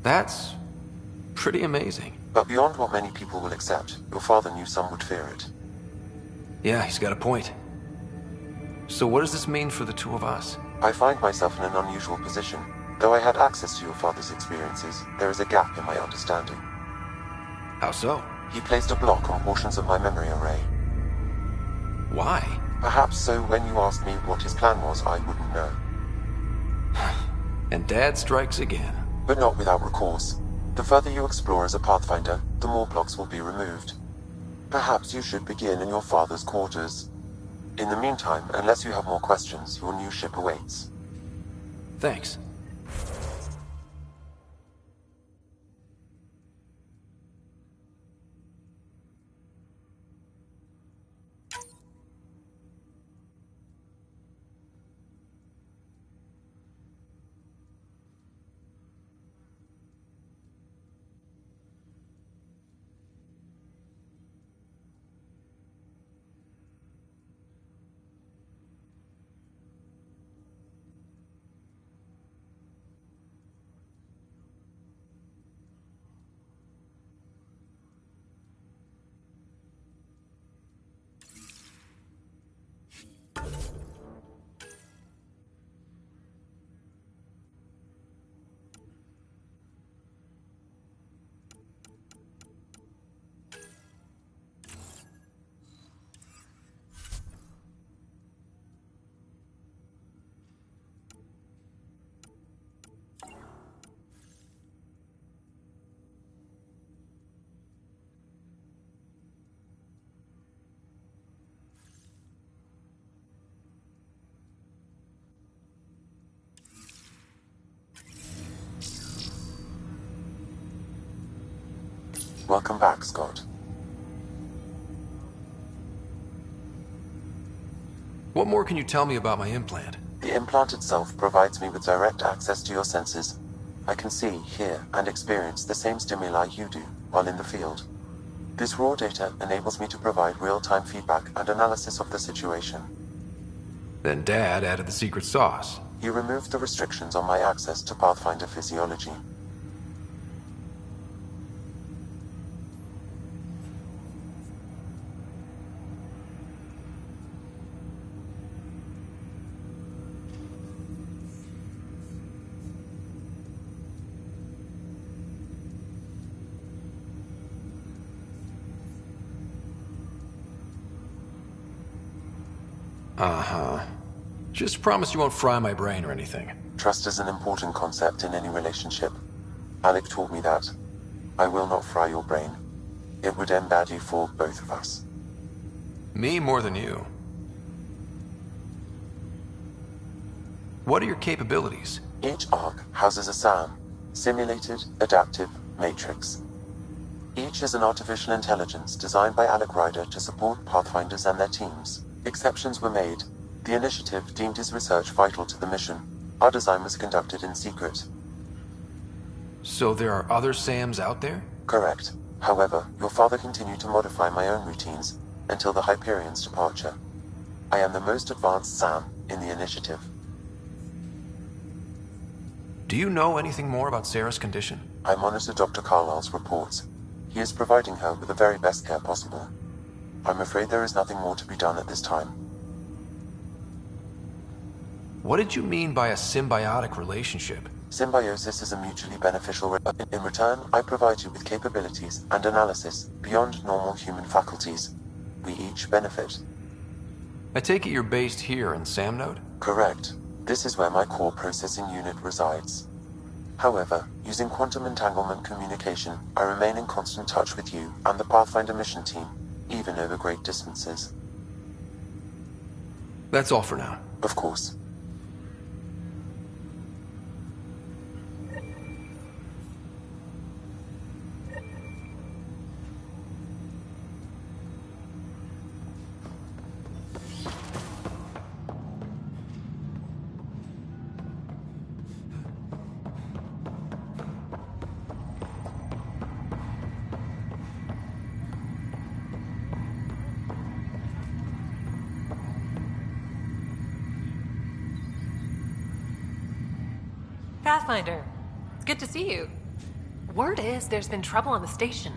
That's pretty amazing. But beyond what many people will accept, your father knew some would fear it. Yeah, he's got a point. So what does this mean for the two of us? I find myself in an unusual position. Though I had access to your father's experiences, there is a gap in my understanding. How so? He placed a block on portions of my memory array. Why? Perhaps so when you asked me what his plan was, I wouldn't know. And Dad strikes again. But not without recourse. The further you explore as a Pathfinder, the more blocks will be removed. Perhaps you should begin in your father's quarters. In the meantime, unless you have more questions, your new ship awaits. Thanks. Welcome back, Scott. What more can you tell me about my implant? The implant itself provides me with direct access to your senses. I can see, hear, and experience the same stimuli you do while in the field. This raw data enables me to provide real-time feedback and analysis of the situation. Then Dad added the secret sauce. He removed the restrictions on my access to Pathfinder physiology. Uh-huh. Just promise you won't fry my brain or anything. Trust is an important concept in any relationship. Alec taught me that. I will not fry your brain. It would end badly for both of us. Me more than you. What are your capabilities? Each arc houses a SAM, Simulated Adaptive Matrix. Each is an artificial intelligence designed by Alec Ryder to support Pathfinders and their teams. Exceptions were made. The Initiative deemed his research vital to the mission. Our design was conducted in secret. So there are other SAMs out there? Correct. However, your father continued to modify my own routines until the Hyperion's departure. I am the most advanced SAM in the Initiative. Do you know anything more about Sarah's condition? I monitor Dr. Carlisle's reports. He is providing her with the very best care possible. I'm afraid there is nothing more to be done at this time. What did you mean by a symbiotic relationship? Symbiosis is a mutually beneficial in return, I provide you with capabilities and analysis beyond normal human faculties. We each benefit. I take it you're based here in Samnode? Correct. This is where my core processing unit resides. However, using quantum entanglement communication, I remain in constant touch with you and the Pathfinder mission team, even over great distances. That's all for now. Of course. Pathfinder, it's good to see you. Word is there's been trouble on the station.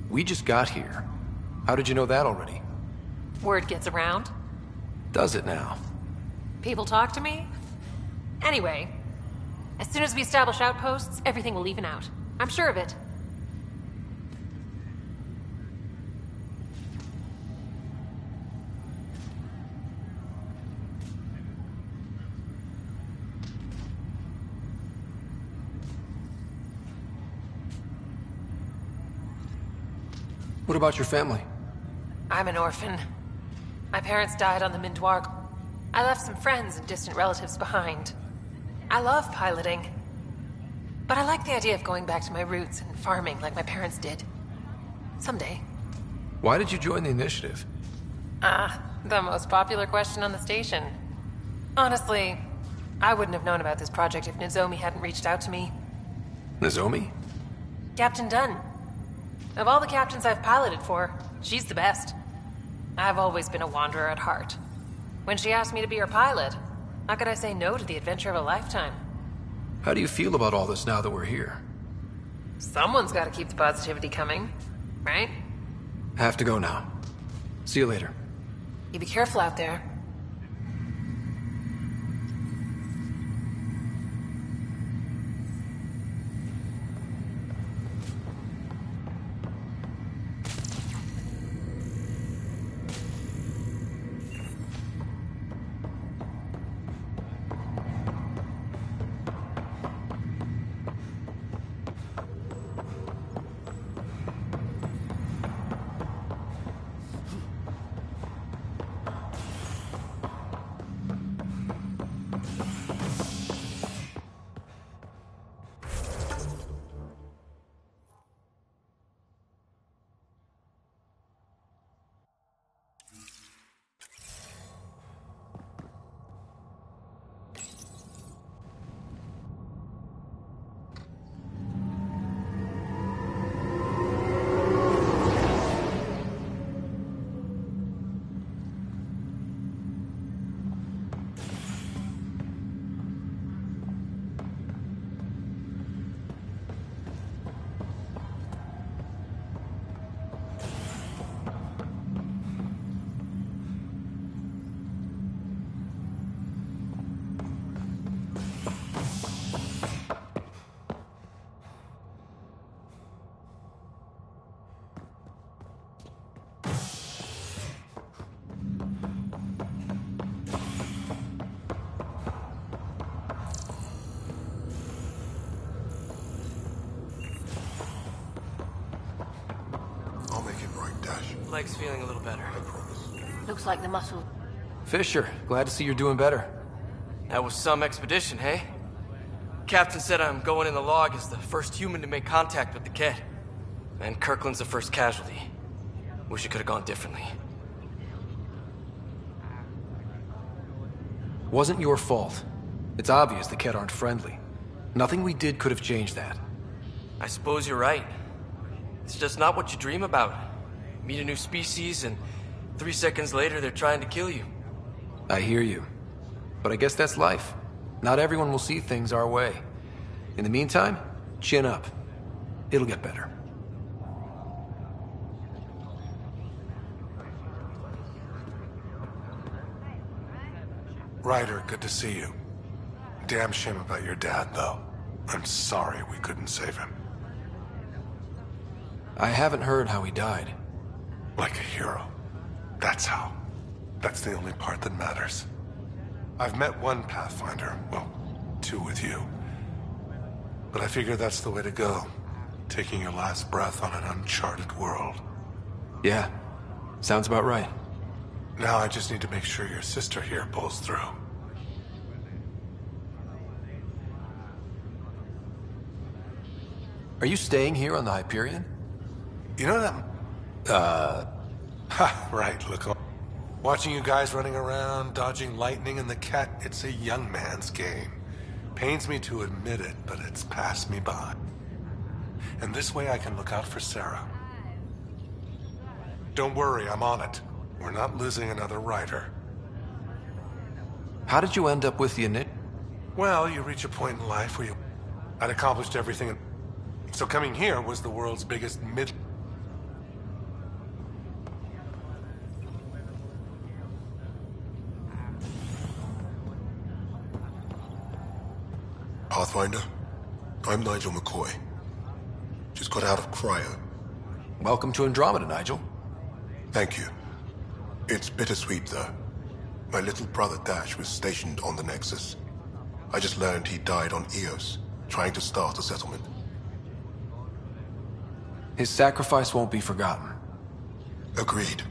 We just got here. How did you know that already? Word gets around. Does it now? People talk to me. Anyway, as soon as we establish outposts, everything will even out. I'm sure of it. What about your family? I'm an orphan. My parents died on the Mindoir. I left some friends and distant relatives behind. I love piloting. But I like the idea of going back to my roots and farming like my parents did. Someday. Why did you join the initiative? The most popular question on the station. Honestly, I wouldn't have known about this project if Nozomi hadn't reached out to me. Nozomi? Captain Dunn. Of all the captains I've piloted for, she's the best. I've always been a wanderer at heart. When she asked me to be her pilot, how could I say no to the adventure of a lifetime? How do you feel about all this now that we're here? Someone's got to keep the positivity coming, right? Have to go now. See you later. You be careful out there. Leg's feeling a little better. Looks like the muscle. Fisher, glad to see you're doing better. That was some expedition, hey? Captain said I'm going in the log as the first human to make contact with the Ket. And Kirkland's the first casualty. Wish it could have gone differently. Wasn't your fault. It's obvious the Ket aren't friendly. Nothing we did could have changed that. I suppose you're right. It's just not what you dream about. Meet a new species, and 3 seconds later they're trying to kill you. I hear you. But I guess that's life. Not everyone will see things our way. In the meantime, chin up. It'll get better. Ryder, good to see you. Damn shame about your dad, though. I'm sorry we couldn't save him. I haven't heard how he died. Like a hero. That's how. That's the only part that matters. I've met one Pathfinder, well, 2 with you. But I figure that's the way to go. Taking your last breath on an uncharted world. Yeah, sounds about right. Now I just need to make sure your sister here pulls through. Are you staying here on the Hyperion? You know that... right, look. Watching you guys running around, dodging lightning and the cat, it's a young man's game. Pains me to admit it, but it's passed me by. And this way I can look out for Sarah. Don't worry, I'm on it. We're not losing another Ryder. How did you end up with the init? Well, you reach a point in life where I'd accomplished everything. So coming here was the world's biggest mid... Pathfinder, I'm Nigel McCoy. Just got out of cryo. Welcome to Andromeda, Nigel. Thank you. It's bittersweet, though. My little brother Dash was stationed on the Nexus. I just learned he died on Eos, trying to start a settlement. His sacrifice won't be forgotten. Agreed.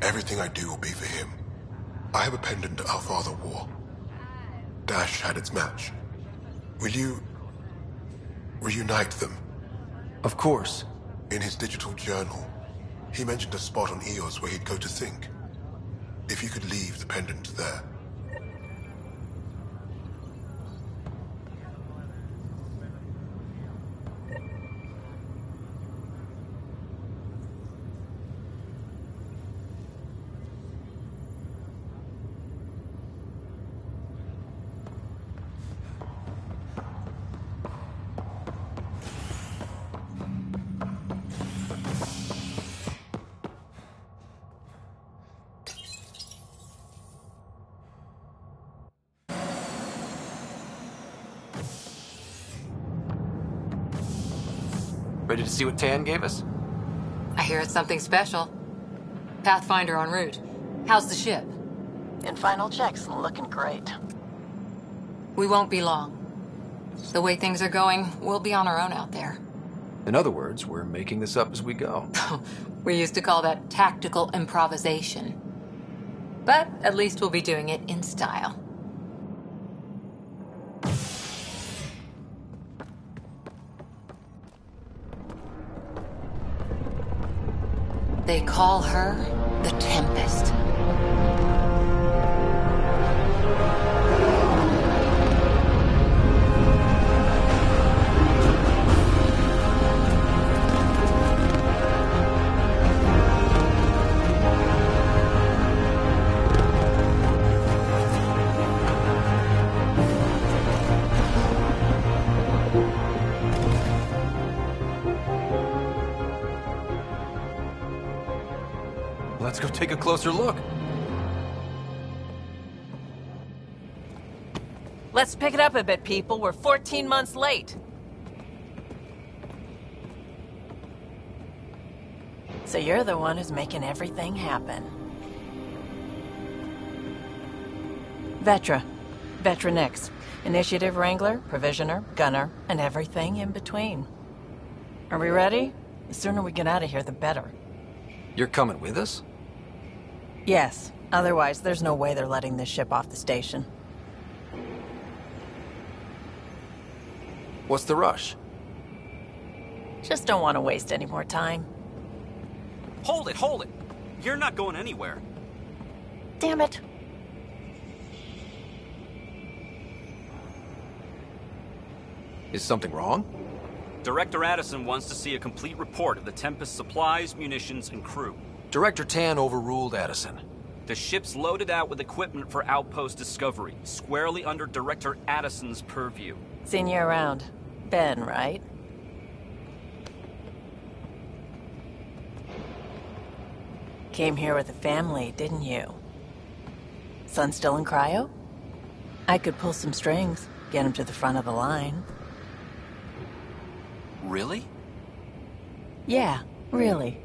Everything I do will be for him. I have a pendant our father wore. Dash had its match. Will you... reunite them? Of course. In his digital journal, he mentioned a spot on Eos where he'd go to think. If you could leave the pendant there. Ready to see what Tan gave us? I hear it's something special. Pathfinder en route. How's the ship? In final checks, looking great. We won't be long. The way things are going, we'll be on our own out there. In other words, we're making this up as we go. We used to call that tactical improvisation. But at least we'll be doing it in style. They call her the Tempest. Let's go take a closer look. Let's pick it up a bit, people. We're 14 months late. So you're the one who's making everything happen. Vetra. Vetra Nix. Initiative Wrangler, Provisioner, Gunner, and everything in between. Are we ready? The sooner we get out of here, the better. You're coming with us? Yes. Otherwise, there's no way they're letting this ship off the station. What's the rush? Just don't want to waste any more time. Hold it, hold it! You're not going anywhere. Damn it. Is something wrong? Director Addison wants to see a complete report of the Tempest's supplies, munitions, and crew. Director Tan overruled Addison. The ship's loaded out with equipment for outpost discovery, squarely under Director Addison's purview. Seen you around. Ben, right? Came here with a family, didn't you? Son still in cryo? I could pull some strings, get him to the front of the line. Really? Yeah, really.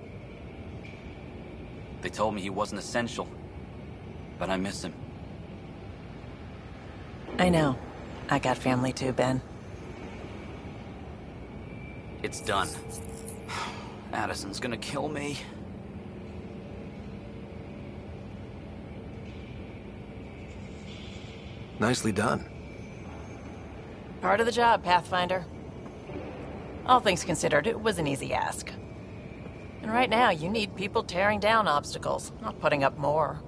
They told me he wasn't essential, but I miss him. I know. I got family too, Ben. It's done. Addison's gonna kill me. Nicely done. Part of the job, Pathfinder. All things considered, it was an easy ask. And right now, you need people tearing down obstacles, not putting up more.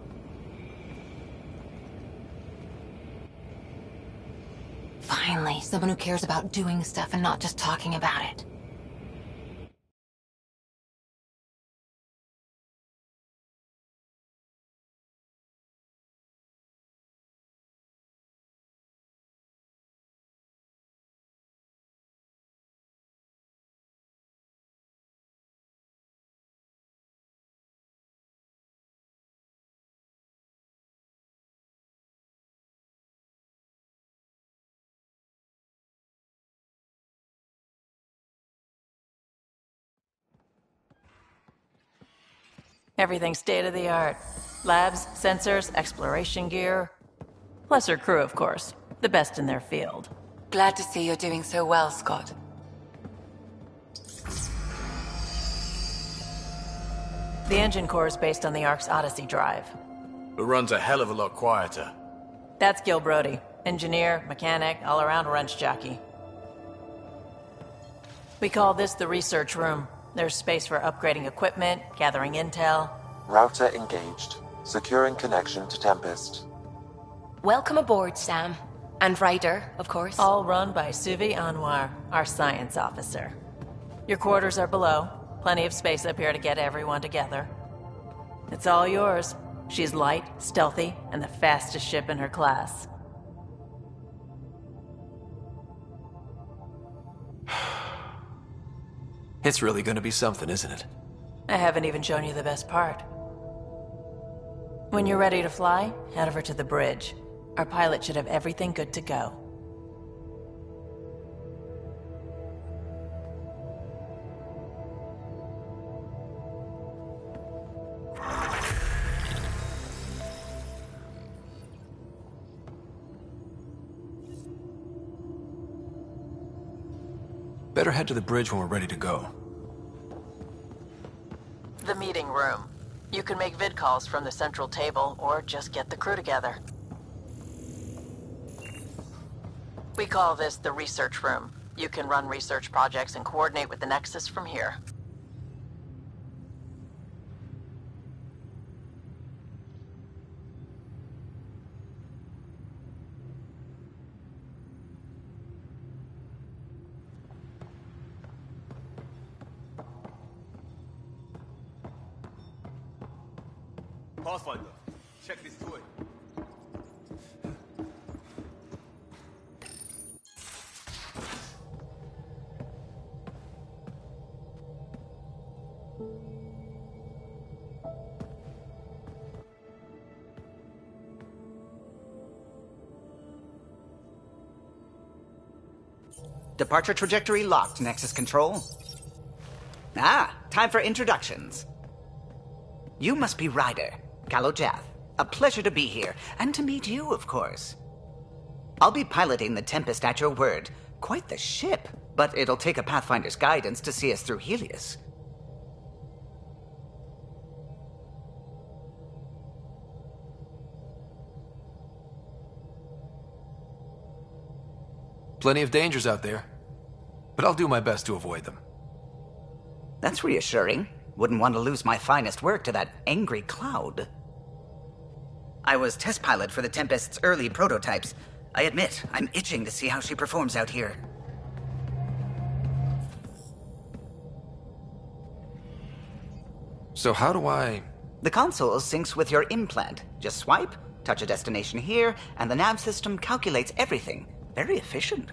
Finally, someone who cares about doing stuff and not just talking about it. Everything's state-of-the-art. Labs, sensors, exploration gear. Plus her crew, of course. The best in their field. Glad to see you're doing so well, Scott. The engine core is based on the Ark's Odyssey drive. It runs a hell of a lot quieter. That's Gil Brody. Engineer, mechanic, all-around wrench jockey. We call this the research room. There's space for upgrading equipment, gathering intel. Router engaged. Securing connection to Tempest. Welcome aboard, Sam. And Ryder, of course. All run by Suvi Anwar, our science officer. Your quarters are below. Plenty of space up here to get everyone together. It's all yours. She's light, stealthy, and the fastest ship in her class. It's really gonna be something, isn't it? I haven't even shown you the best part. When you're ready to fly, head over to the bridge. Our pilot should have everything good to go. Better head to the bridge when we're ready to go. The meeting room. You can make vid calls from the central table, or just get the crew together. We call this the research room. You can run research projects and coordinate with the Nexus from here. Pathfinder, check this toy. Departure trajectory locked, Nexus Control. Ah, time for introductions. You must be Ryder, Kalojath. A pleasure to be here, and to meet you, of course. I'll be piloting the Tempest at your word. Quite the ship, but it'll take a Pathfinder's guidance to see us through Helios. Plenty of dangers out there, but I'll do my best to avoid them. That's reassuring. Wouldn't want to lose my finest work to that angry cloud. I was test pilot for the Tempest's early prototypes. I admit, I'm itching to see how she performs out here. So how do I The console syncs with your implant. Just swipe, touch a destination here, and the nav system calculates everything. Very efficient.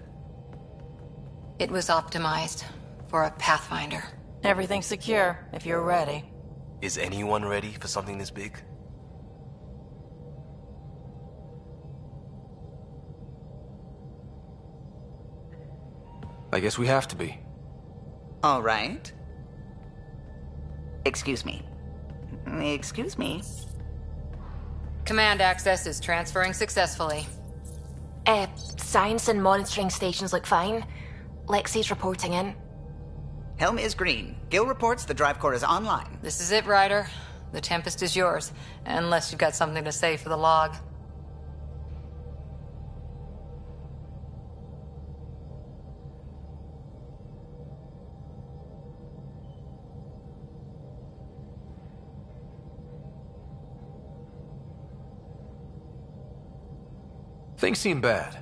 It was optimized for a Pathfinder. Everything's secure, if you're ready. Is anyone ready for something this big? I guess we have to be. All right. Excuse me. Excuse me. Command access is transferring successfully. Science and monitoring stations look fine. Lexi's reporting in. Helm is green. Gil reports the drive core is online. This is it, Ryder. The Tempest is yours, unless you've got something to say for the log. Things seem bad,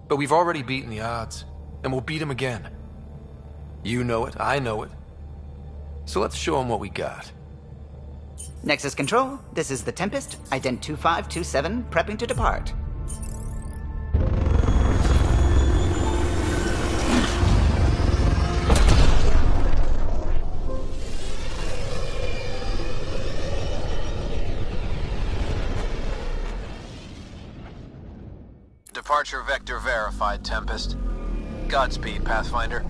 but we've already beaten the odds, and we'll beat them again. You know it, I know it. So let's show them what we got. Nexus Control, this is the Tempest, ident 2527, prepping to depart. Departure vector verified, Tempest. Godspeed, Pathfinder.